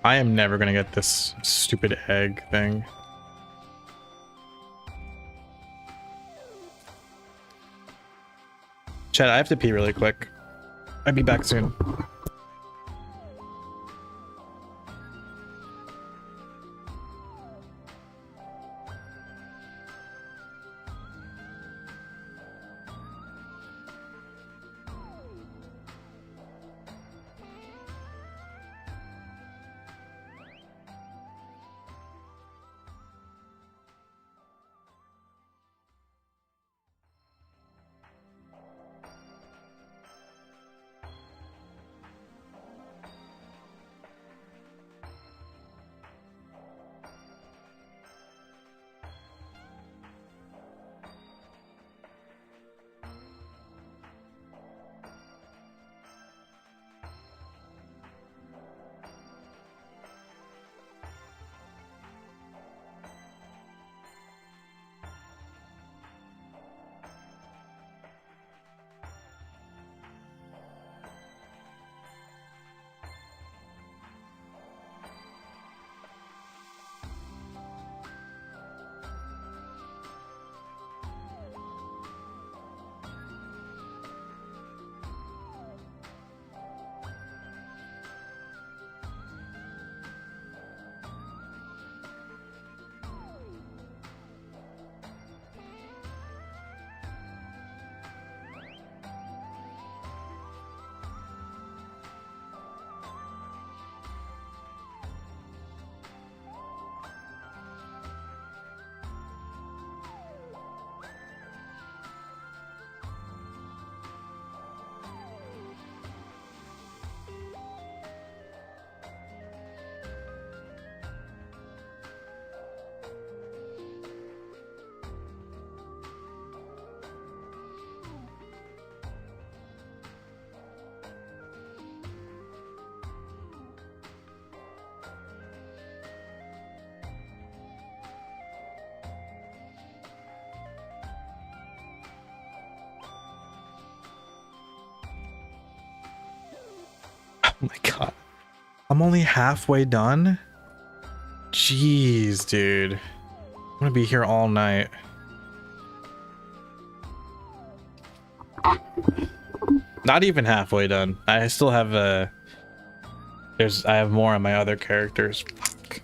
Speaker 1: I am never gonna get this stupid egg thing. Chat, I have to pee really quick. I'll be back soon. Oh my god. I'm only halfway done? Jeez, dude. I'm gonna be here all night. Not even halfway done. I still have I have more on my other characters. Fuck.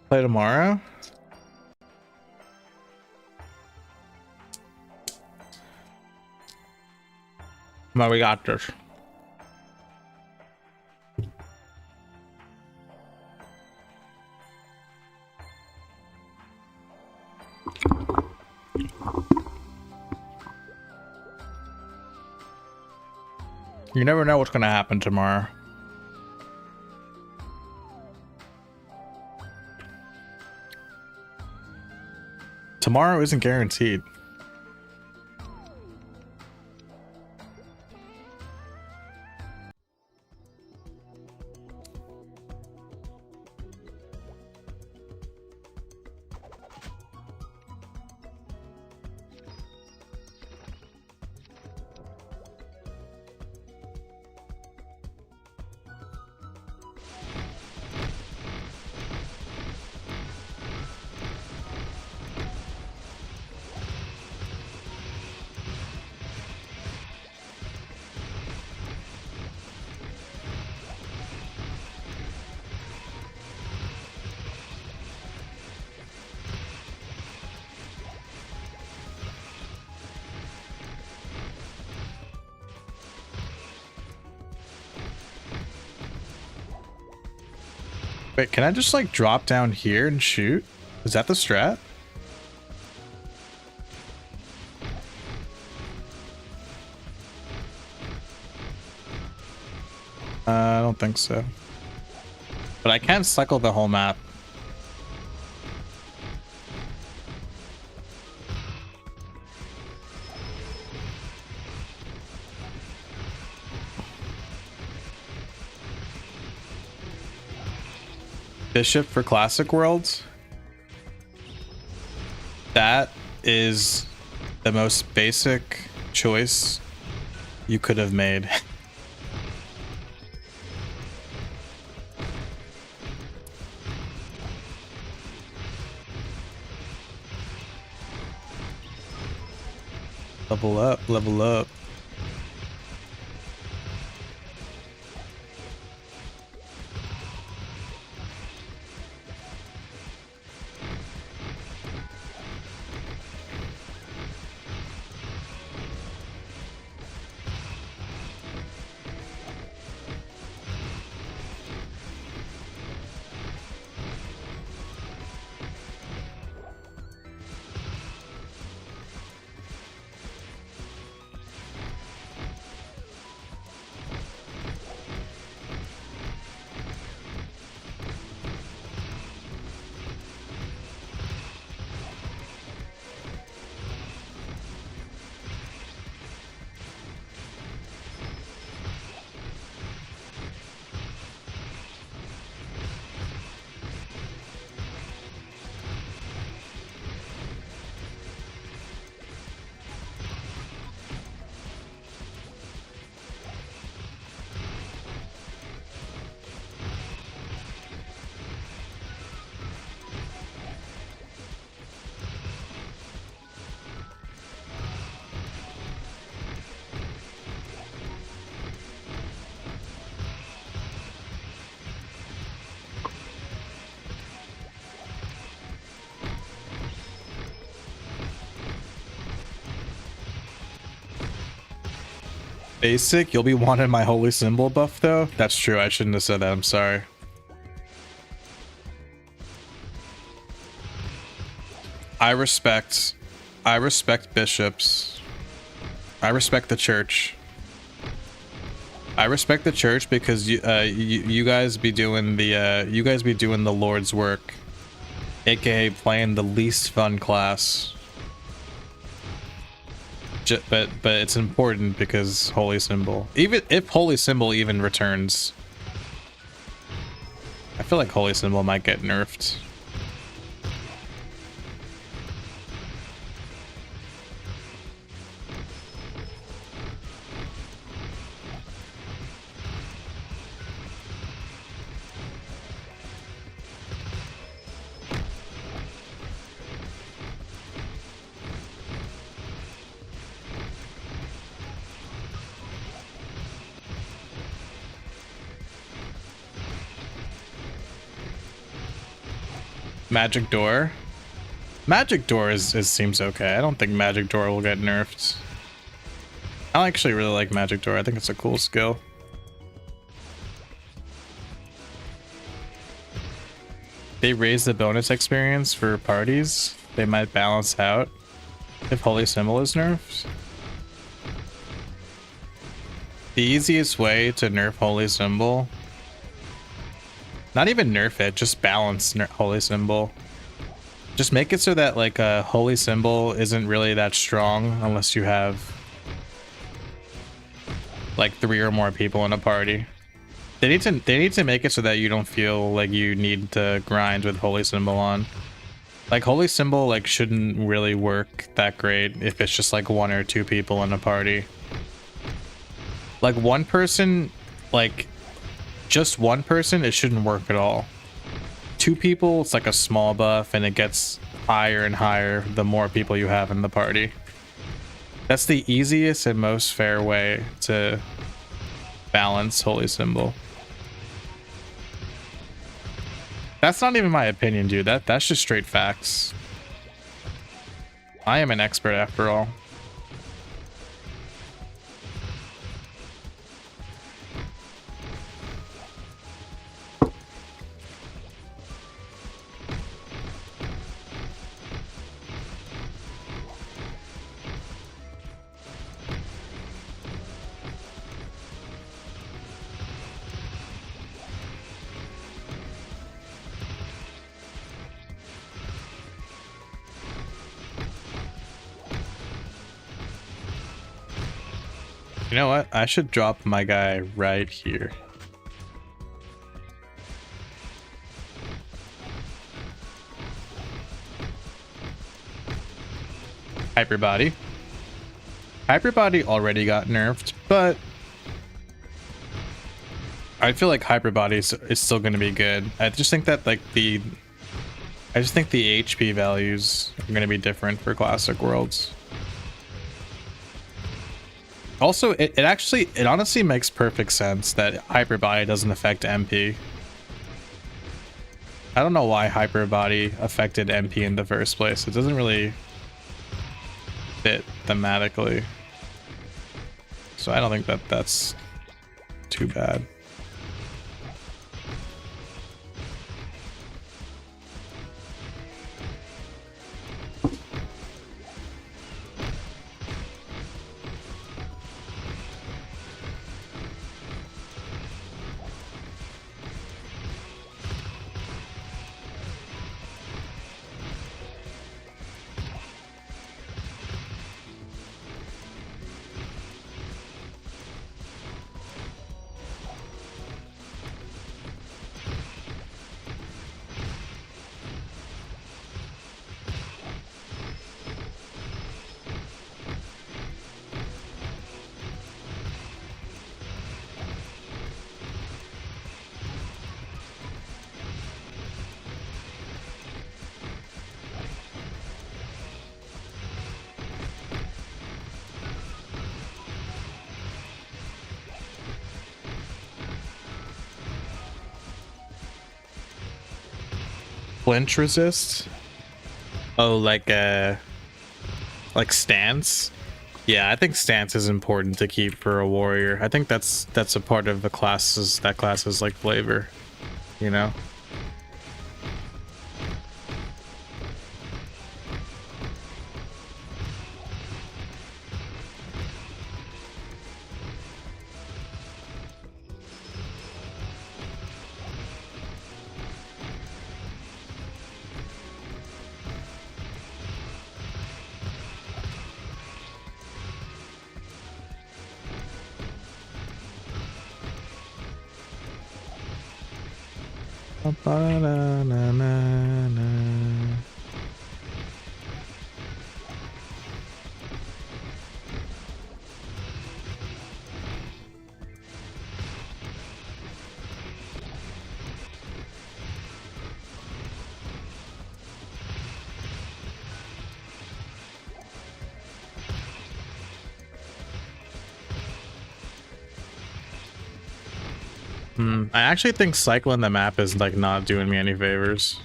Speaker 1: Play tomorrow? No, we got this. You never know what's gonna happen tomorrow. Tomorrow isn't guaranteed. Wait, can I just like drop down here and shoot? Is that the strat? I don't think so. But I can cycle the whole map. Bishop for Classic Worlds. That is the most basic choice you could have made. Level up, level up. Basic, you'll be wanting my holy symbol buff though? That's true, I shouldn't have said that, I'm sorry. I respect bishops. I respect the church. I respect the church because you guys be doing the Lord's work, aka playing the least fun class. But it's important because holy symbol. Even if holy symbol even returns, I feel like holy symbol might get nerfed. Magic Door. Magic Door is seems okay. I don't think Magic Door will get nerfed. I actually really like Magic Door. I think it's a cool skill. They raise the bonus experience for parties. They might balance out if Holy Symbol is nerfed. The easiest way to nerf Holy Symbol, not even nerf it, just balance Holy Symbol. Just make it so that like a Holy Symbol isn't really that strong unless you have like 3 or more people in a party. They need to make it so that you don't feel like you need to grind with Holy Symbol on. Like Holy Symbol like shouldn't really work that great if it's just like 1 or 2 people in a party. Like one person, like just one person, it shouldn't work at all. 2 people, it's like a small buff and it gets higher and higher the more people you have in the party. That's the easiest and most fair way to balance Holy Symbol. That's not even my opinion, dude. That's just straight facts. I am an expert after all. You know what? I should drop my guy right here. Hyper Body. Hyper Body already got nerfed, but I feel like Hyper Body is still going to be good. I just think that like the HP values are going to be different for Classic Worlds. Also, it honestly makes perfect sense that Hyper Body doesn't affect MP. I don't know why Hyper Body affected MP in the first place. It doesn't really fit thematically. So I don't think that that's too bad. Flinch resist? Oh, like stance? Yeah, I think stance is important to keep for a warrior. I think that's a part of the classes, that class's like flavor, you know? I actually think cycling the map is like not doing me any favors.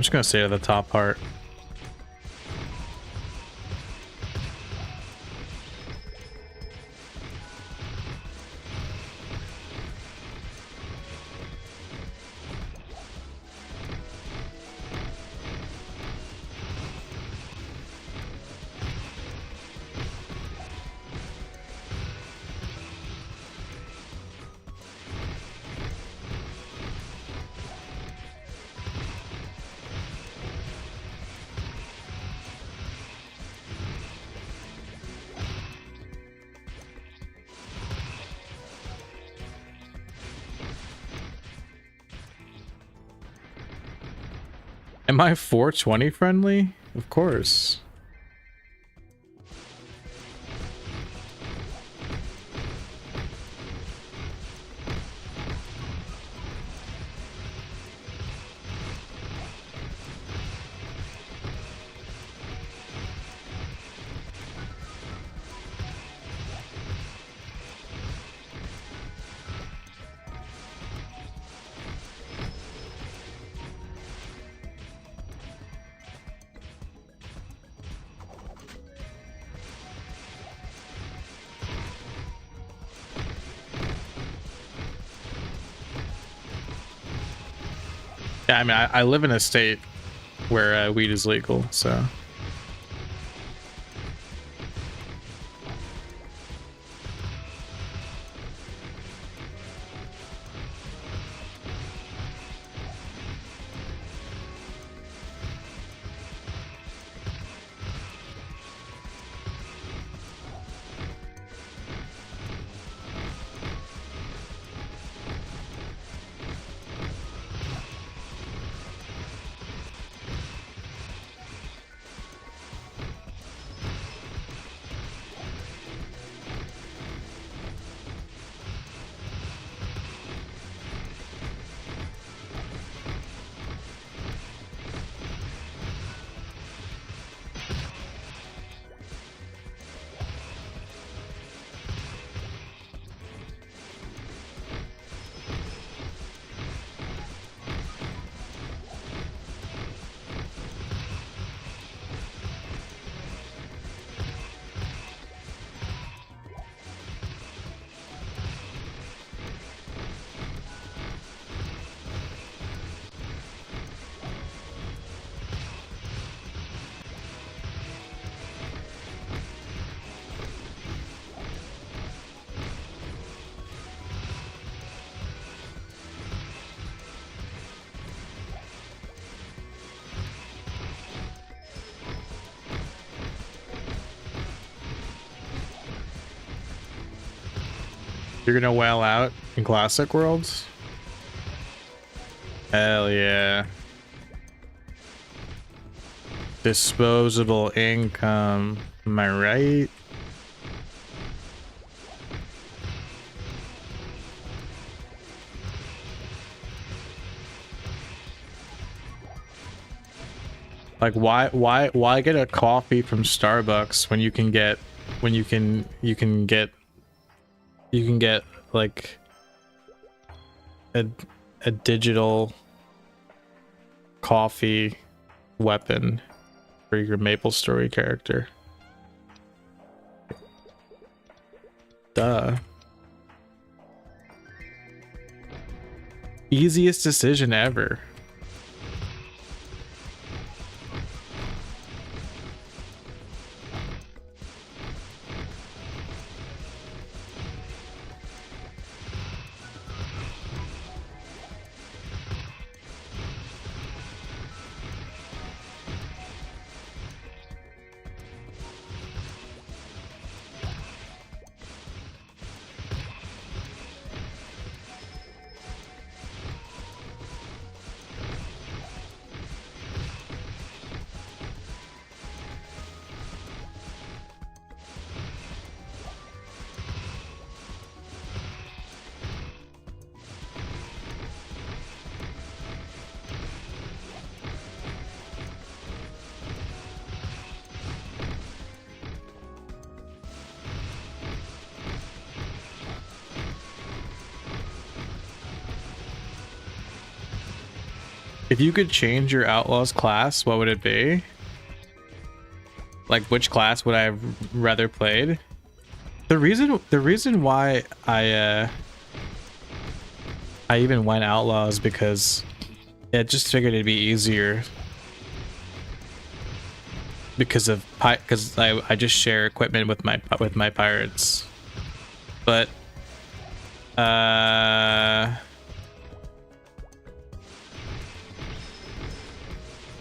Speaker 1: just gonna stay to the top part. Am I 420 friendly? Of course. Yeah, I mean, I live in a state where weed is legal, so. You're gonna whale out in classic worlds? Hell yeah. Disposable income. Am I right? Like why get a coffee from Starbucks when you can get like a digital coffee weapon for your MapleStory character. Duh. Easiest decision ever. If you could change your outlaw's class, what would it be? Like, which class would I have rather played? The reason why I even went outlaw is because I just figured it'd be easier because I just share equipment with my pirates. But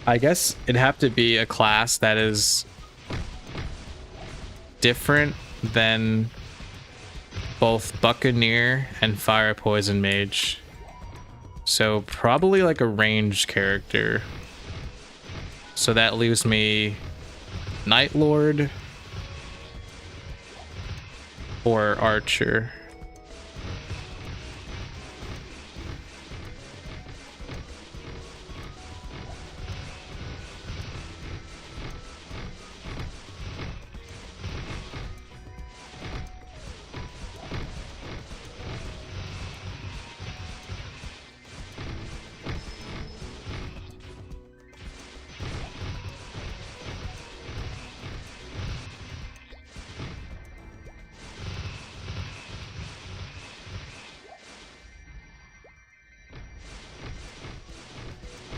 Speaker 1: I guess it'd have to be a class that is different than both Buccaneer and Fire Poison Mage. So probably like a ranged character. So that leaves me Night Lord or Archer.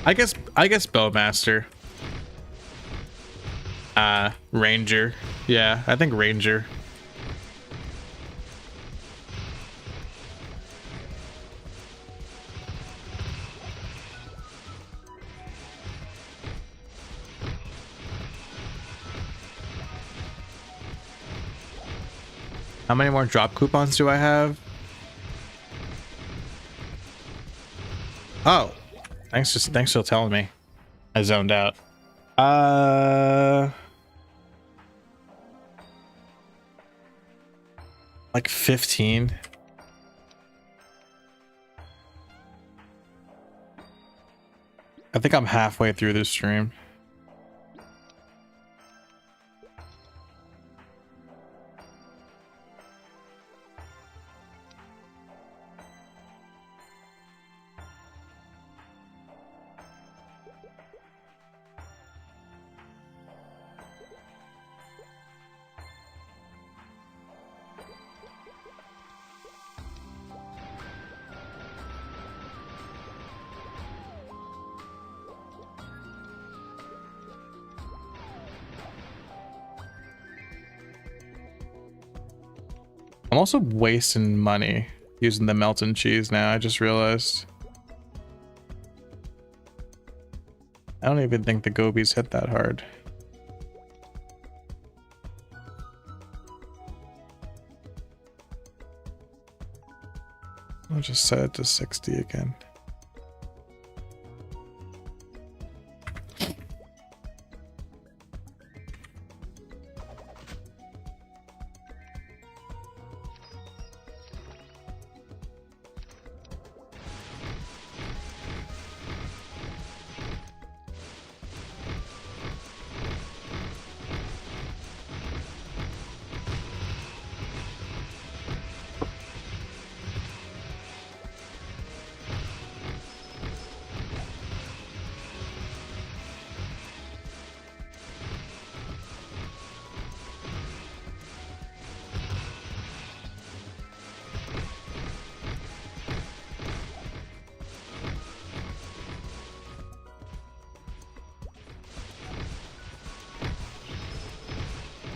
Speaker 1: I guess Bowmaster. Ranger. Yeah, I think Ranger. How many more drop coupons do I have? Oh, thanks for telling me. I zoned out. Like 15. I think I'm halfway through this stream. I'm also wasting money using the melted cheese now. I just realized. I don't even think the gobies hit that hard. I'll just set it to 60 again.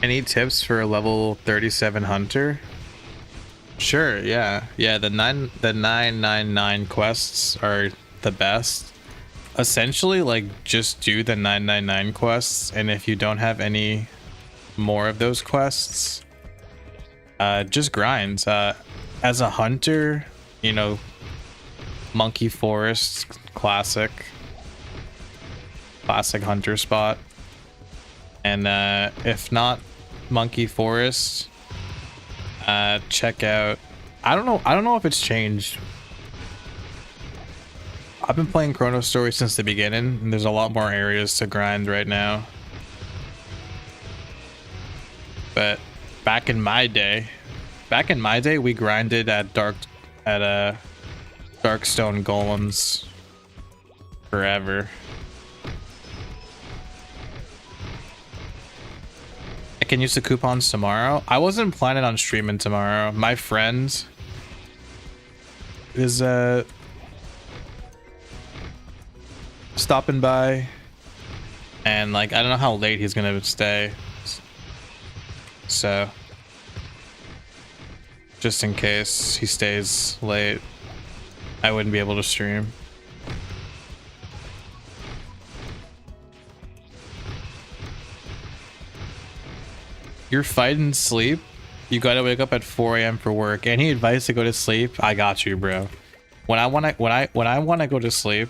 Speaker 1: Any tips for a level 37 hunter? Sure, yeah. Yeah, the 999 quests are the best. Essentially, like, just do the 999 quests, and if you don't have any more of those quests, just grind. As a hunter, you know, Monkey Forest, classic hunter spot. And if not Monkey Forest, check out, I don't know if it's changed. I've been playing Chrono Story since the beginning, and there's a lot more areas to grind right now. But back in my day, we grinded at Darkstone Golems. forever. I can use the coupons tomorrow. I wasn't planning on streaming tomorrow. My friend is stopping by, and like I don't know how late he's gonna stay, so just in case he stays late, I wouldn't be able to stream. You're fighting sleep? You gotta wake up at 4 a.m. for work. Any advice to go to sleep? I got you, bro. When I wanna go to sleep,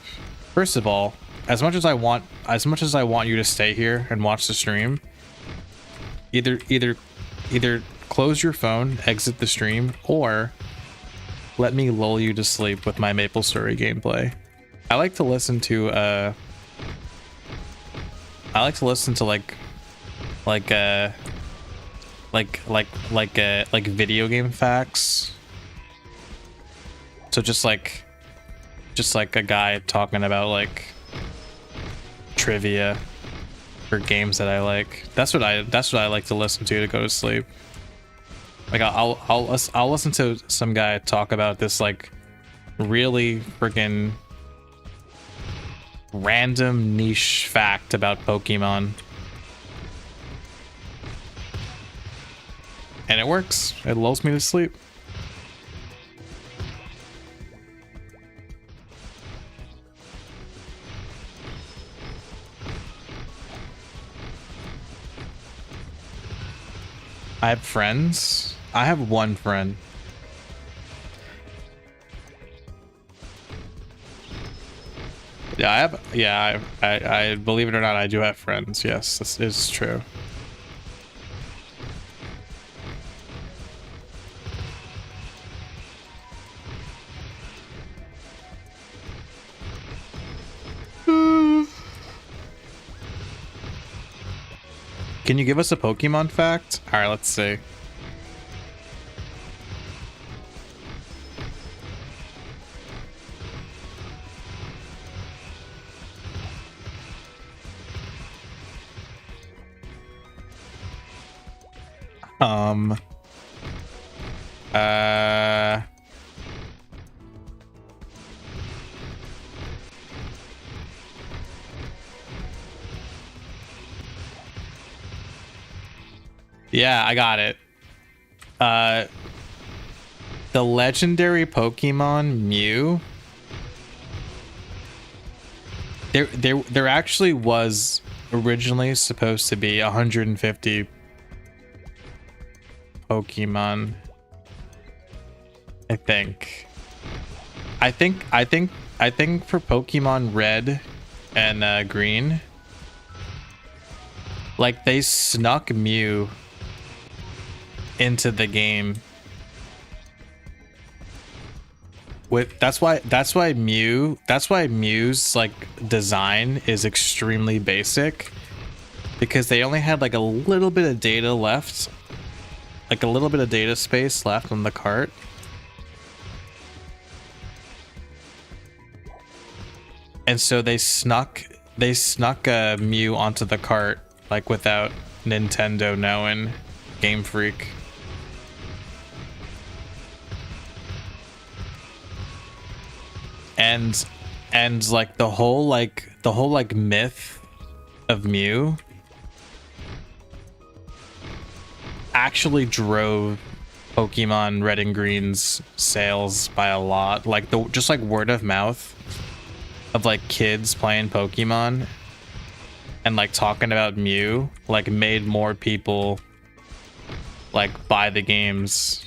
Speaker 1: first of all, as much as I want you to stay here and watch the stream, either close your phone, exit the stream, or let me lull you to sleep with my MapleStory gameplay. I like to listen to like video game facts. So just like a guy talking about like trivia for games that I like. That's what I like to listen to go to sleep. Like I'll listen to some guy talk about this like really freaking random niche fact about Pokemon. And it works. It lulls me to sleep. I have friends. I have one friend. Yeah, I believe it or not, I do have friends. Yes, this is true. Can you give us a Pokemon fact? All right, let's see. Yeah, I got it. The legendary Pokemon Mew. There actually was originally supposed to be 150 Pokemon. I think for Pokemon Red and Green, like they snuck Mew into the game. That's why Mew's like design is extremely basic, because they only had like a little bit of data left, like a little bit of data space left on the cart. And so they snuck a Mew onto the cart, like without Nintendo knowing. Game Freak. And like the whole myth of Mew actually drove Pokemon Red and Green's sales by a lot. Like just like word of mouth of like kids playing Pokemon and like talking about Mew like made more people like buy the games.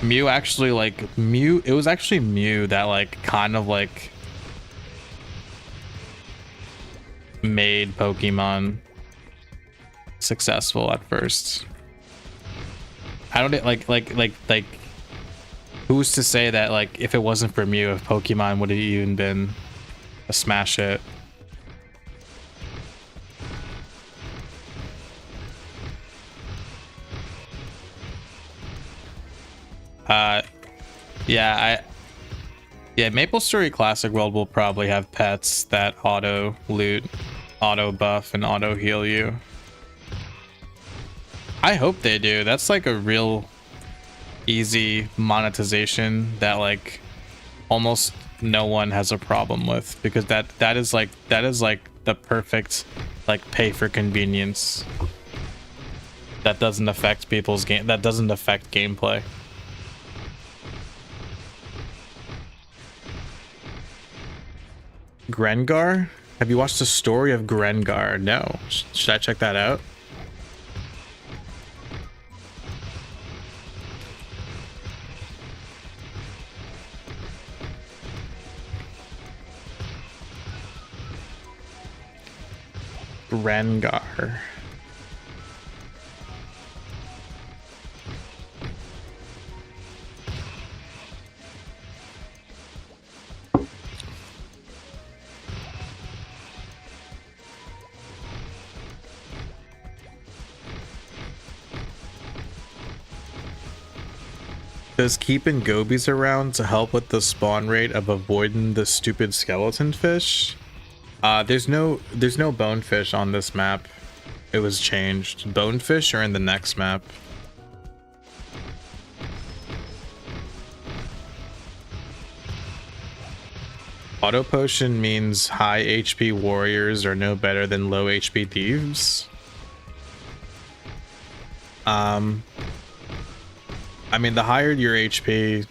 Speaker 1: Mew actually it was actually Mew that like kind of like made Pokemon successful at first. I don't like who's to say that like if it wasn't for Mew, if Pokemon would have even been a smash hit. Yeah, Yeah, Maple Story Classic World will probably have pets that auto loot, auto buff, and auto heal you. I hope they do. That's like a real easy monetization that like almost no one has a problem with, because that is like the perfect like pay for convenience that doesn't affect people's game, that doesn't affect gameplay. Grengar? Have you watched the story of Grengar? No. Should I check that out? Grengar. Does keeping gobies around to help with the spawn rate of avoiding the stupid skeleton fish? There's no bonefish on this map. It was changed. Bonefish are in the next map. Auto potion means high HP warriors are no better than low HP thieves. I mean, the higher your HP,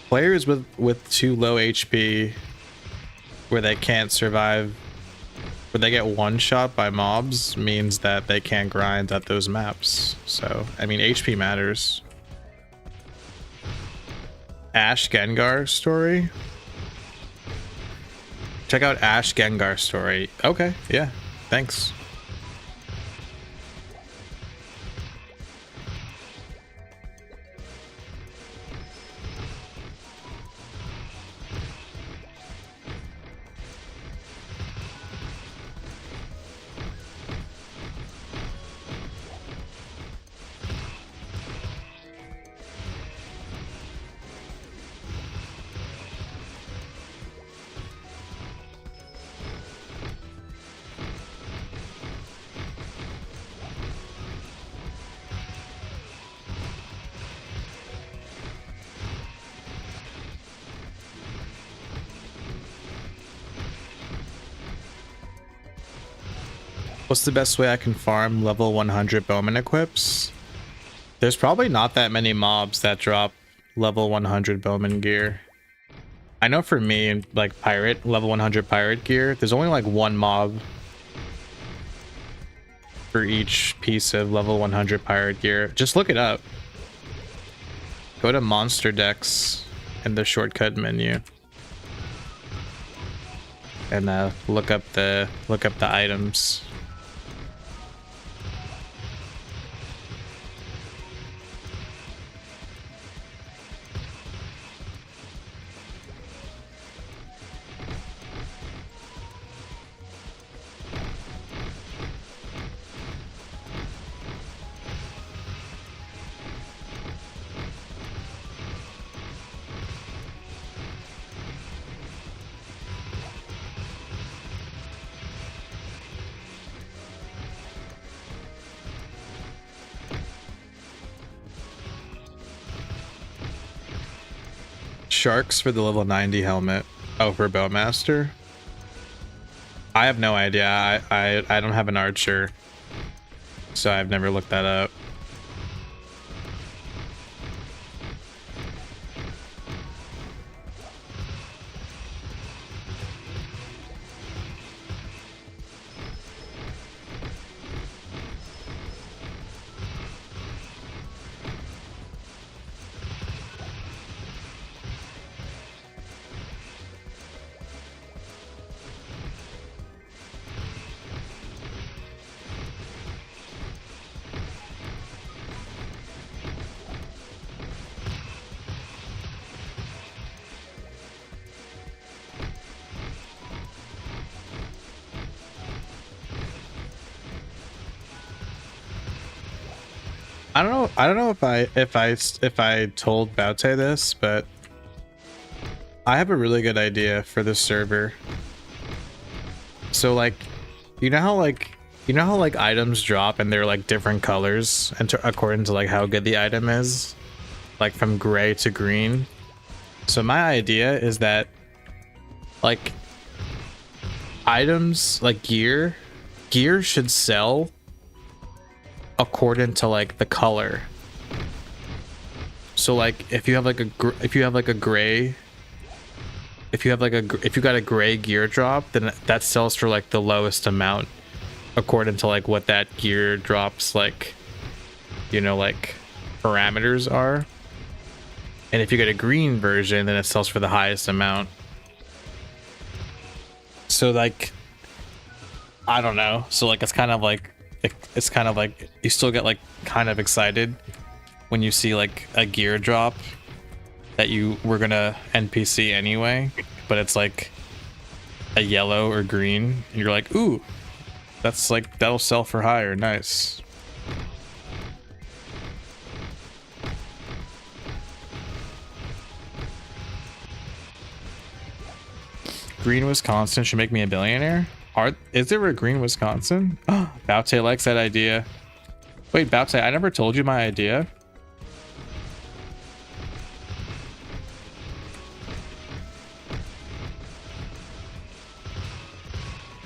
Speaker 1: players with too low HP, where they can't survive, where they get one shot by mobs, means that they can't grind at those maps. So, I mean, HP matters. Ash Gengar story. Check out Ash Gengar story. Okay, yeah, thanks. What's the best way I can farm level 100 bowman equips? There's probably not that many mobs that drop level 100 bowman gear. I know for me, like pirate, level 100 pirate gear, there's only like one mob for each piece of level 100 pirate gear. Just look it up. Go to monster decks in the shortcut menu and look up the items. Sharks for the level 90 helmet. Oh, for Bowmaster? I have no idea. I don't have an archer, so I've never looked that up. I don't know if I told Baute this, but I have a really good idea for this server. So like, you know how like items drop and they're like different colors and according to like how good the item is, like from gray to green. So my idea is that like items like gear should sell according to like the color. So like if you have like a if you got a gray gear drop, then that sells for like the lowest amount according to like what that gear drops, like, you know, like parameters are. And if you get a green version, then it sells for the highest amount. So like, I don't know. So like, it's kind of like you still get like kind of excited when you see like a gear drop that you were gonna NPC anyway, but it's like a yellow or green, and you're like, ooh, that's like, that'll sell for higher. Nice. Green Wisconsin should make me a billionaire. Is there a green Wisconsin? Baute likes that idea. Wait, Baute, I never told you my idea.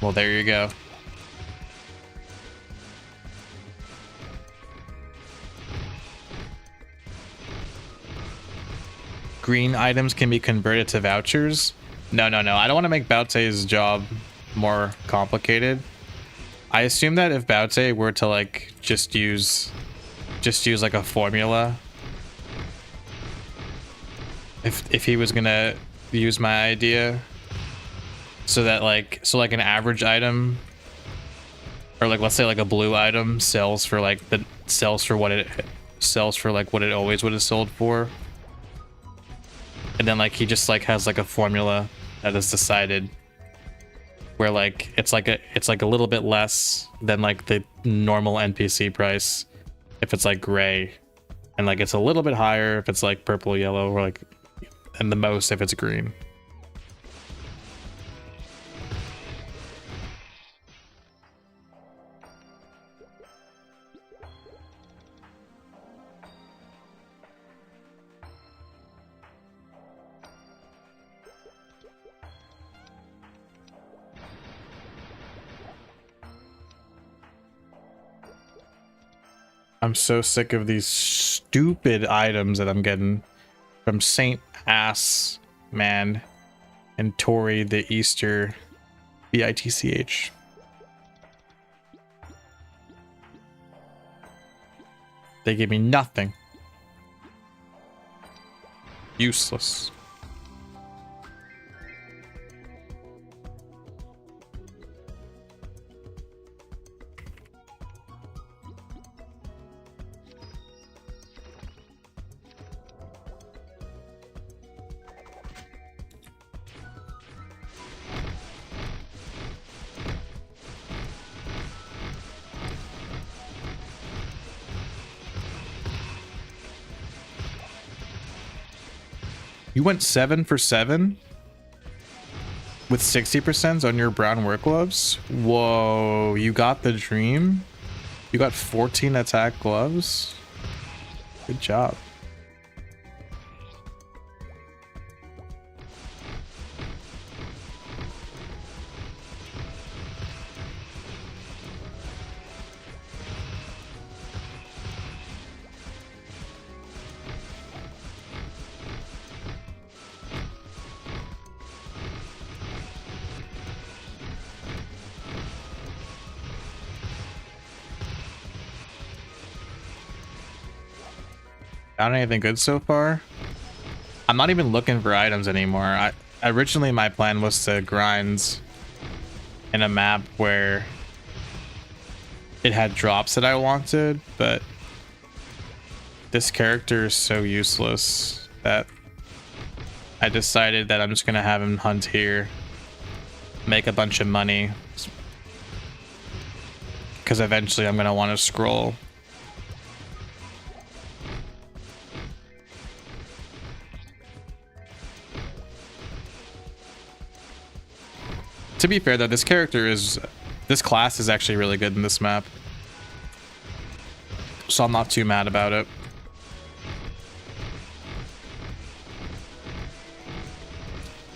Speaker 1: Well, there you go. Green items can be converted to vouchers. No. I don't want to make Baute's job more complicated. I assume that if Baute were to like just use like a formula, if he was gonna use my idea, so that like an average item, or like let's say like a blue item sells for like what it always would have sold for, and then like he just like has like a formula that is decided where like it's like a little bit less than like the normal NPC price if it's like gray, and like it's a little bit higher if it's like purple, yellow, or like, and the most if it's green. I'm so sick of these stupid items that I'm getting from Saint Ass Man and Tori the Easter BITCH. They give me nothing. Useless. You went 7 for 7 with 60% on your brown work gloves. Whoa, you got the dream. You got 14 attack gloves. Good job. Found anything good so far? I'm not even looking for items anymore. Originally my plan was to grind in a map where it had drops that I wanted, but this character is so useless that I decided that I'm just gonna have him hunt here, make a bunch of money, because eventually I'm gonna want to scroll. To be fair though, this class is actually really good in this map, so I'm not too mad about it.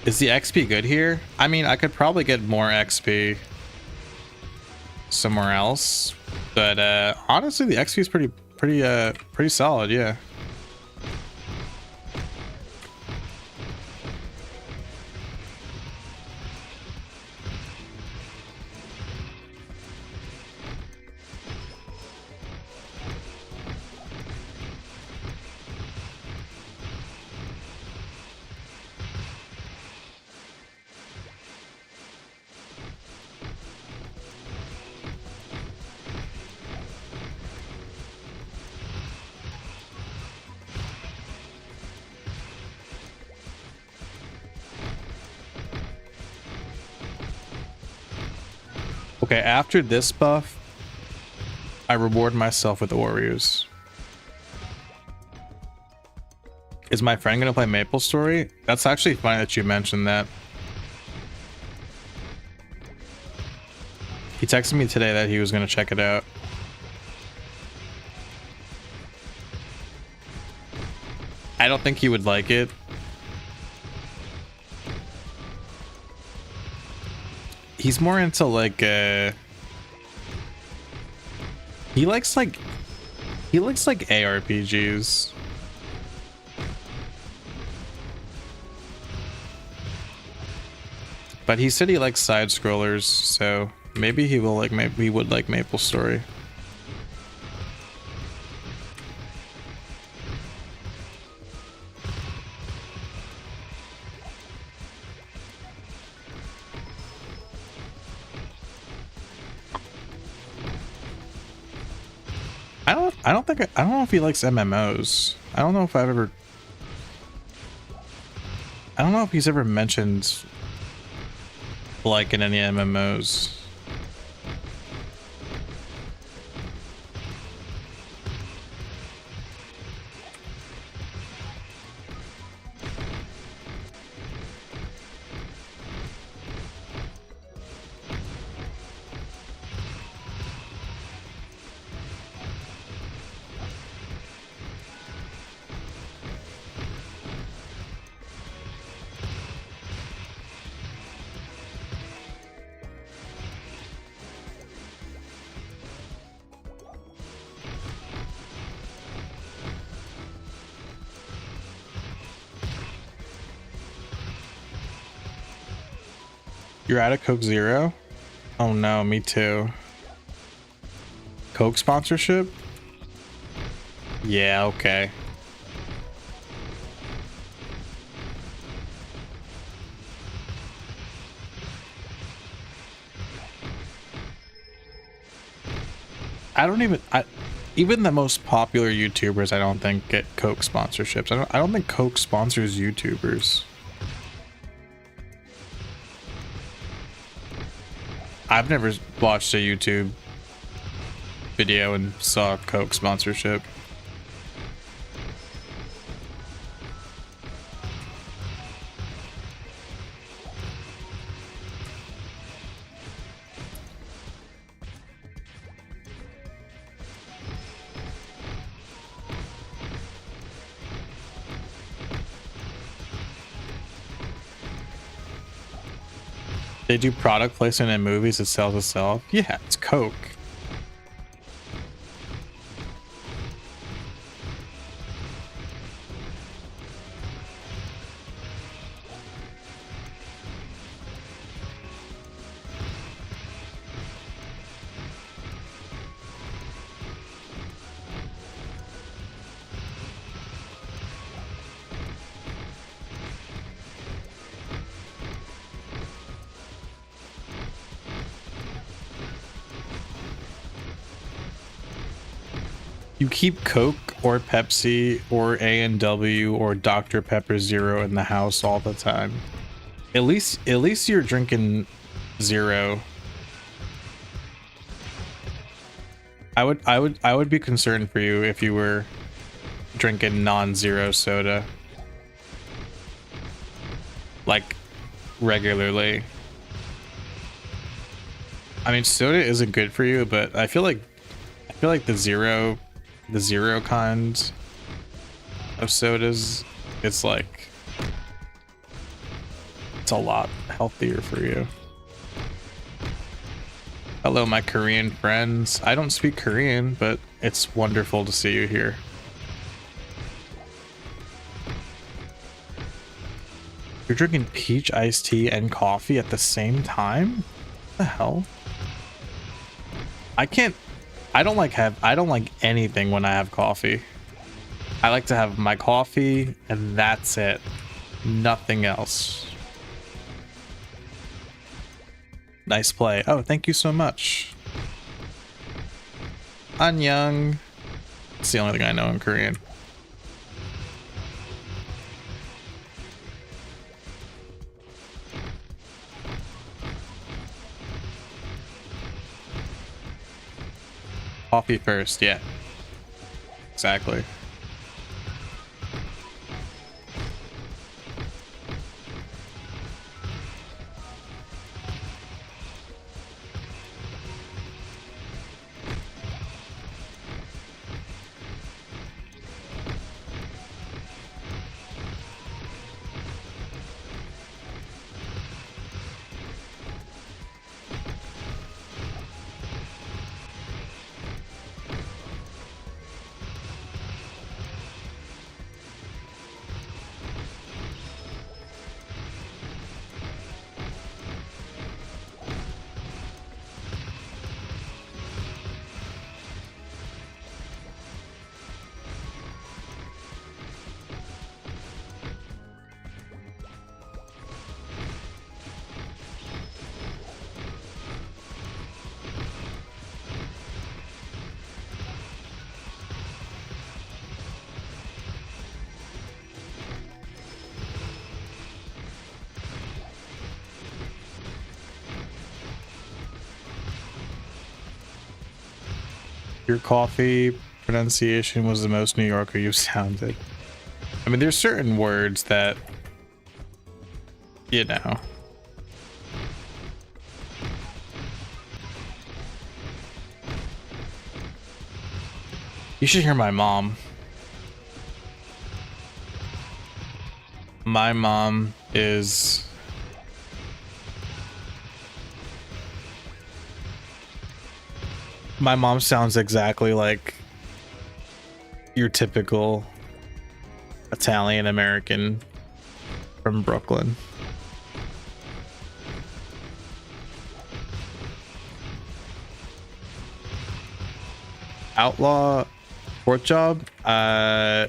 Speaker 1: Is the XP good here? I mean, I could probably get more XP somewhere else, but honestly, the XP is pretty solid, yeah. Okay, after this buff, I reward myself with Oreos. Is my friend gonna play Maple Story? That's actually funny that you mentioned that. He texted me today that he was gonna check it out. I don't think he would like it. He's more into like he likes ARPGs. But he said he likes side scrollers, so maybe he will like, maybe he would like Maple Story. I don't know if he likes MMOs. I don't know if he's ever mentioned like in any MMOs. You're out of Coke Zero? Oh no, me too. Coke sponsorship? Yeah, okay. Even the most popular YouTubers I don't think get Coke sponsorships. I don't think Coke sponsors YouTubers. I've never watched a YouTube video and saw Coke sponsorship. They do product placement in movies that sells itself. Yeah, it's Coke. You keep Coke or Pepsi or A&W or Dr. Pepper Zero in the house all the time. At least you're drinking Zero. I would be concerned for you if you were drinking non-zero soda. Like regularly. I mean, soda isn't good for you, but I feel like the zero kind of sodas, it's like it's a lot healthier for you. Hello, my Korean friends. I don't speak Korean, but it's wonderful to see you here. You're drinking peach iced tea and coffee at the same time? What the hell? I don't like anything when I have coffee. I like to have my coffee and that's it. Nothing else. Nice play. Oh, thank you so much. Annyeong. It's the only thing I know in Korean. Coffee first, yeah. Exactly. Your coffee pronunciation was the most New Yorker you've sounded. I mean, there's certain words that, you know. You should hear my mom. My mom is... My mom sounds exactly like your typical Italian American from Brooklyn. Outlaw port job. The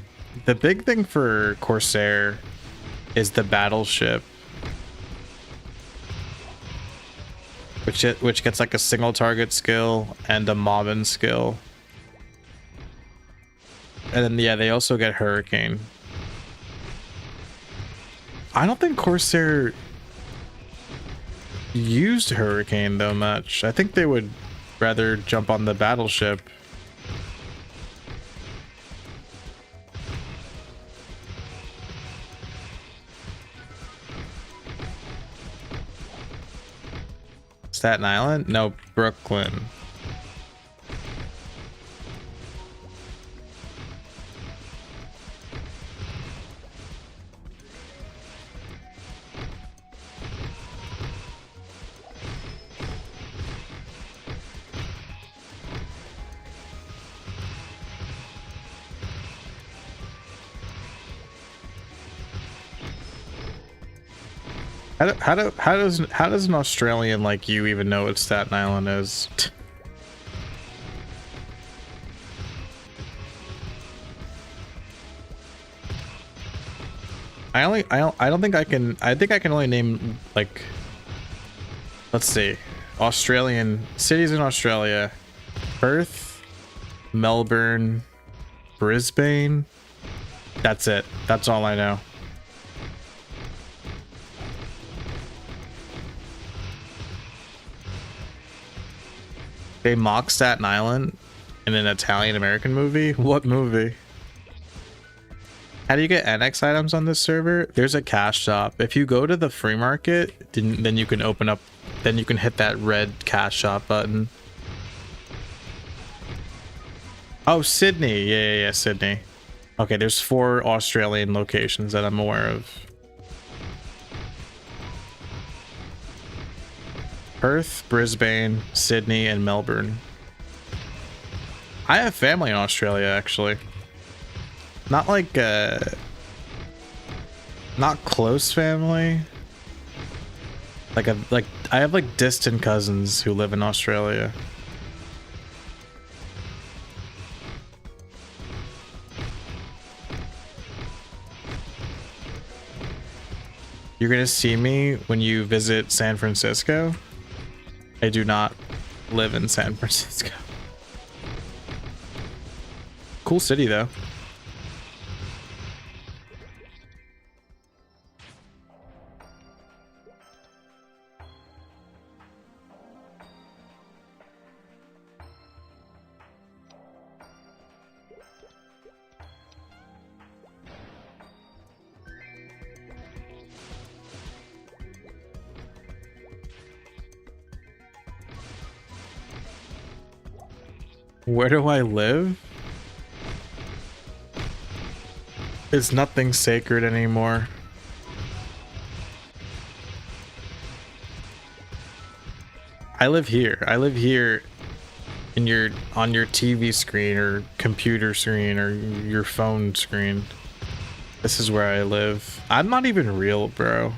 Speaker 1: big thing for Corsair is the battleship, which gets like a single target skill and a mobbing skill. And then yeah, they also get Hurricane. I don't think Corsair used Hurricane though much. I think they would rather jump on the battleship. Staten Island? No, Brooklyn. How does an Australian like you even know what Staten Island is? I don't think I can. I think I can only name like, let's see, Australian cities in Australia: Perth, Melbourne, Brisbane. That's it. That's all I know. They mock Staten Island in an Italian American movie? What movie? How do you get NX items on this server? There's a cash shop. If you go to the free market, then you can open up then you can hit that red cash shop button. Oh, Sydney. Yeah, Sydney. Okay, there's 4 Australian locations that I'm aware of. Perth, Brisbane, Sydney, and Melbourne. I have family in Australia, actually. Not like, not close family. Like I have like distant cousins who live in Australia. You're gonna see me when you visit San Francisco. I do not live in San Francisco. Cool city though. Where do I live? It's nothing sacred anymore. I live here. I live here in on your TV screen or computer screen or your phone screen. This is where I live. I'm not even real, bro.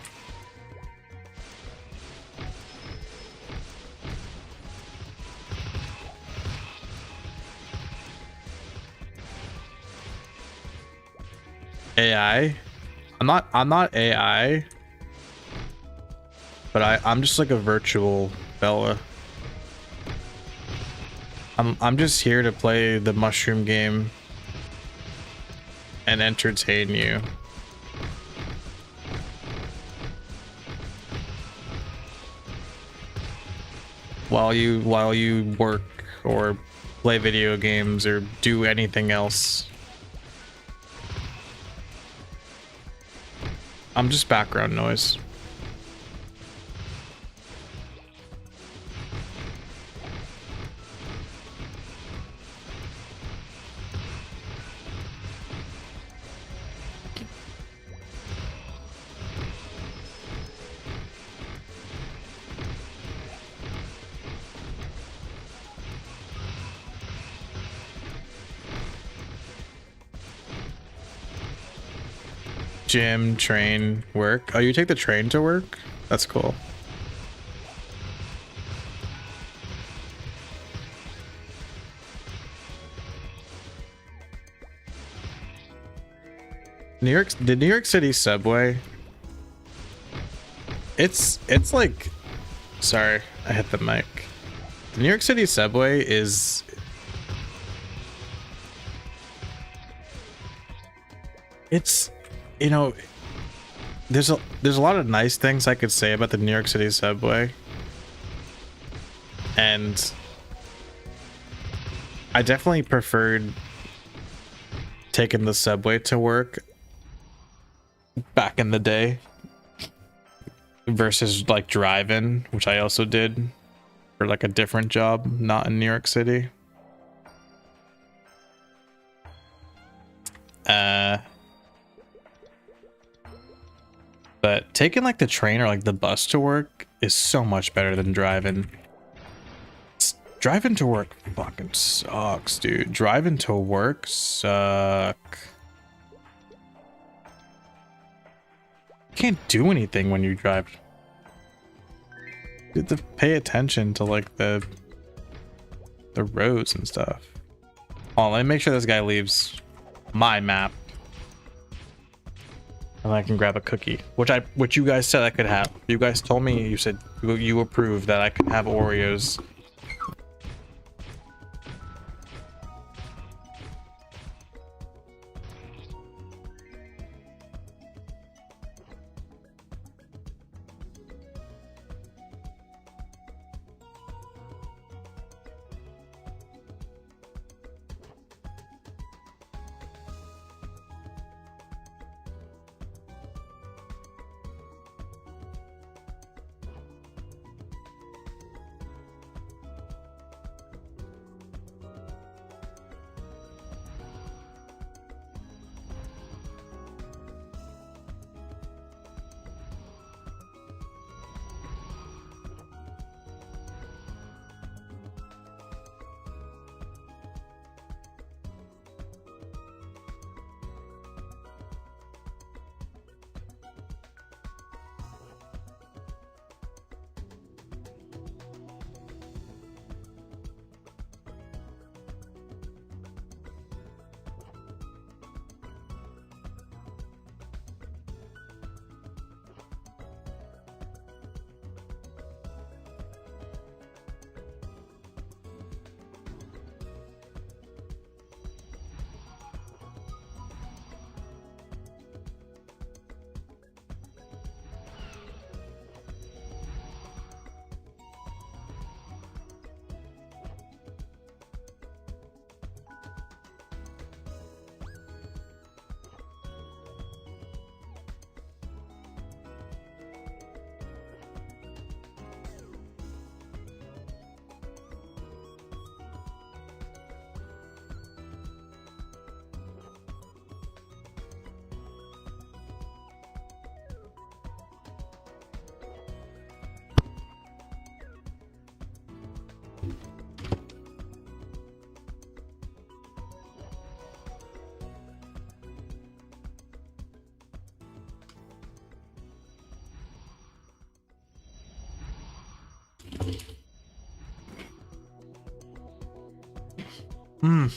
Speaker 1: AI? I'm not AI. But I'm just like a virtual fella. I'm just here to play the mushroom game and entertain you. While you work or play video games or do anything else. I'm just background noise. Gym, train, work. Oh, you take the train to work? That's cool. The New York City subway. It's like, sorry, I hit the mic. The New York City subway is you know, there's a lot of nice things I could say about the New York City subway, and I definitely preferred taking the subway to work back in the day versus like driving, which I also did for like a different job, not in New York City. But taking like the train or like the bus to work is so much better than driving. Driving to work fucking sucks, dude. Driving to work suck. You can't do anything when you drive. You have to pay attention to like the roads and stuff. Oh, let me make sure this guy leaves my map. And I can grab a cookie, which you guys said I could have. You guys told me, you said you approved that I could have Oreos. Hmm.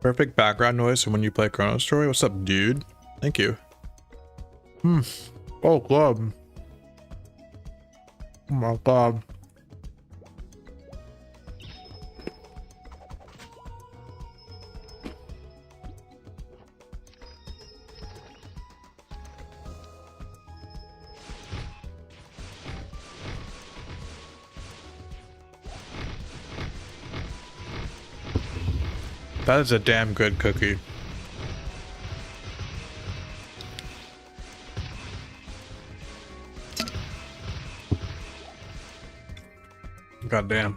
Speaker 1: Perfect background noise for when you play Chrono Story. What's up, dude? Thank you. Hmm. Oh, club. Oh my god. That is a damn good cookie. God damn.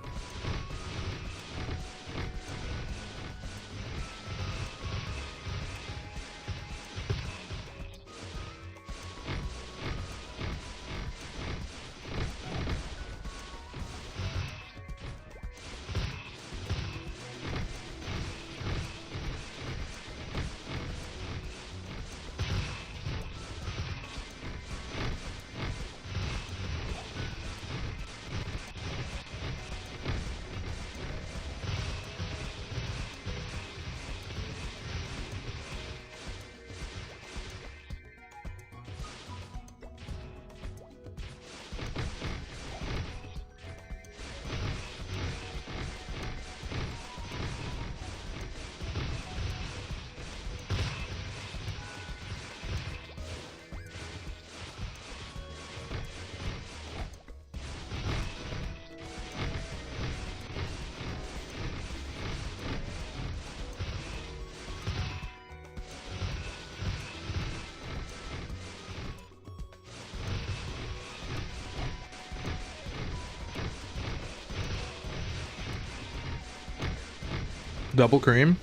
Speaker 1: Double cream?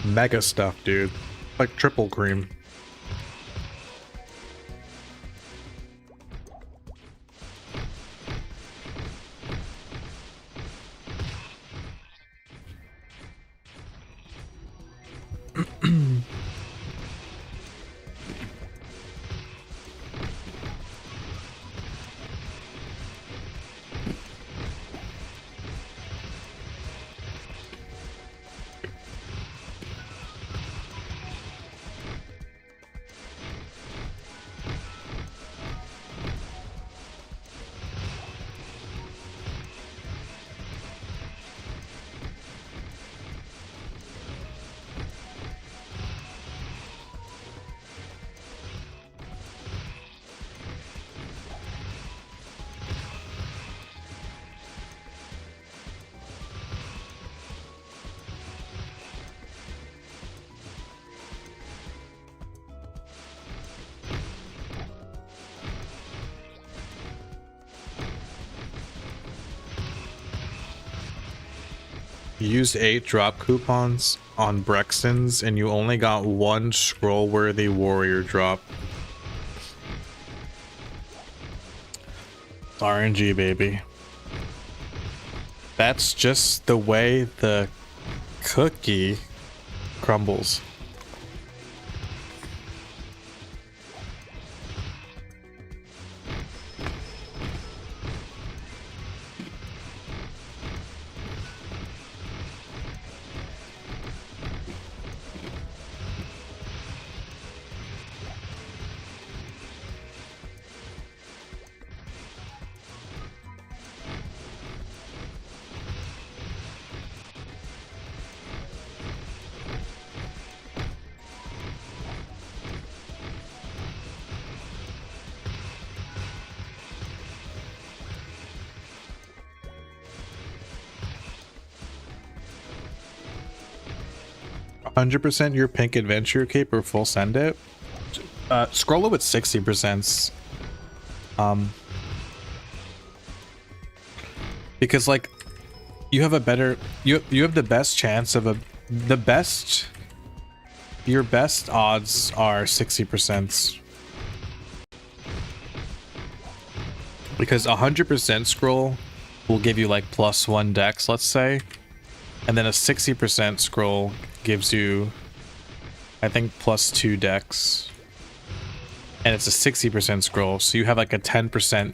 Speaker 1: Mega stuff, dude. Like triple cream. You used 8 drop coupons on Brexton's and you only got 1 scroll-worthy warrior drop. RNG, baby. That's just the way the cookie crumbles. %, your pink adventure cape or full send it. Scroll it with 60%. Because like you have a better you have the best chance of your best odds are 60%. Because 100% scroll will give you like +1 dex, let's say. And then a 60% scroll gives you, I think, +2 dex. And it's a 60% scroll, so you have like a 10%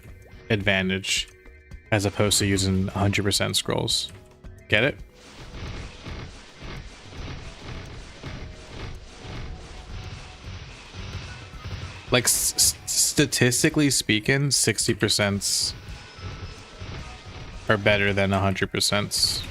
Speaker 1: advantage as opposed to using 100% scrolls. Get it? Like, statistically speaking, 60% are better than 100%.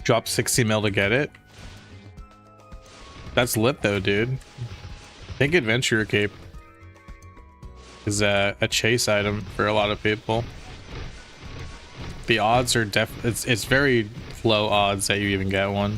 Speaker 1: Drop 60 mil to get it. That's lit though, dude. I think Adventurer Cape is a chase item for a lot of people. The odds are it's very low odds that you even get one.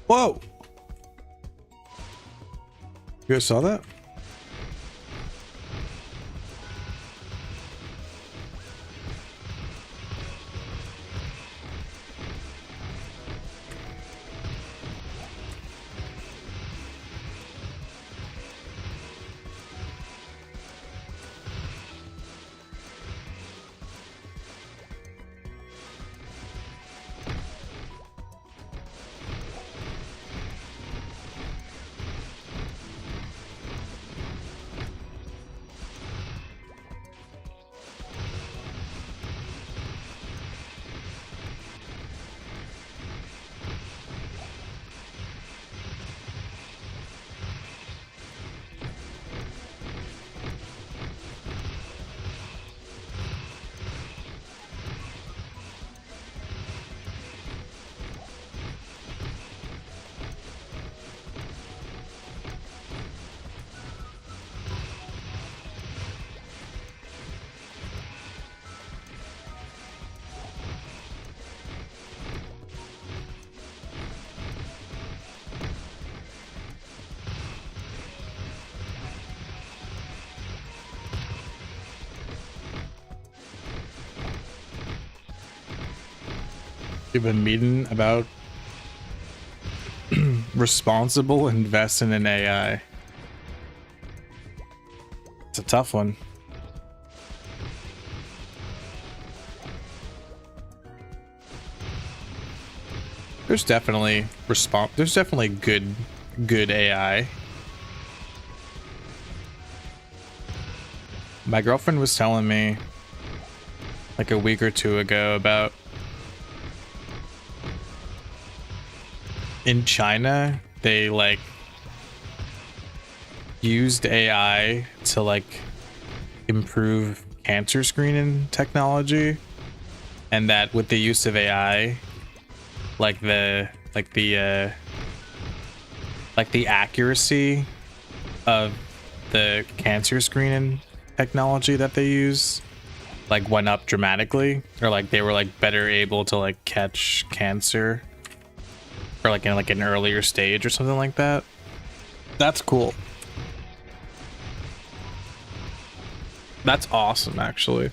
Speaker 1: Whoa! You guys saw that? We've been meeting about responsible investing in AI. It's a tough one. There's definitely good AI. My girlfriend was telling me like a week or two ago about in China, they like used AI to like improve cancer screening technology, and that with the use of AI, like the accuracy of the cancer screening technology that they use like went up dramatically, or like they were like better able to like catch cancer or like in like an earlier stage or something like that. That's cool. That's awesome, actually.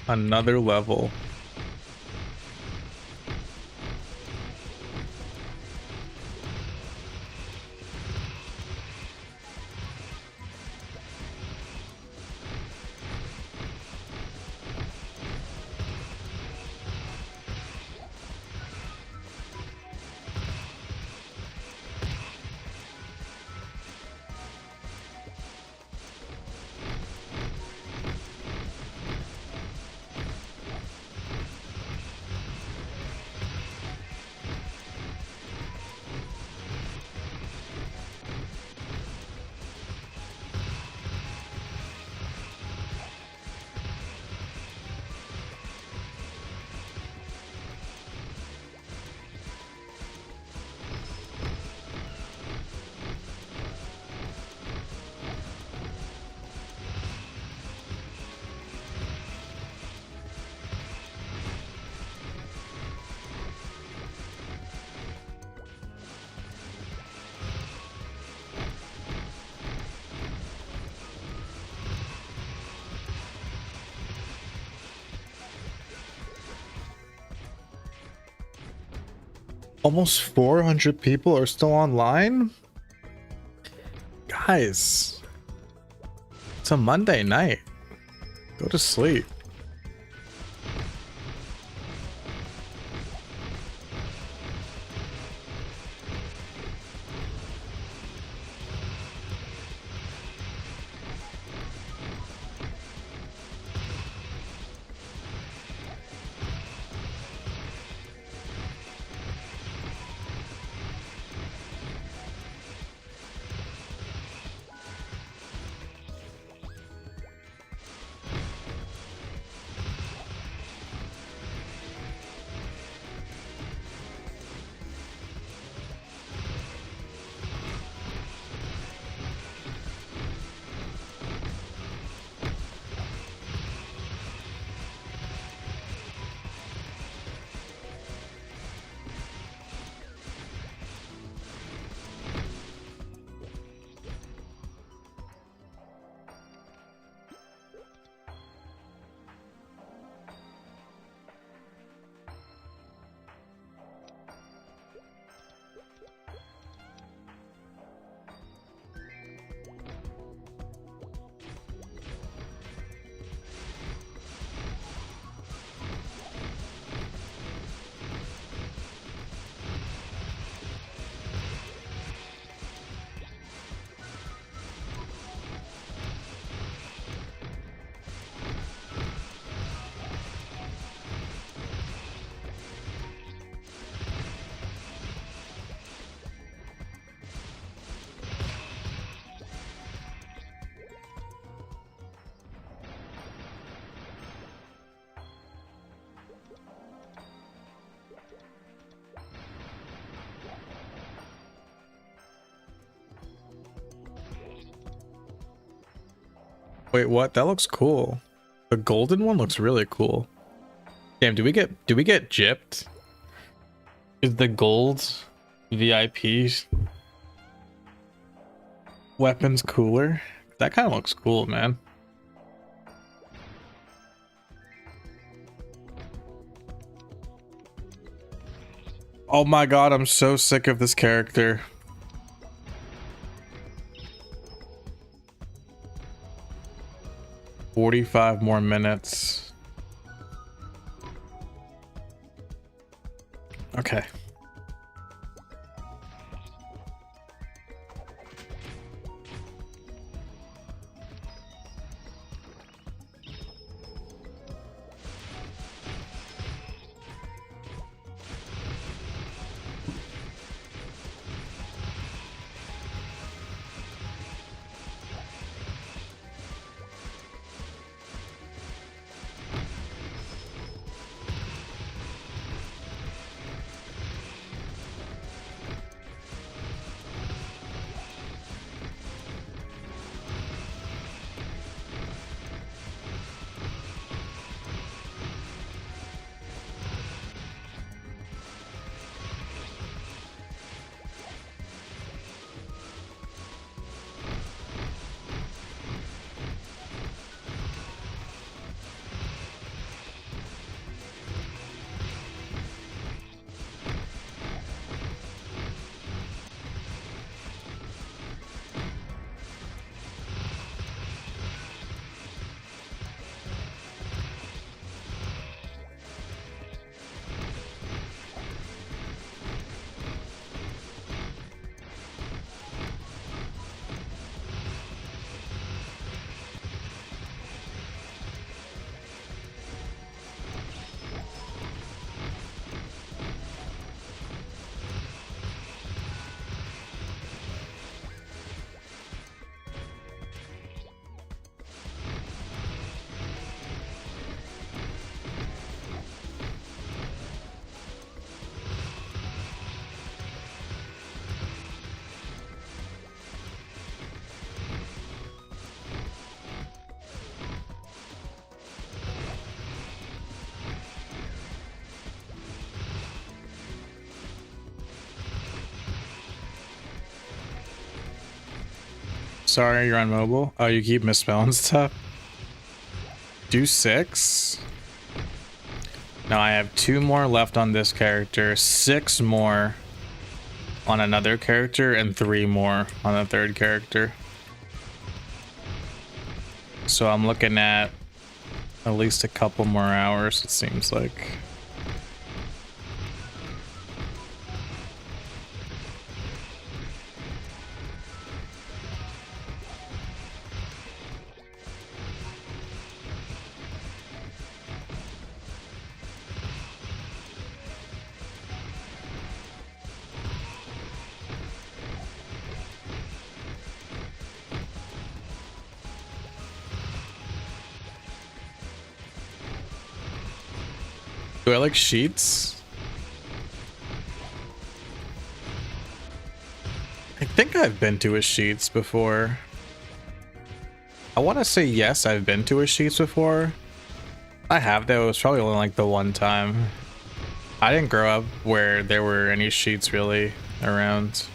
Speaker 1: Another level. Almost 400 people are still online? Guys, it's a Monday night. Go to sleep. Wait, what? That looks cool. The golden one looks really cool. Damn, do we get gypped? Is the gold VIP weapons cooler? That kind of looks cool, man. Oh my god, I'm so sick of this character. "45 more minutes." Okay. Sorry, you're on mobile. Oh, you keep misspelling stuff. Do 6. Now I have 2 more left on this character, 6 more on another character, and 3 more on a third character. So I'm looking at least a couple more hours, it seems like. Do I like sheets? I think I've been to a sheets before. I want to say yes, I've been to a sheets before. I have, though. It was probably only like the one time. I didn't grow up where there were any sheets really around.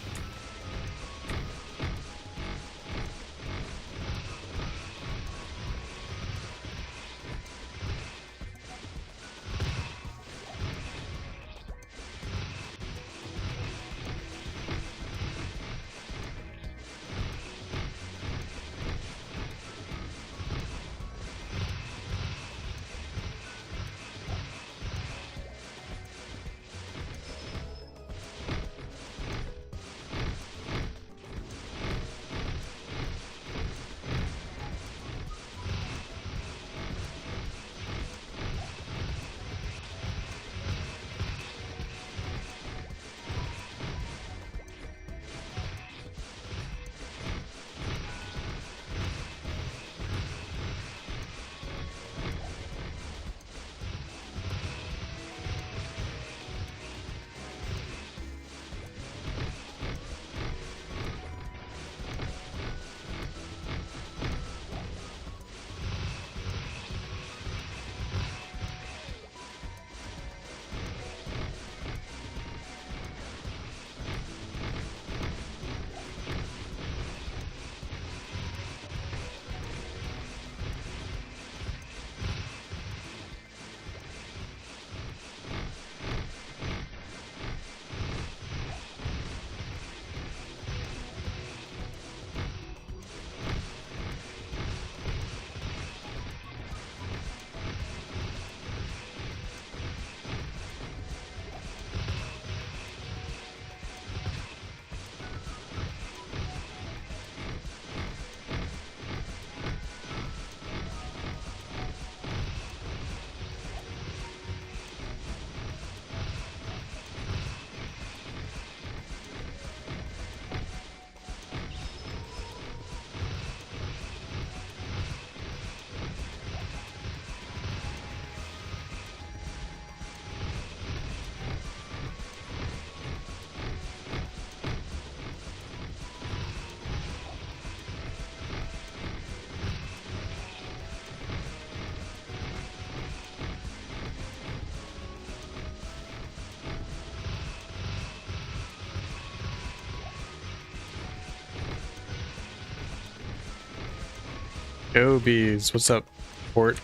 Speaker 1: Go bees. What's up, Port?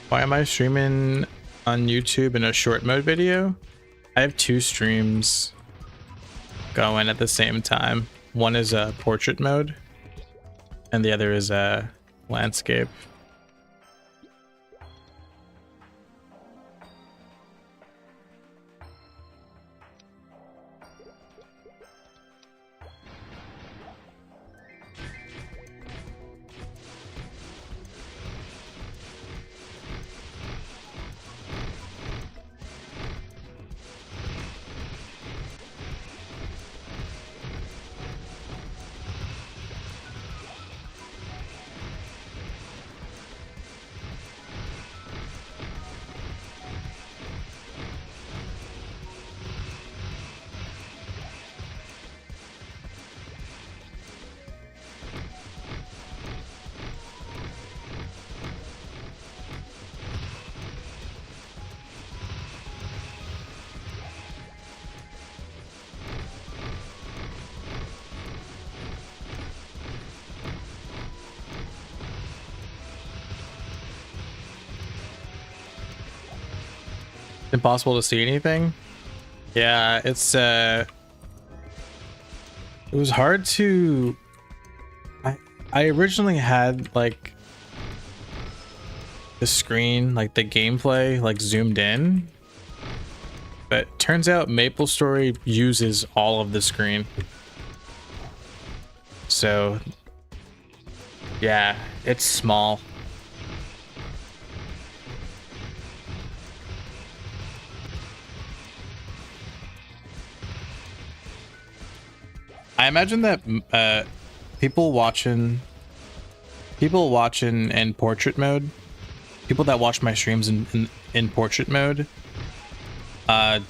Speaker 1: Why am I streaming on YouTube in a short mode video? I have two streams going at the same time. One is a portrait mode and the other is a landscape. Impossible to see anything. Yeah, it's it was hard to I originally had like the screen, like the gameplay, like zoomed in, but turns out MapleStory uses all of the screen. So yeah, it's small. I imagine that people watching in portrait mode, people that watch my streams in portrait mode,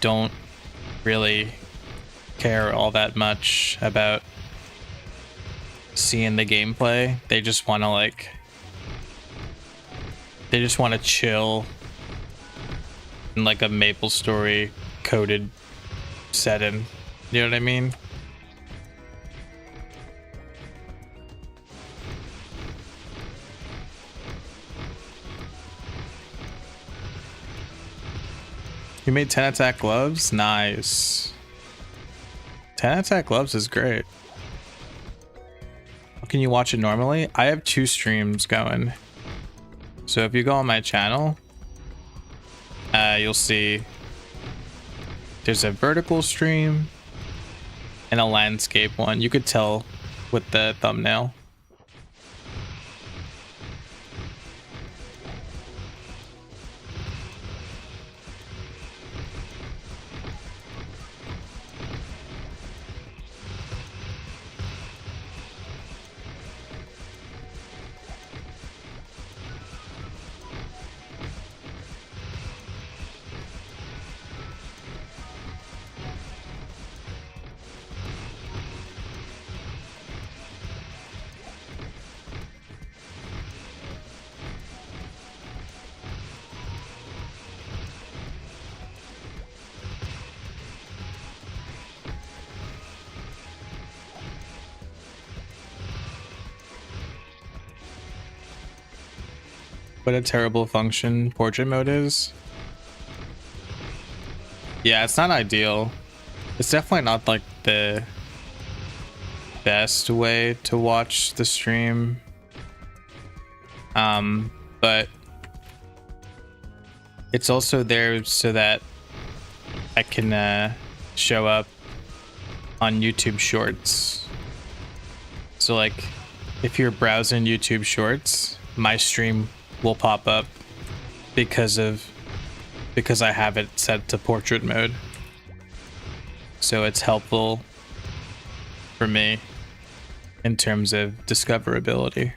Speaker 1: don't really care all that much about seeing the gameplay. They just want to chill in like a MapleStory coded setting. You know what I mean? You made 10 attack gloves? Nice. 10 attack gloves is great. Can you watch it normally? I have 2 streams going. So if you go on my channel, you'll see there's a vertical stream and a landscape one. You could tell with the thumbnail. What a terrible function portrait mode is. Yeah, it's not ideal. It's definitely not like the best way to watch the stream. But it's also there so that I can show up on YouTube Shorts. So like if you're browsing YouTube Shorts, my stream will pop up because I have it set to portrait mode. So it's helpful for me in terms of discoverability.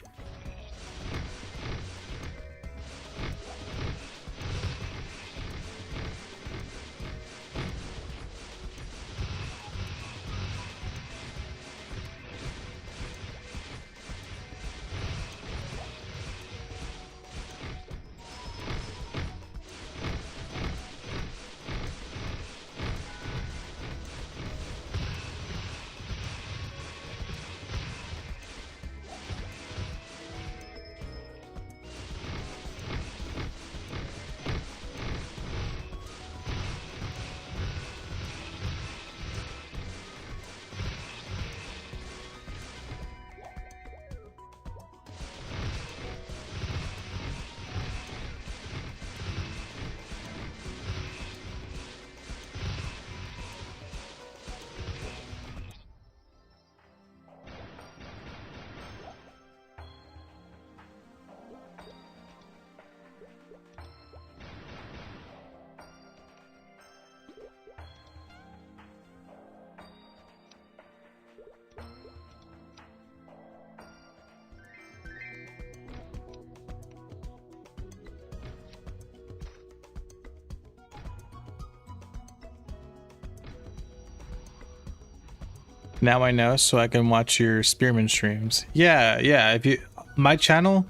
Speaker 1: Now I know, so I can watch your spearman streams. Yeah, if you my channel,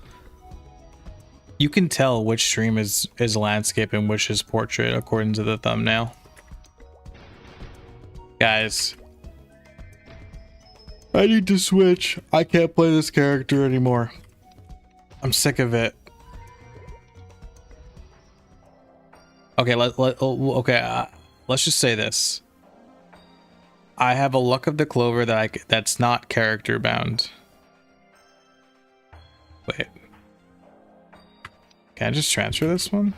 Speaker 1: you can tell which stream is landscape and which is portrait according to the thumbnail. Guys, I need to switch. I can't play this character anymore. I'm sick of it. Okay, let's just say this. I have a luck of the clover that's not character bound. Wait. Can I just transfer this one?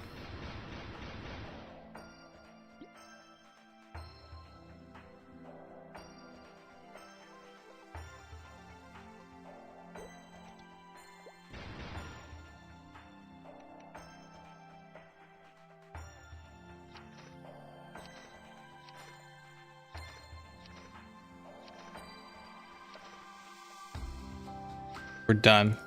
Speaker 1: We're done.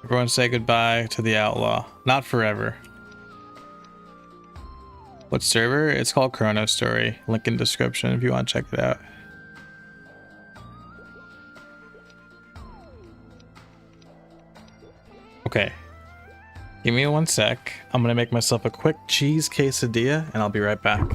Speaker 1: Everyone say goodbye to the outlaw. Not forever. What server? It's called Chrono Story. Link in description if you want to check it out. Okay. Give me 1 sec. I'm gonna make myself a quick cheese quesadilla and I'll be right back.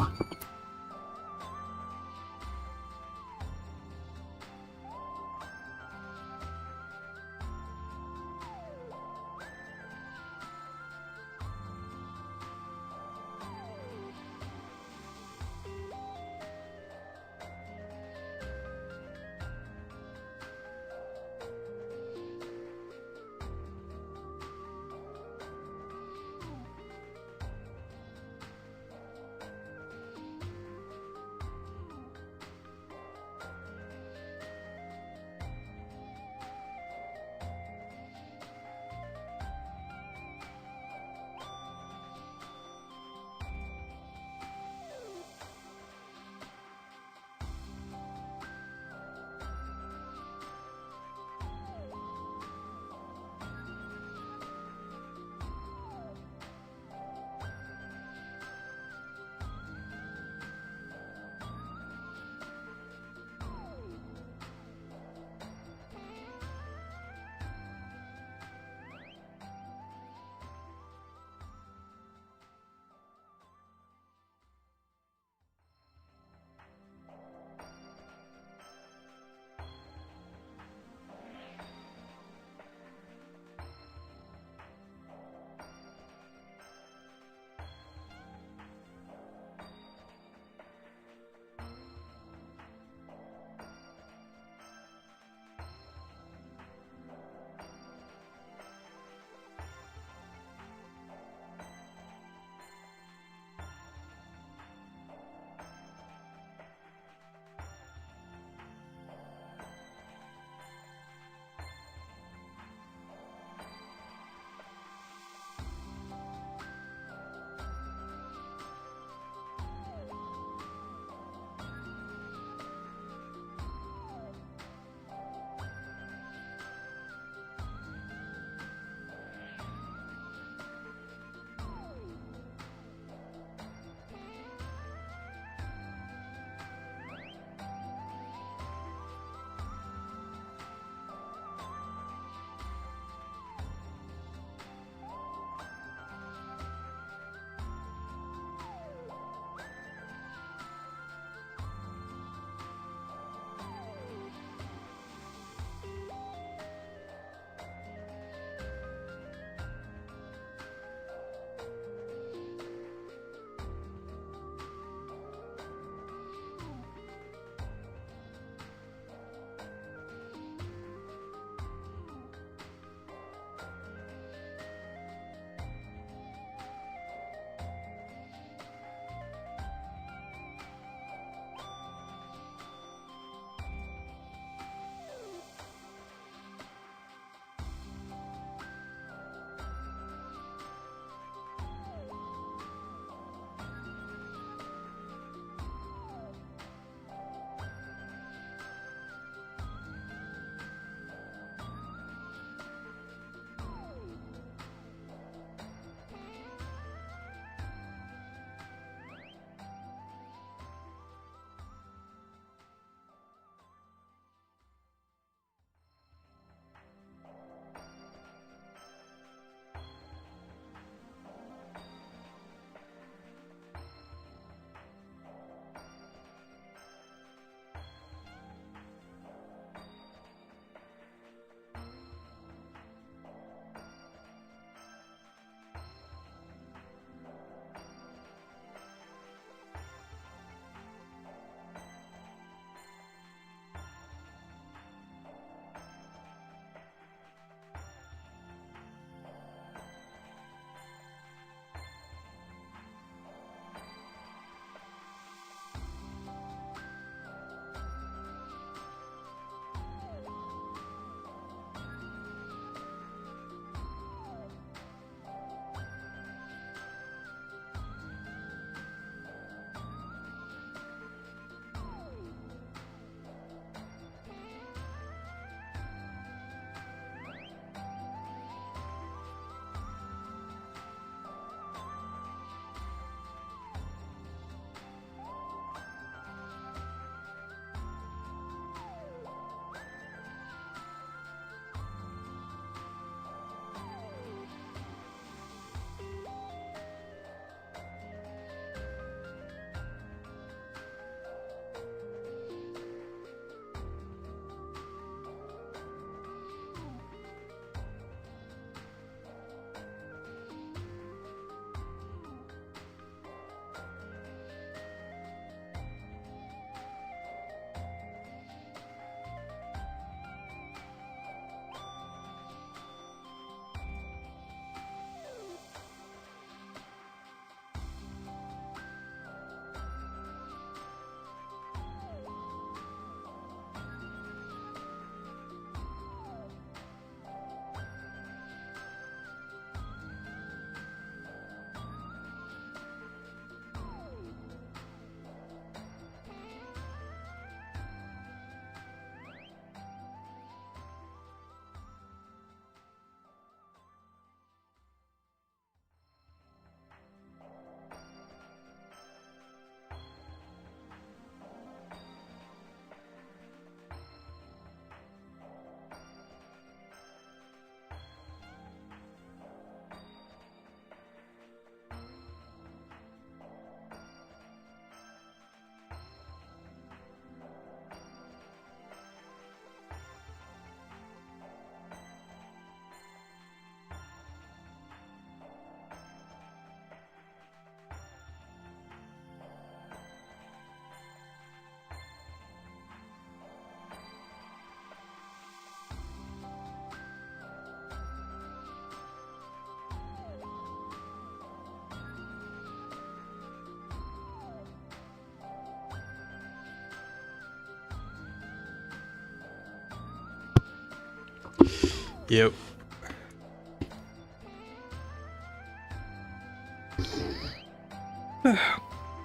Speaker 1: Yep.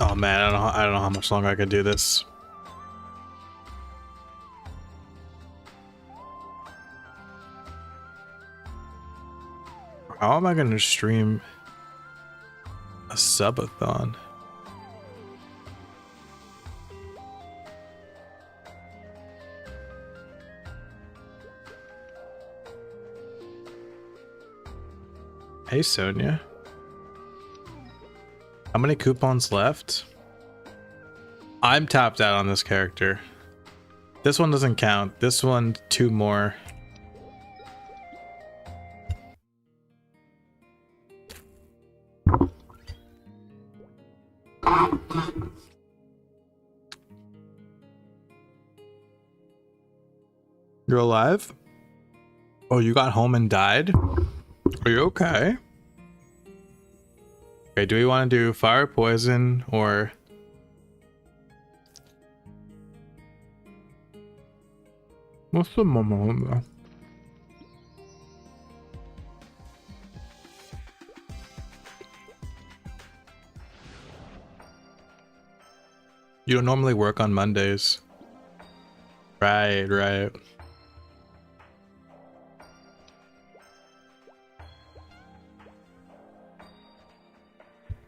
Speaker 1: Oh man, I don't know how much longer I could do this. How am I gonna stream a subathon? Hey Sonia. How many coupons left? I'm tapped out on this character. This one doesn't count. This one, 2 more. You're alive? Oh, you got home and died? Are you okay? Okay, do we want to do fire, poison, or... What's the moment? You don't normally work on Mondays. Right, right.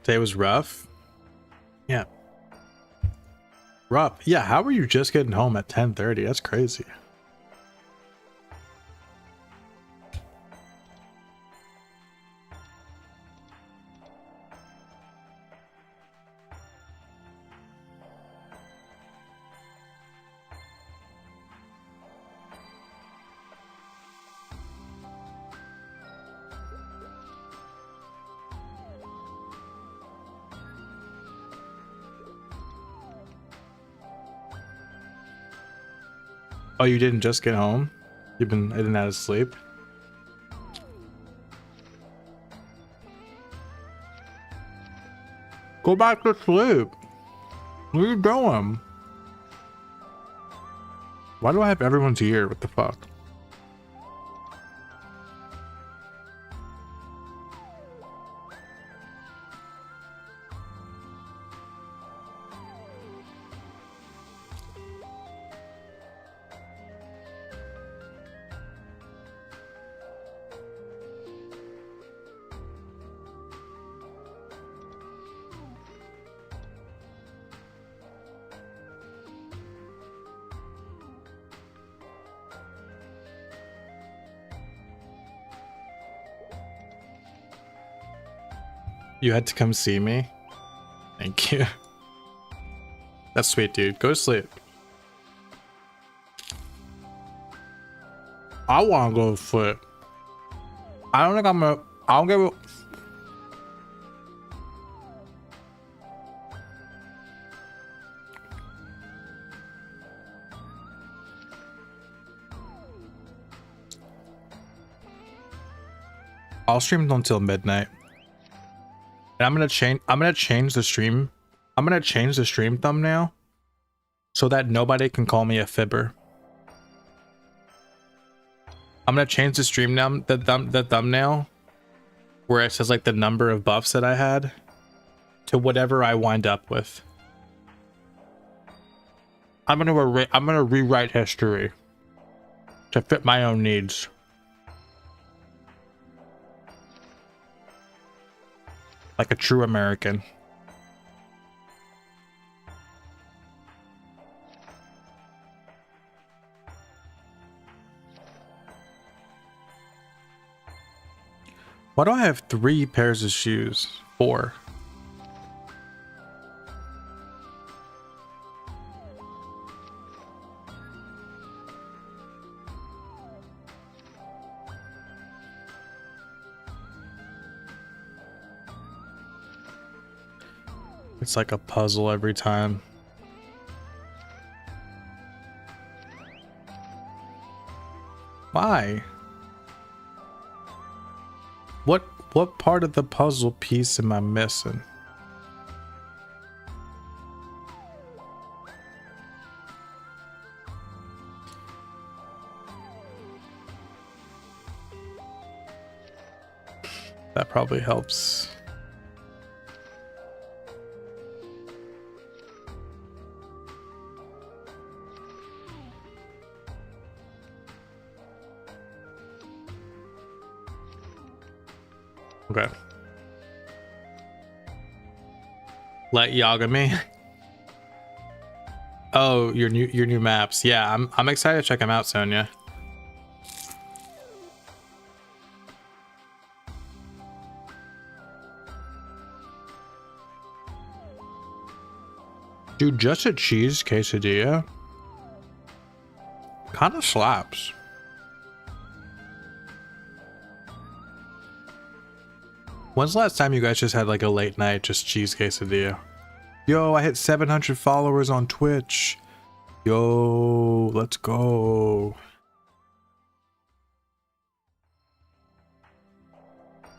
Speaker 1: Today was rough. Yeah. Rough. Yeah, how were you just getting home at 10:30? That's crazy. Oh, you didn't just get home? You've been in and out of sleep? Go back to sleep. What are you doing? Why do I have everyone's ear? What the fuck? You had to come see me? Thank you. That's sweet, dude. Go to sleep. I want to go to sleep. I don't think I'm gonna... I don't give a... I'll stream until midnight. And I'm gonna change the stream. I'm gonna change the stream thumbnail so that nobody can call me a fibber. I'm gonna change the stream now, the thumbnail where it says like the number of buffs that I had to whatever I wind up with. I'm gonna rewrite history to fit my own needs. Like a true American. Why do I have 3 pairs of shoes? 4. It's like a puzzle every time. Why? What part of the puzzle piece am I missing? That probably helps. Okay. Let Yagami. Oh, your new maps. Yeah, I'm excited to check them out, Sonia. Dude, just a cheese quesadilla kind of slaps. When's the last time you guys just had like a late night just cheese quesadilla? Yo, I hit 700 followers on Twitch. Yo, let's go.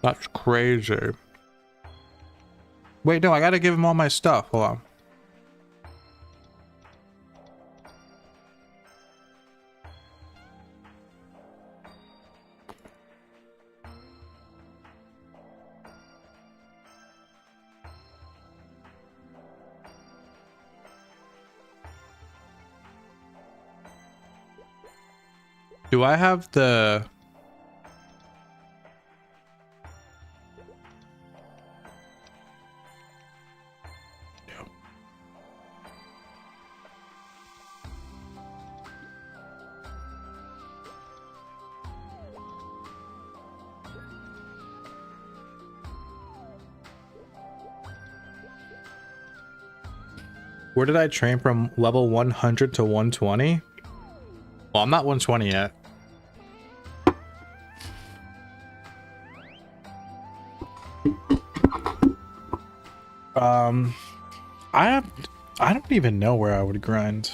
Speaker 1: That's crazy. Wait, no, I gotta give him all my stuff. Hold on. Do I have the... Where did I train from level 100 to 120? Well, I'm not 120 yet. I don't even know where I would grind.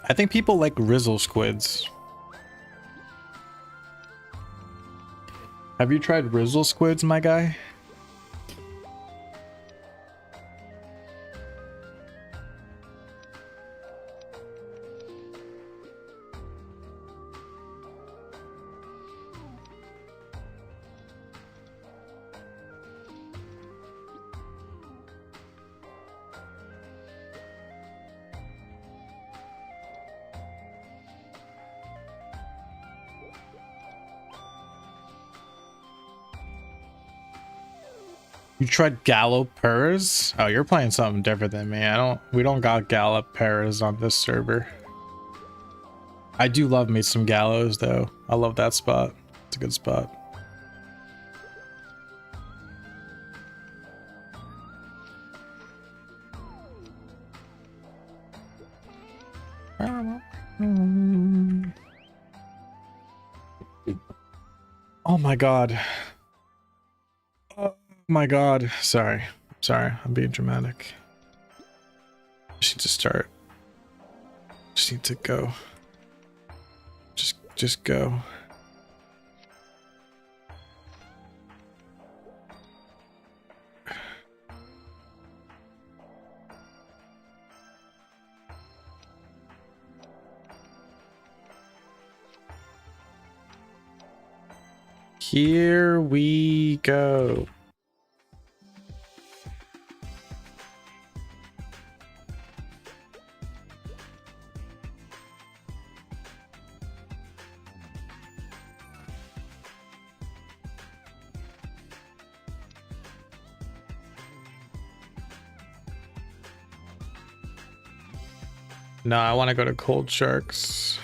Speaker 1: I think people like Rizzle squids. Have you tried Rizzle squids, my guy? You tried Gallopers? Oh, you're playing something different than me. We don't got Gallopers on this server. I do love me some Gallows though. I love that spot. It's a good spot. Oh my god. Oh my god. Sorry, I'm being dramatic. Just need to start. Just need to go. Just go. Here we go. No, I want to go to Cold Sharks.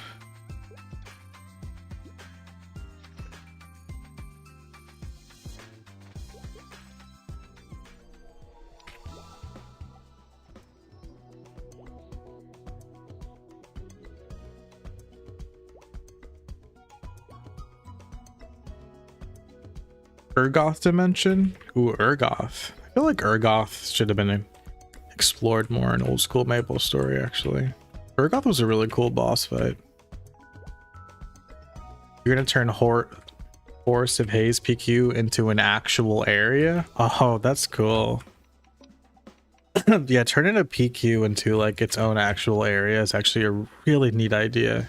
Speaker 1: Urgoth dimension? Ooh, Urgoth. I feel like Urgoth should have been explored more in old school Maple Story, actually. Urgoth was a really cool boss fight. You're gonna turn Forest of Haze PQ into an actual area? Oh, that's cool. Yeah, turning a PQ into like its own actual area is actually a really neat idea.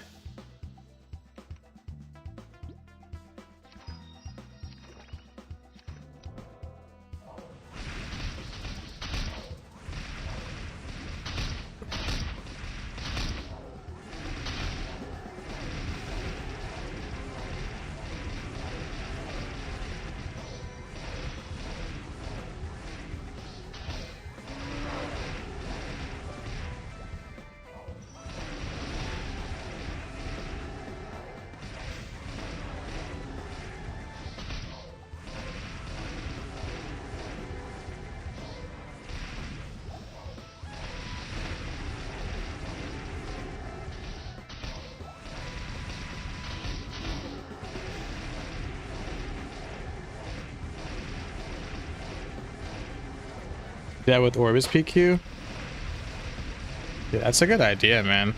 Speaker 1: Yeah, with Orbis PQ. Yeah, that's a good idea, man.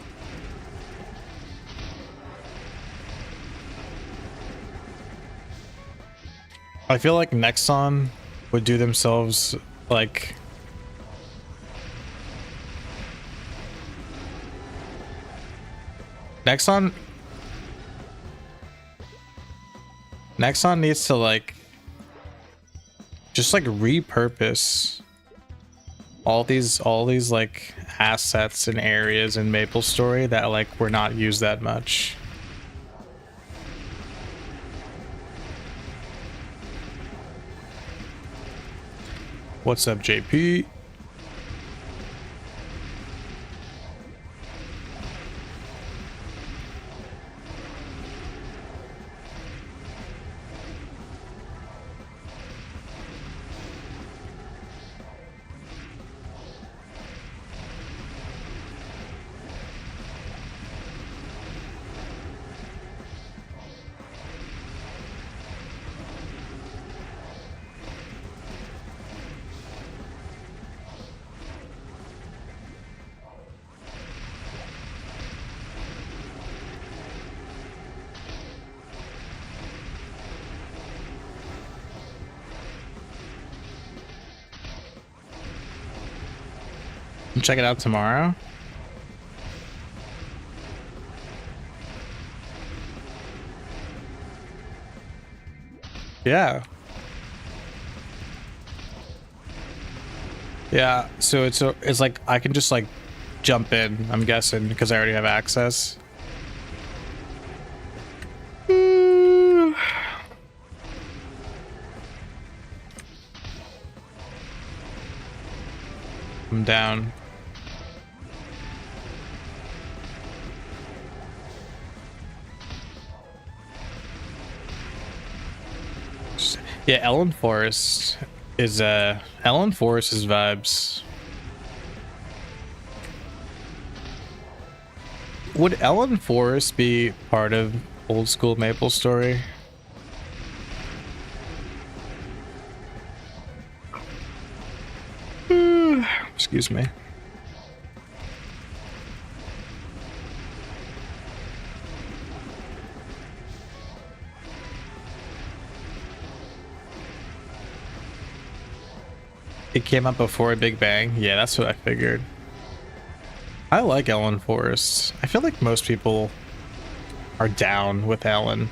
Speaker 1: I feel like Nexon would do themselves like Nexon needs to like just like repurpose all these like assets and areas in MapleStory that like were not used that much. What's up, JP? Check it out tomorrow. Yeah. Yeah, so it's like I can just like jump in, I'm guessing, because I already have access. I'm down. Yeah, Ellen Forest is vibes. Would Ellen Forest be part of old school MapleStory? Excuse me. It came up before Big Bang? Yeah, that's what I figured. I like Ellen Forest. I feel like most people are down with Ellen.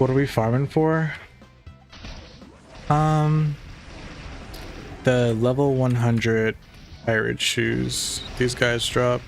Speaker 1: What are we farming for? The level 100 pirate shoes these guys drop.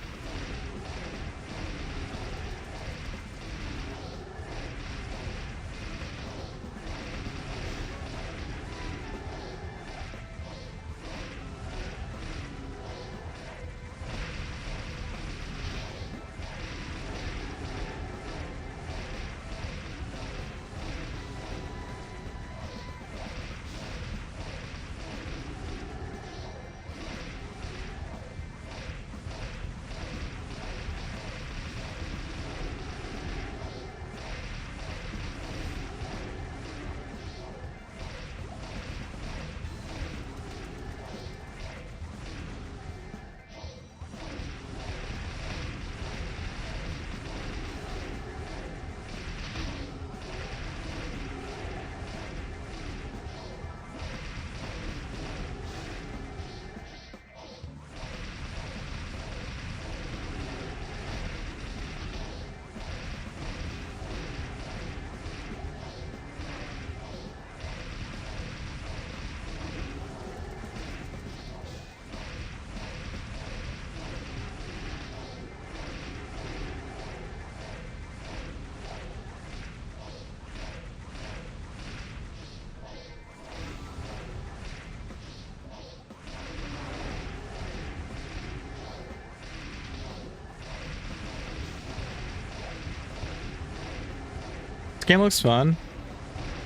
Speaker 1: This game looks fun.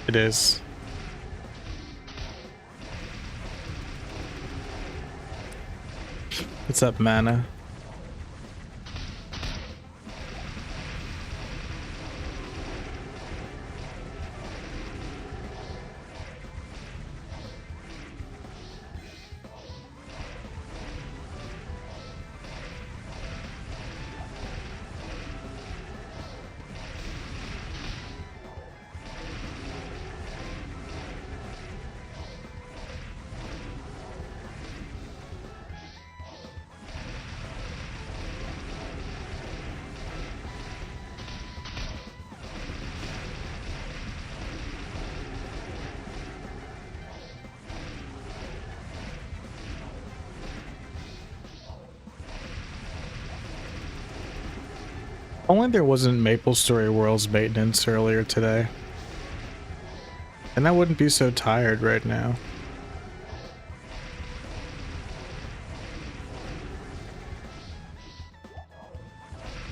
Speaker 1: It is. What's up, Mana? Only there wasn't Maple Story World's maintenance earlier today. And I wouldn't be so tired right now.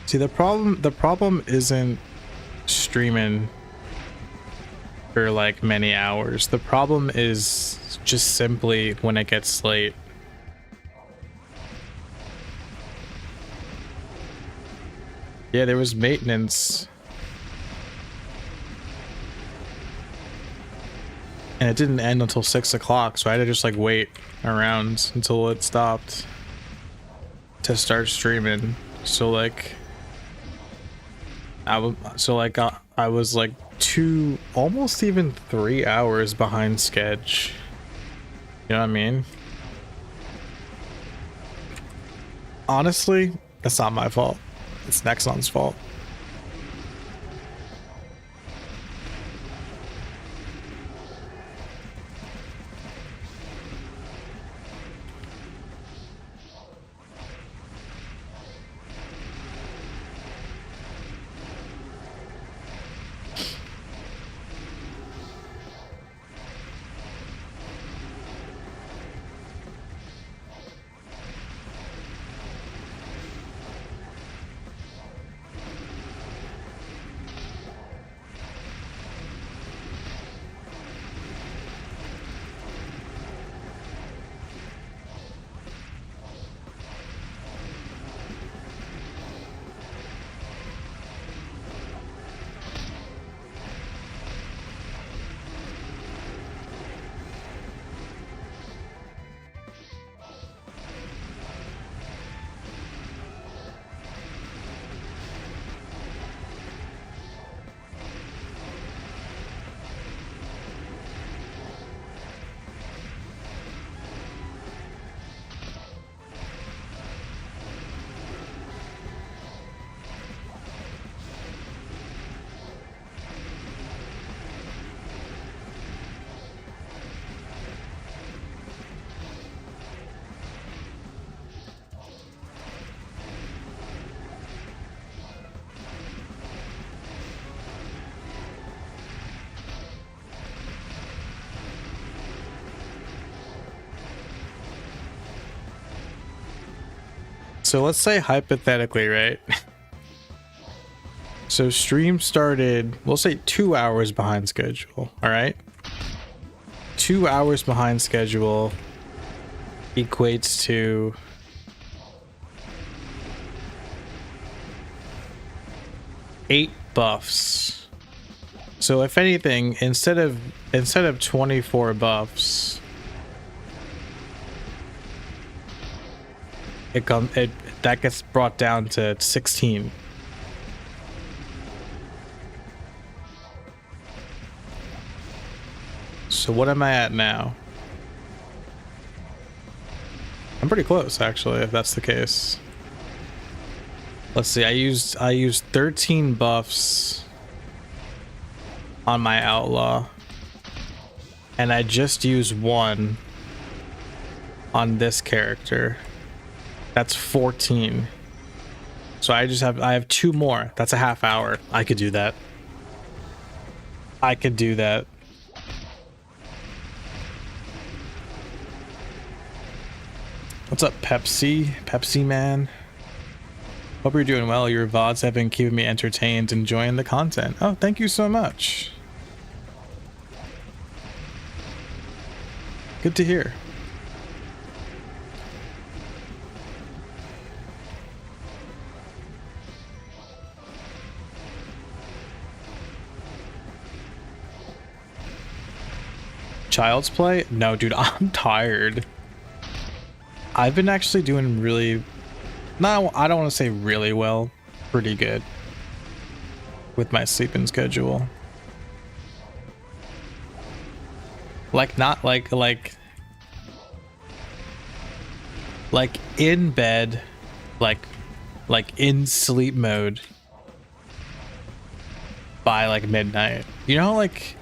Speaker 1: See, the problem isn't streaming for like many hours. The problem is just simply when it gets late. Yeah, there was maintenance. And it didn't end until 6 o'clock, so I had to just like wait around until it stopped to start streaming. So like I was like almost even 3 hours behind schedule. You know what I mean? Honestly, that's not my fault. It's Nexon's fault. So let's say hypothetically, right? So stream started, we'll say 2 hours behind schedule, all right? 2 hours behind schedule equates to 8 buffs. So if anything, instead of 24 buffs, that gets brought down to 16. So what am I at now? I'm pretty close, actually, if that's the case. Let's see, I used 13 buffs on my outlaw, and I just used 1 on this character. That's 14. So I have 2 more. That's a half hour. I could do that. I could do that. What's up, Pepsi man? Hope you're doing well. Your VODs have been keeping me entertained, enjoying the content. Oh, thank you so much. Good to hear. Child's Play? No, dude, I'm tired. I've been actually doing really... No, I don't want to say really well. Pretty good. With my sleeping schedule. Like, not like in bed, like in sleep mode by like midnight. You know, like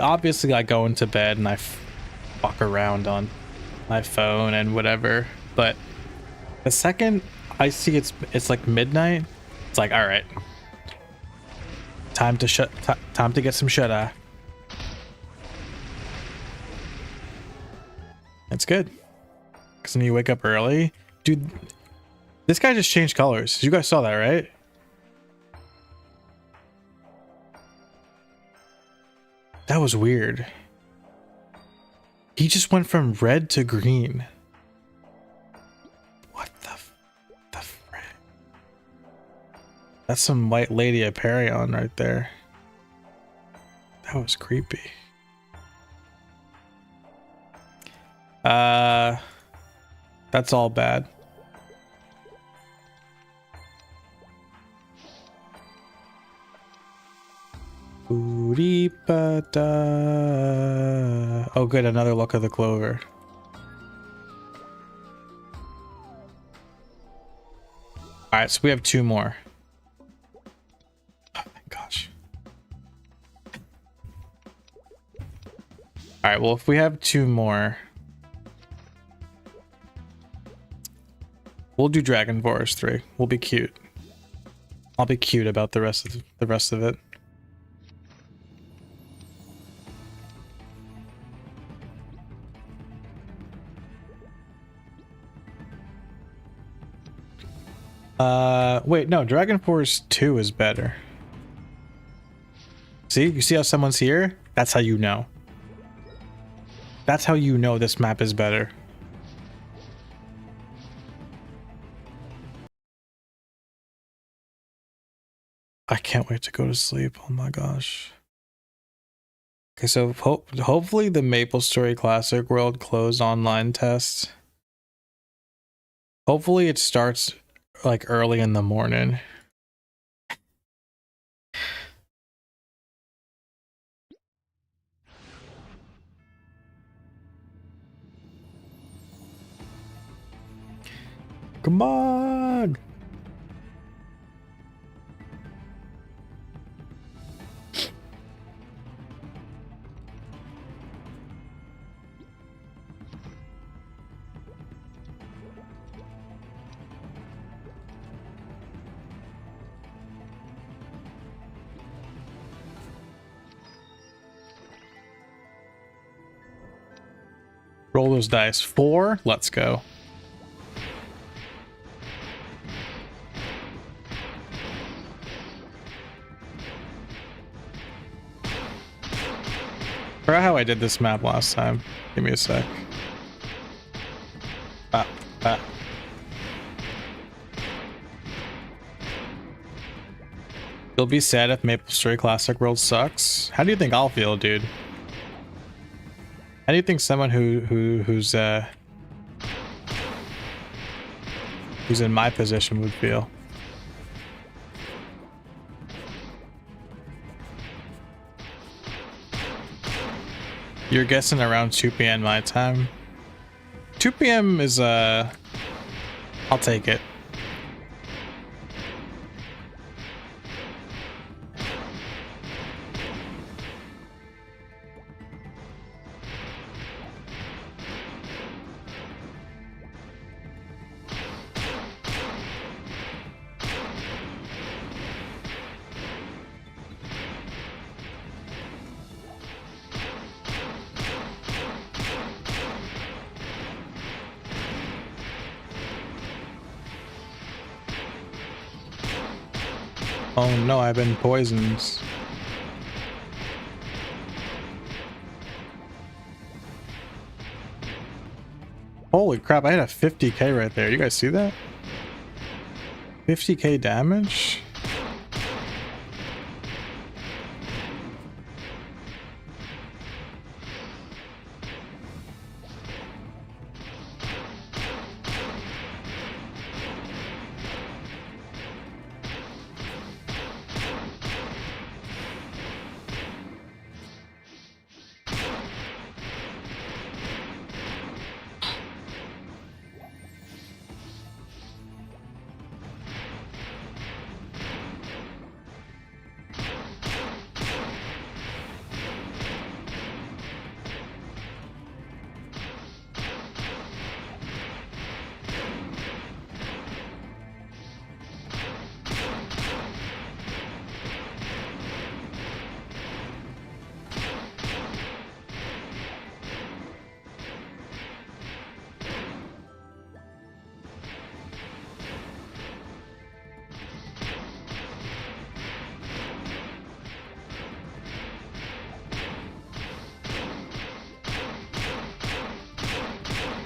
Speaker 1: obviously I go into bed and I fuck around on my phone and whatever, but the second I see it's like midnight, it's like, all right, time to get some shut eye. That's good, because then you wake up early. Dude, this guy just changed colors. You guys saw that, right? That was weird. He just went from red to green. What the frick? That's some white lady Aperion right there. That was creepy. That's all bad. Oh good, another look of the clover. Alright, so we have 2 more. Oh my gosh. Alright, well if we have 2 more, we'll do Dragon Forest 3. We'll be cute. I'll be cute about the rest of it. Wait, no, Dragon Force 2 is better. See? You see how someone's here? That's how you know. That's how you know this map is better. I can't wait to go to sleep. Oh my gosh. Okay, so hopefully the MapleStory Classic World closed online test. Hopefully it starts like early in the morning. Come on. Roll those dice. 4. Let's go. Forgot how I did this map last time. Give me a sec. Ah, ah. You'll be sad if Maple Story Classic World sucks. How do you think I'll feel, dude? How do you think someone who's in my position would feel? You're guessing around 2 p.m. my time. 2 p.m. is I'll take it. Oh no, I've been poisoned. Holy crap, I had a 50k right there. You guys see that? 50k damage?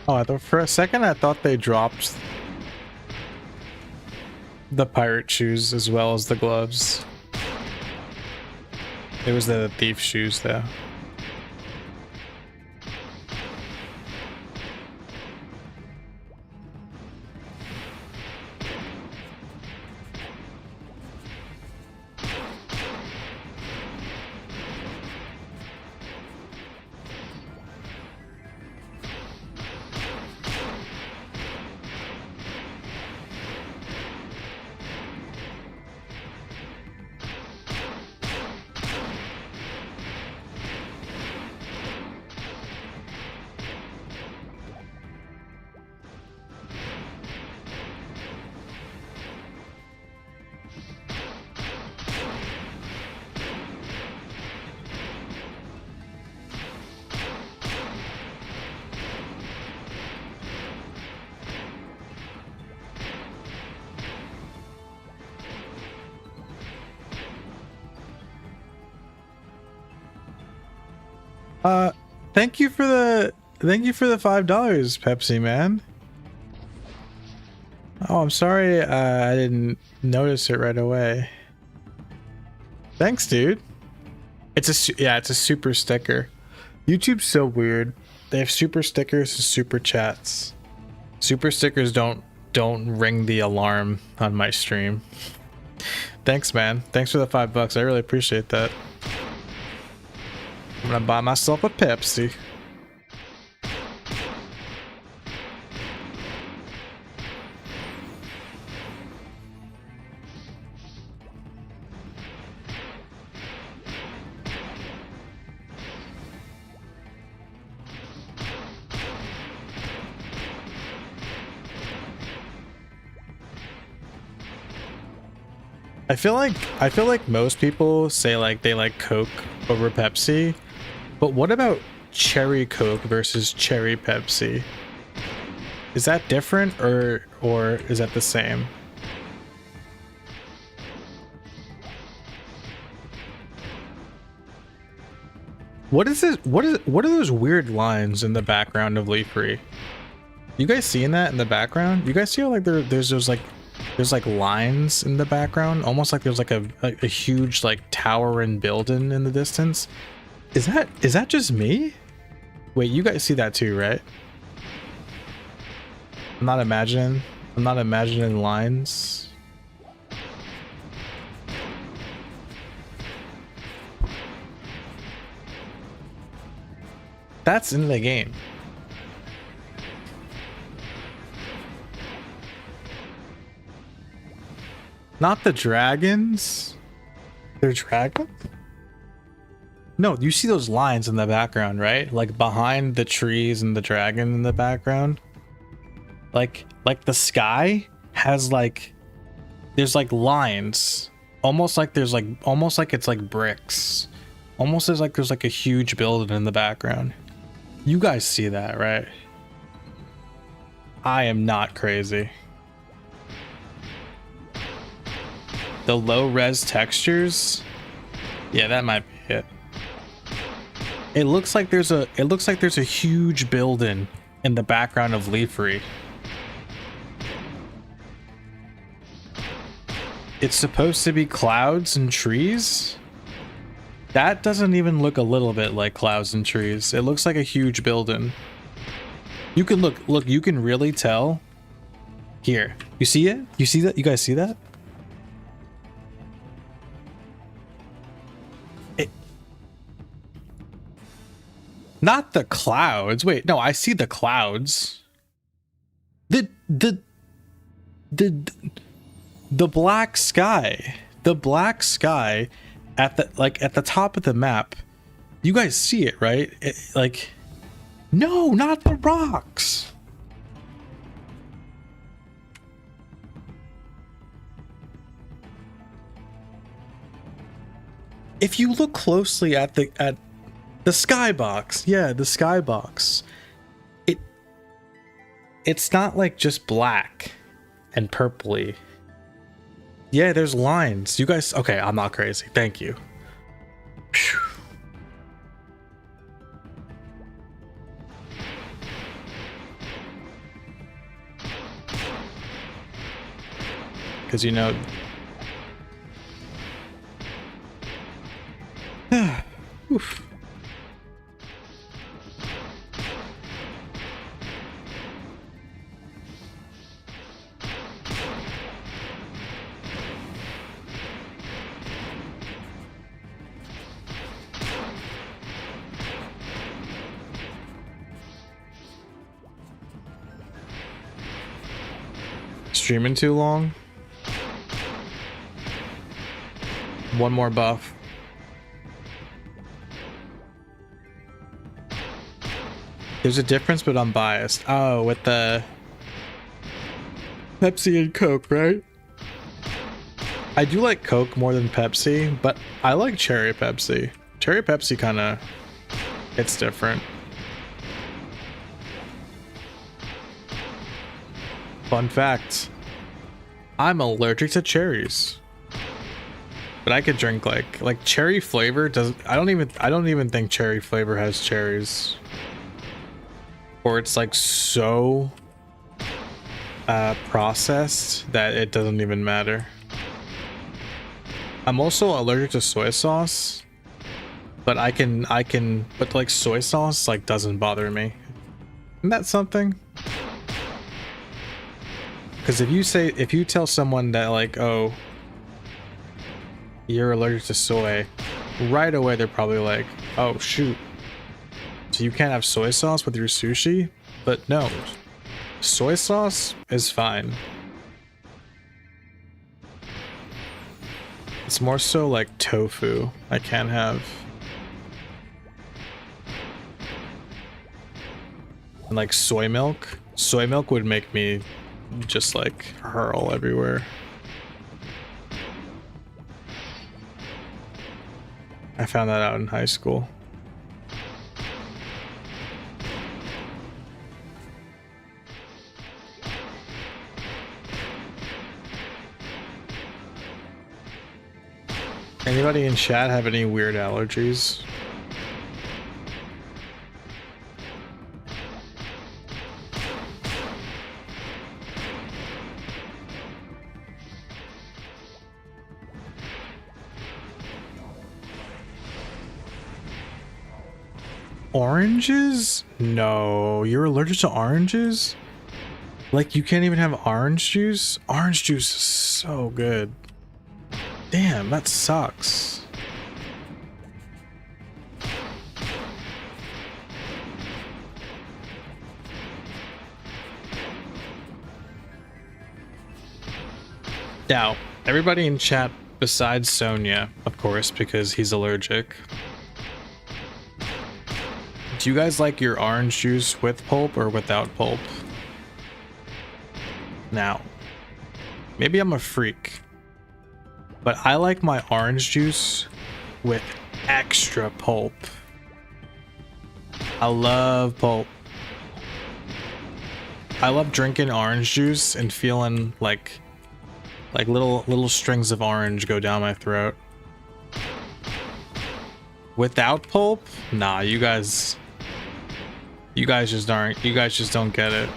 Speaker 1: Oh, for a second I thought they dropped the pirate shoes as well as the gloves. It was the thief shoes though. Thank you for the $5, Pepsi man. Oh, I'm sorry I didn't notice it right away. Thanks, dude. It's a super sticker. YouTube's so weird. They have super stickers and super chats. Super stickers don't ring the alarm on my stream. Thanks, man. Thanks for the $5. I really appreciate that. I'm gonna buy myself a Pepsi. I feel like most people say like they like Coke over Pepsi, but what about cherry Coke versus cherry Pepsi? Is that different or is that the same? What is this? What are those weird lines in the background of Leafree? You guys seeing that in the background? You guys see how like there's like lines in the background, almost like there's like a huge like tower and building in the distance. Is that just me? Wait, you guys see that too, right? I'm not imagining lines. That's in the game. Not the dragons. They're dragons? No, you see those lines in the background, right? Like behind the trees and the dragon in the background. Like the sky has like, there's like lines. Almost like it's like bricks. Almost as like there's like a huge building in the background. You guys see that, right? I am not crazy. The low res textures? Yeah, that might be it. It looks like there's a huge building in the background of Leafree. It's supposed to be clouds and trees? That doesn't even look a little bit like clouds and trees. It looks like a huge building. You can look, you can really tell. Here, you see it? You see that? You guys see that? Not the clouds. Wait, no, I see the clouds. The black sky. The black sky at the top of the map. You guys see it, right? Like, no, not the rocks. If you look closely at the skybox, yeah, the skybox, it's not like just black and purpley. Yeah, there's lines. You guys, okay, I'm not crazy. Thank you. Because, you know... Oof. Streaming too long? One more buff. There's a difference, but I'm biased. Oh, with the Pepsi and Coke, right? I do like Coke more than Pepsi, but I like Cherry Pepsi. Cherry Pepsi kind of, it's different. Fun fact, I'm allergic to cherries. But I could drink like cherry flavor doesn't, I don't even think cherry flavor has cherries. Or it's like so processed that it doesn't even matter. I'm also allergic to soy sauce, but but like soy sauce like doesn't bother me. Isn't that something? Because if you tell someone that like, oh, you're allergic to soy, right away they're probably like, oh shoot, so you can't have soy sauce with your sushi? But no, soy sauce is fine. It's more so like tofu I can't have. And like soy milk would make me just like hurl everywhere. I found that out in high school. Anybody in chat have any weird allergies? Oranges? No, you're allergic to oranges? Like, you can't even have orange juice? Orange juice is so good. Damn, that sucks. Now, everybody in chat besides Sonia, of course, because he's allergic. Do you guys like your orange juice with pulp or without pulp? Now, maybe I'm a freak, but I like my orange juice with extra pulp. I love pulp. I love drinking orange juice and feeling like little strings of orange go down my throat. Without pulp? Nah, you guys just aren't. You guys just don't get it.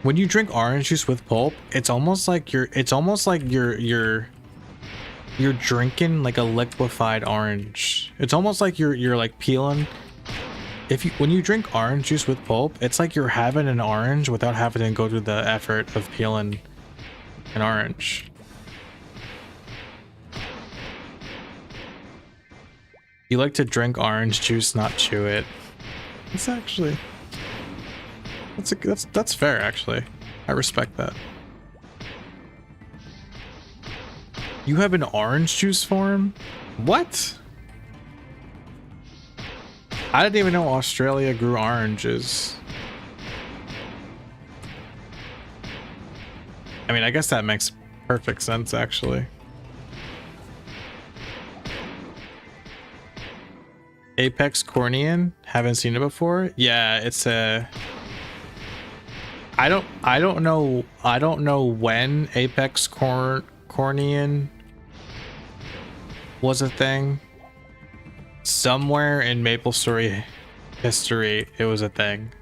Speaker 1: When you drink orange juice with pulp, it's almost like you're drinking like a liquefied orange. It's almost like you're like peeling. When you drink orange juice with pulp, it's like you're having an orange without having to go through the effort of peeling an orange. You like to drink orange juice, not chew it. It's actually that's fair, actually. I respect that. You have an orange juice form? What? I didn't even know Australia grew oranges. I mean, I guess that makes perfect sense, actually. Apex Cornean? Haven't seen it before? Yeah, it's a... I don't know when Apex Cornean was a thing. Somewhere in MapleStory history, it was a thing.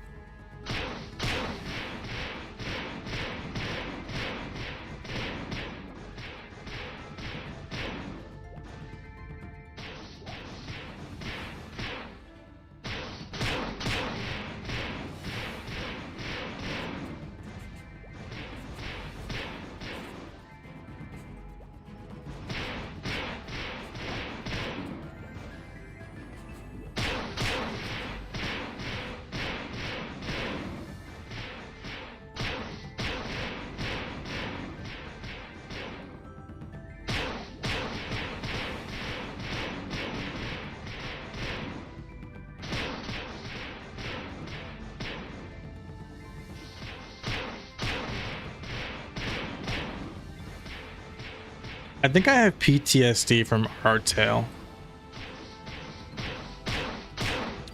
Speaker 1: I think I have PTSD from Hardtail.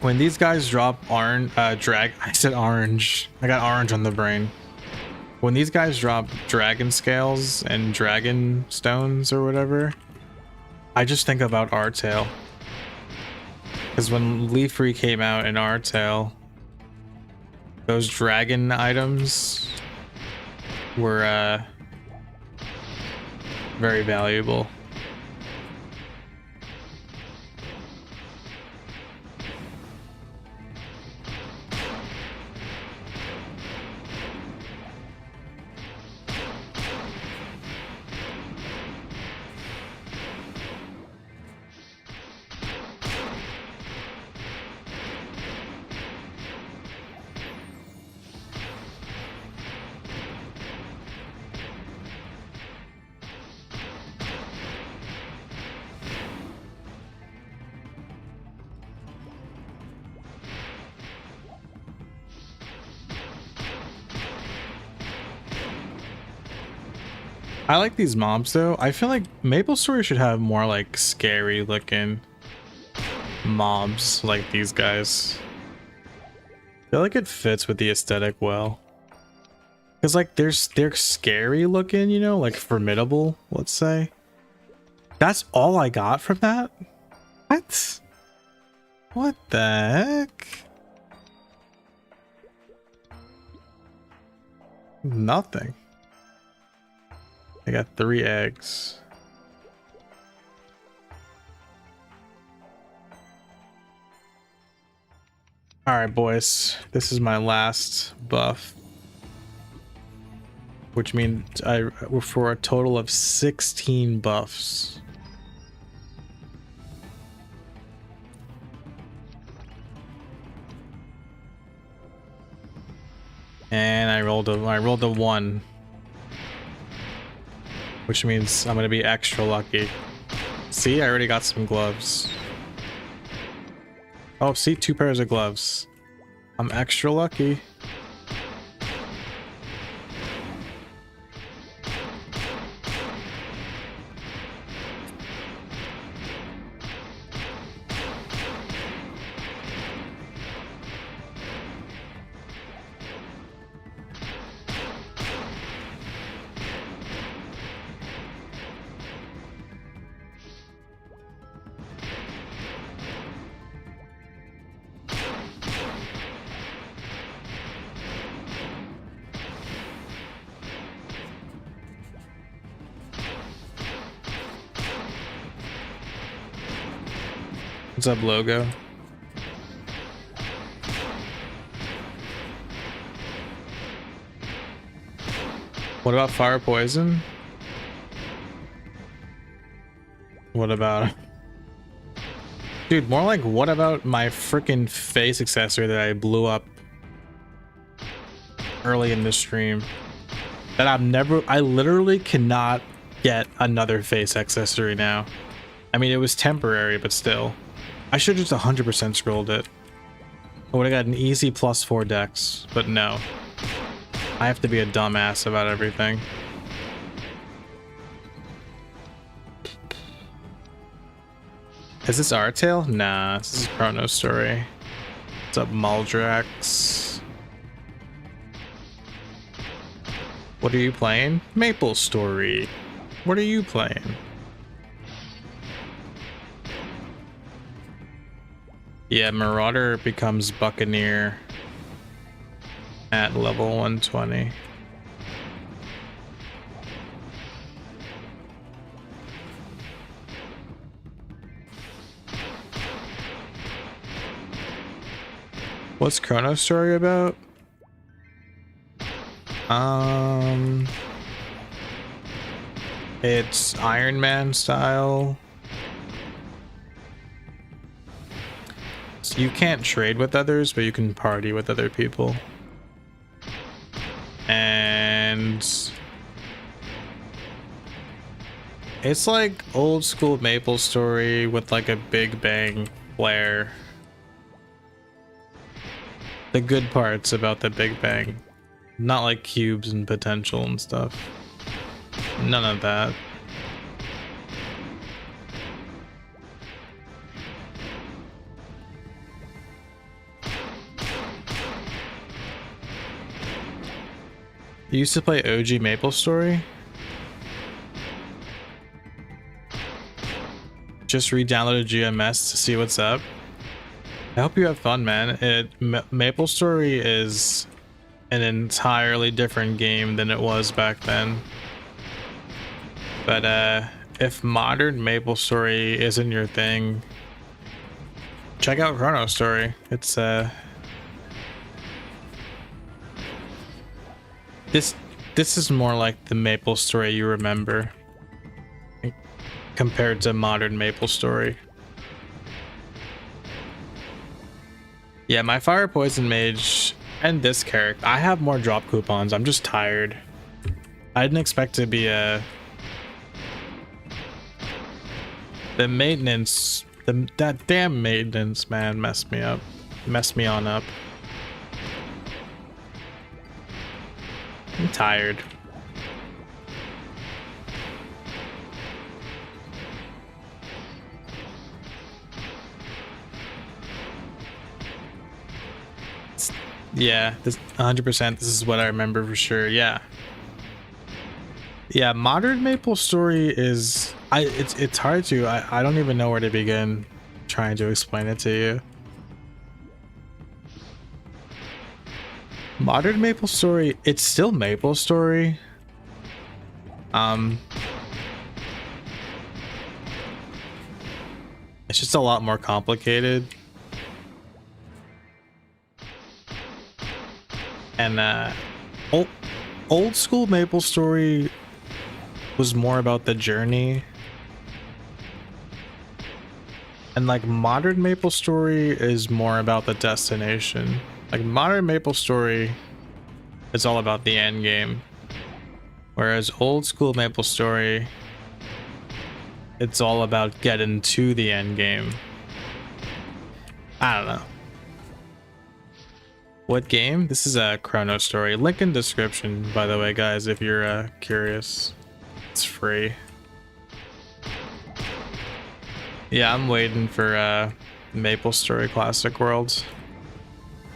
Speaker 1: When these guys drop I said orange. I got orange on the brain. When these guys drop dragon scales and dragon stones or whatever, I just think about Hardtail. Because when Leaf Free came out in Hardtail, those dragon items were very valuable. I like these mobs though. I feel like MapleStory should have more like scary looking mobs like these guys. I feel like it fits with the aesthetic well. Cause like they're scary looking, you know, like formidable, let's say. That's all I got from that? What? What the heck? Nothing. I got 3 eggs. Alright, boys. This is my last buff. Which means we're for a total of 16 buffs. And I rolled a 1. Which means I'm gonna be extra lucky. See, I already got some gloves. Oh, see, 2 pairs of gloves. I'm extra lucky. What's up, logo? What about fire poison? What about... Dude, more like what about my freaking face accessory that I blew up early in the stream? That I literally cannot get another face accessory now. I mean, it was temporary, but still. I should have just 100% scrolled it. I would have got an easy +4 dex, but no. I have to be a dumbass about everything. Is this our tale? Nah, this is Chrono's story. What's up, Maldrax? What are you playing? Maple Story. What are you playing? Yeah, Marauder becomes Buccaneer at level 120. What's Chrono's story about? It's Iron Man style. So you can't trade with others, but you can party with other people. And it's like old school Maple Story with like a Big Bang flair. The good parts about the Big Bang. Not like cubes and potential and stuff. None of that. You used to play OG Maple Story? Just re-downloaded GMS to see what's up. I hope you have fun, man. Maple Story is an entirely different game than it was back then. But if modern Maple Story isn't your thing, check out Chrono Story. It's this is more like the Maple Story you remember compared to modern Maple Story. Yeah, my Fire Poison Mage and this character, I have more drop coupons. I'm just tired. I didn't expect to be the maintenance, that damn maintenance, man, messed me up. Messed me on up. I'm tired. Yeah, this 100%. This is what I remember for sure. Yeah. Yeah, modern Maple Story is it's hard to I don't even know where to begin trying to explain it to you. Modern Maple Story, it's still Maple Story, Um, it's just a lot more complicated. And old school MapleStory was more about the journey. And like modern MapleStory is more about the destination. Like modern MapleStory is all about the end game. Whereas old school MapleStory, it's all about getting to the end game. I don't know. What game? This is a Chrono Story. Link in description, by the way, guys, if you're curious. It's free. Yeah, I'm waiting for MapleStory Classic Worlds.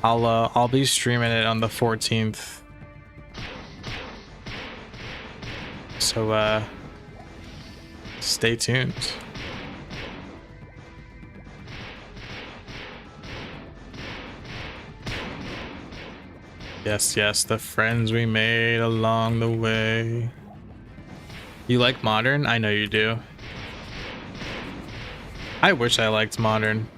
Speaker 1: I'll be streaming it on the 14th. So stay tuned. Yes, yes, the friends we made along the way. You like modern? I know you do. I wish I liked modern.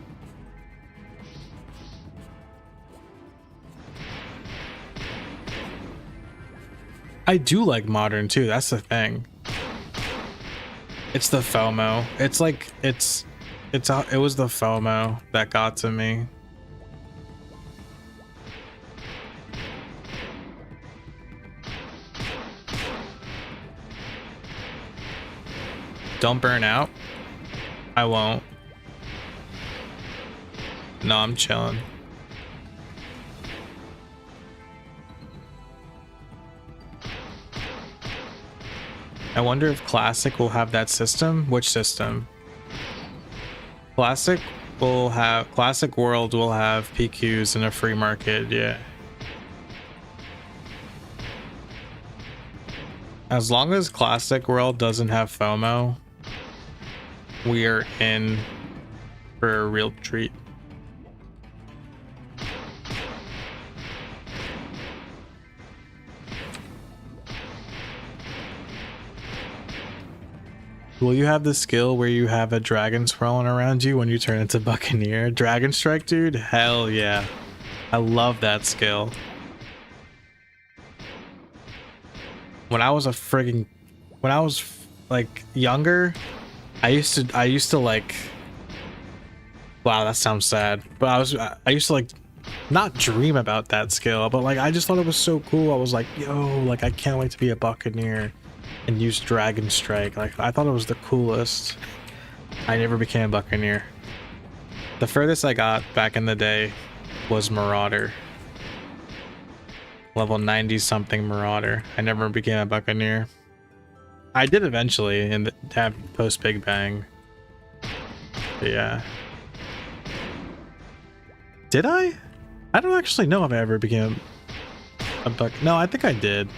Speaker 1: I do like modern too, that's the thing. It's the FOMO. It's like it was the FOMO that got to me. Don't burn out. I won't. No, I'm chilling. I wonder if Classic will have that system. Which system? Classic World will have PQs in a free market, yeah. As long as Classic World doesn't have FOMO, we are in for a real treat. Will you have the skill where you have a dragon swirling around you when you turn into Buccaneer? Dragon Strike, dude? Hell yeah. I love that skill. When I was like younger, I used to like, wow, that sounds sad, but I used to like not dream about that skill, but like I just thought it was so cool. I was like, yo, like I can't wait to be a Buccaneer and use Dragon Strike. Like I thought it was the coolest. I never became a Buccaneer. The furthest I got back in the day was Marauder. Level 90 something Marauder. I never became a Buccaneer. I did eventually in the post Big Bang. But yeah. Did I? I don't actually know if I ever became a No, I think I did.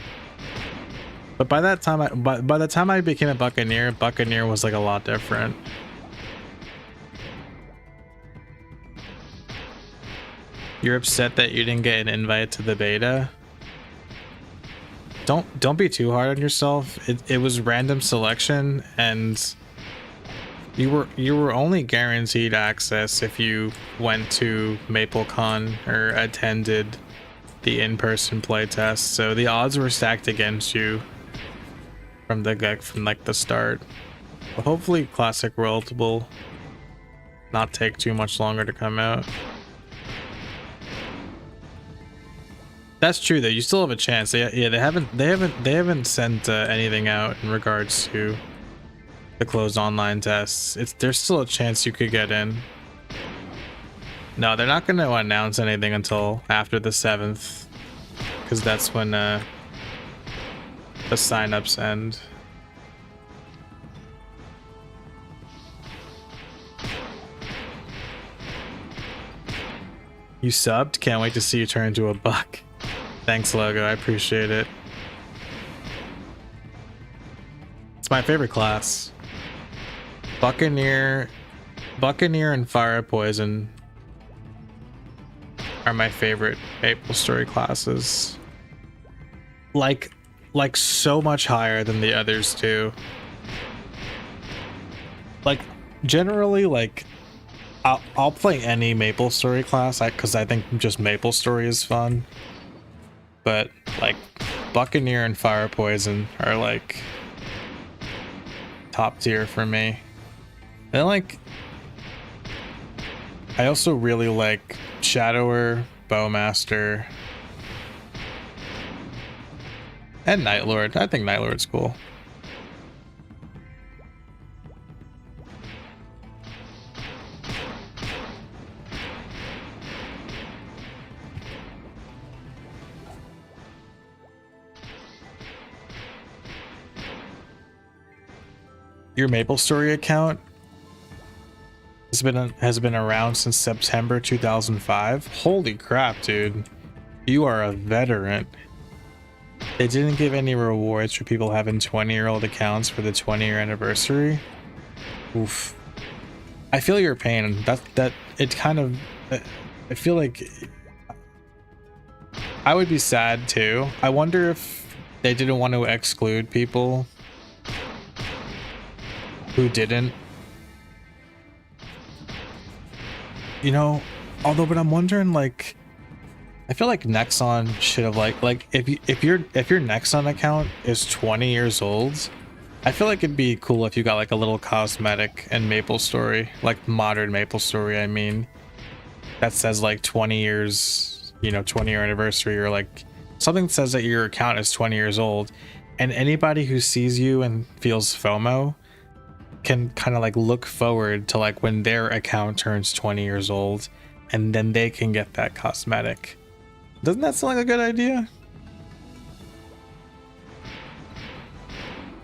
Speaker 1: But by that time, by the time I became a Buccaneer, Buccaneer was like a lot different. You're upset that you didn't get an invite to the beta? Don't be too hard on yourself. It was random selection, and you were only guaranteed access if you went to MapleCon or attended the in-person playtest. So the odds were stacked against you from like the start. But hopefully Classic World will not take too much longer to come out. That's true though. You still have a chance. They haven't sent anything out in regards to the closed online tests. There's still a chance you could get in. No, they're not going to announce anything until after the 7th, because that's when the signups end. You subbed? Can't wait to see you turn into a buck. Thanks, Logo. I appreciate it. It's my favorite class. Buccaneer and Fire Poison are my favorite MapleStory classes. Like, like so much higher than the others too. Like generally, like I'll play any MapleStory class because I think just MapleStory is fun. But like Buccaneer and Fire Poison are like top tier for me. And like I also really like Shadower, Bowmaster, and Nightlord. I think Nightlord's cool. Your MapleStory account has been around since September 2005. Holy crap, dude. You are a veteran. They didn't give any rewards for people having 20-year-old accounts for the 20-year anniversary. Oof. I feel your pain. That it kind of, I feel like I would be sad too. I wonder if they didn't want to exclude people who didn't. You know, although, but I'm wondering, like, I feel like Nexon should have like if your Nexon account is 20 years old, I feel like it'd be cool if you got like a little cosmetic and MapleStory, like modern MapleStory, I mean, that says like 20 years, you know, 20-year anniversary, or like something that says that your account is 20 years old, and anybody who sees you and feels FOMO can kind of like look forward to like when their account turns 20 years old, and then they can get that cosmetic. Doesn't that sound like a good idea?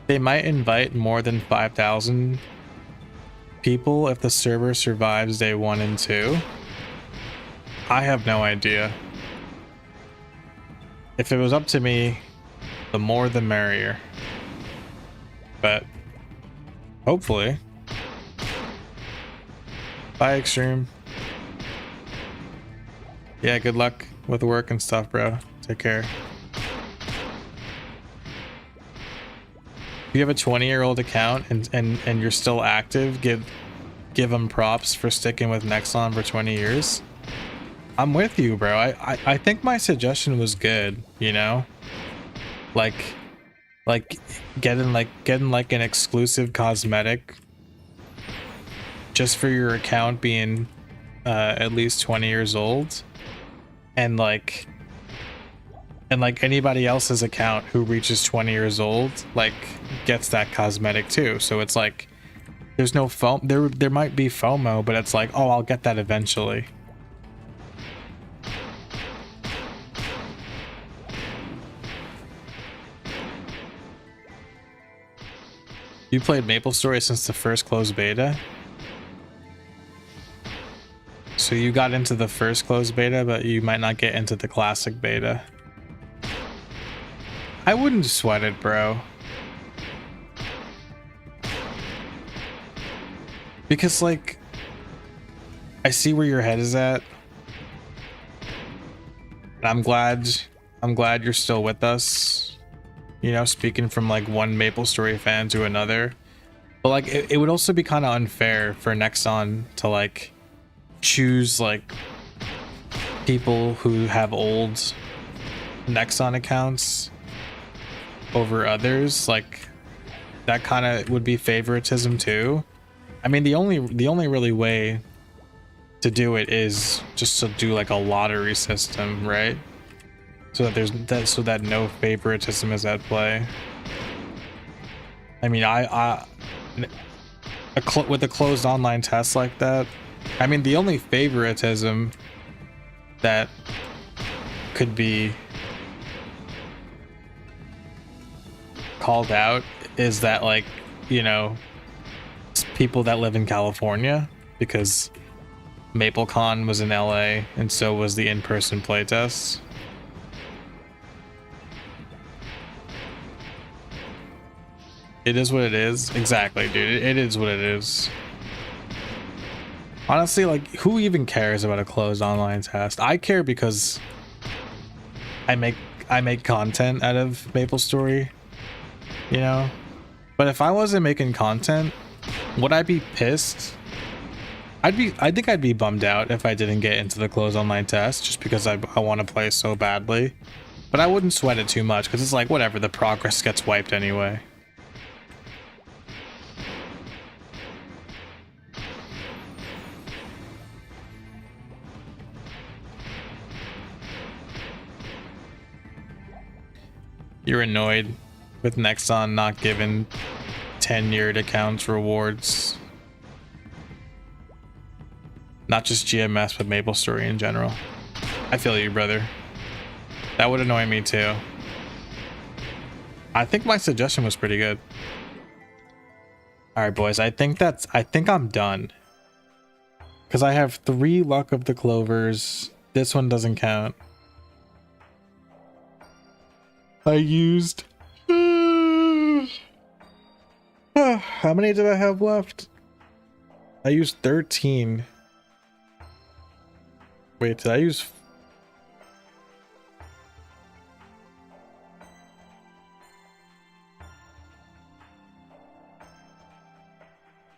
Speaker 1: They might invite more than 5,000 people if the server survives day 1 and 2. I have no idea. If it was up to me, the more the merrier. But hopefully. Bye, Extreme. Yeah, good luck with work and stuff, bro. Take care. If you have a 20-year-old account and you're still active, give them props for sticking with Nexon for 20 years. I'm with you, bro. I think my suggestion was good, you know? Like getting an exclusive cosmetic just for your account being at least 20 years old, and like anybody else's account who reaches 20 years old like gets that cosmetic too. So it's like there's no FOMO. There might be FOMO, but it's like, oh, I'll get that eventually. You played MapleStory since the first closed beta? So you got into the first closed beta, but you might not get into the classic beta. I wouldn't sweat it, bro. Because, like, I see where your head is at. And I'm glad you're still with us. You know, speaking from like one MapleStory fan to another. But like it would also be kind of unfair for Nexon to like choose like people who have old Nexon accounts over others. Like that kind of would be favoritism too. I mean, the only really way to do it is just to do like a lottery system, right? So that no favoritism is at play. I mean, with a closed online test like that, I mean, the only favoritism that could be called out is that, like, you know, people that live in California, because MapleCon was in LA and so was the in-person playtest. It is what it is. Exactly, dude. It is what it is. Honestly, like, who even cares about a closed online test? I care because I make I make content out of MapleStory, you know? But if I wasn't making content, would I be pissed? I think I'd be bummed out if I didn't get into the closed online test just because I want to play so badly. But I wouldn't sweat it too much because it's like, whatever, the progress gets wiped anyway. You're annoyed with Nexon not giving tenured accounts rewards. Not just GMS, but MapleStory in general. I feel you, brother. That would annoy me too. I think my suggestion was pretty good. All right, boys. I think I'm done. Because I have 3 luck of the clovers. This one doesn't count. I used... how many did I have left? I used 13. Wait, did I use...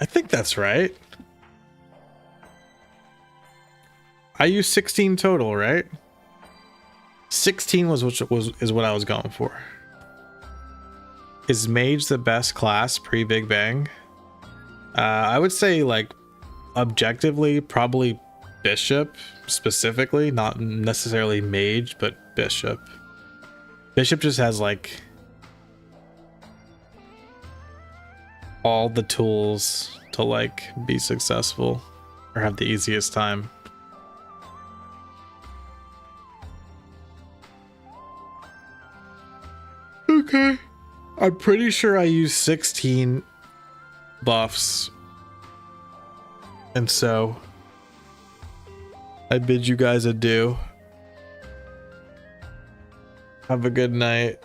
Speaker 1: I think that's right. I used 16 total, right? 16 is what I was going for. Is mage the best class pre-Big Bang? I would say, like, objectively, probably bishop specifically, not necessarily mage, but bishop. Bishop just has like all the tools to like be successful or have the easiest time. Okay. I'm pretty sure I used 16 buffs. And so I bid you guys adieu. Have a good night.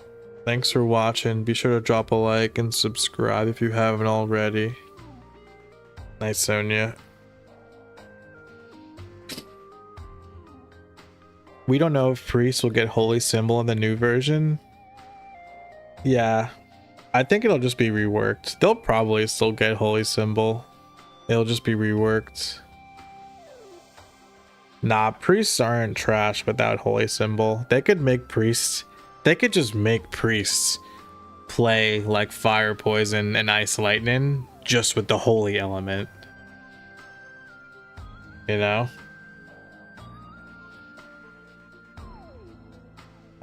Speaker 1: Thanks for watching. Be sure to drop a like and subscribe if you haven't already. Night, Sonia. We don't know if priests will get holy symbol in the new version. Yeah, I think it'll just be reworked. They'll probably still get holy symbol. It'll just be reworked. Nah, priests aren't trash without holy symbol. They could make priests. They could just make priests play like fire, poison, and ice lightning just with the holy element. You know?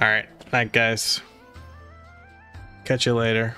Speaker 1: Alright, night guys. Catch you later.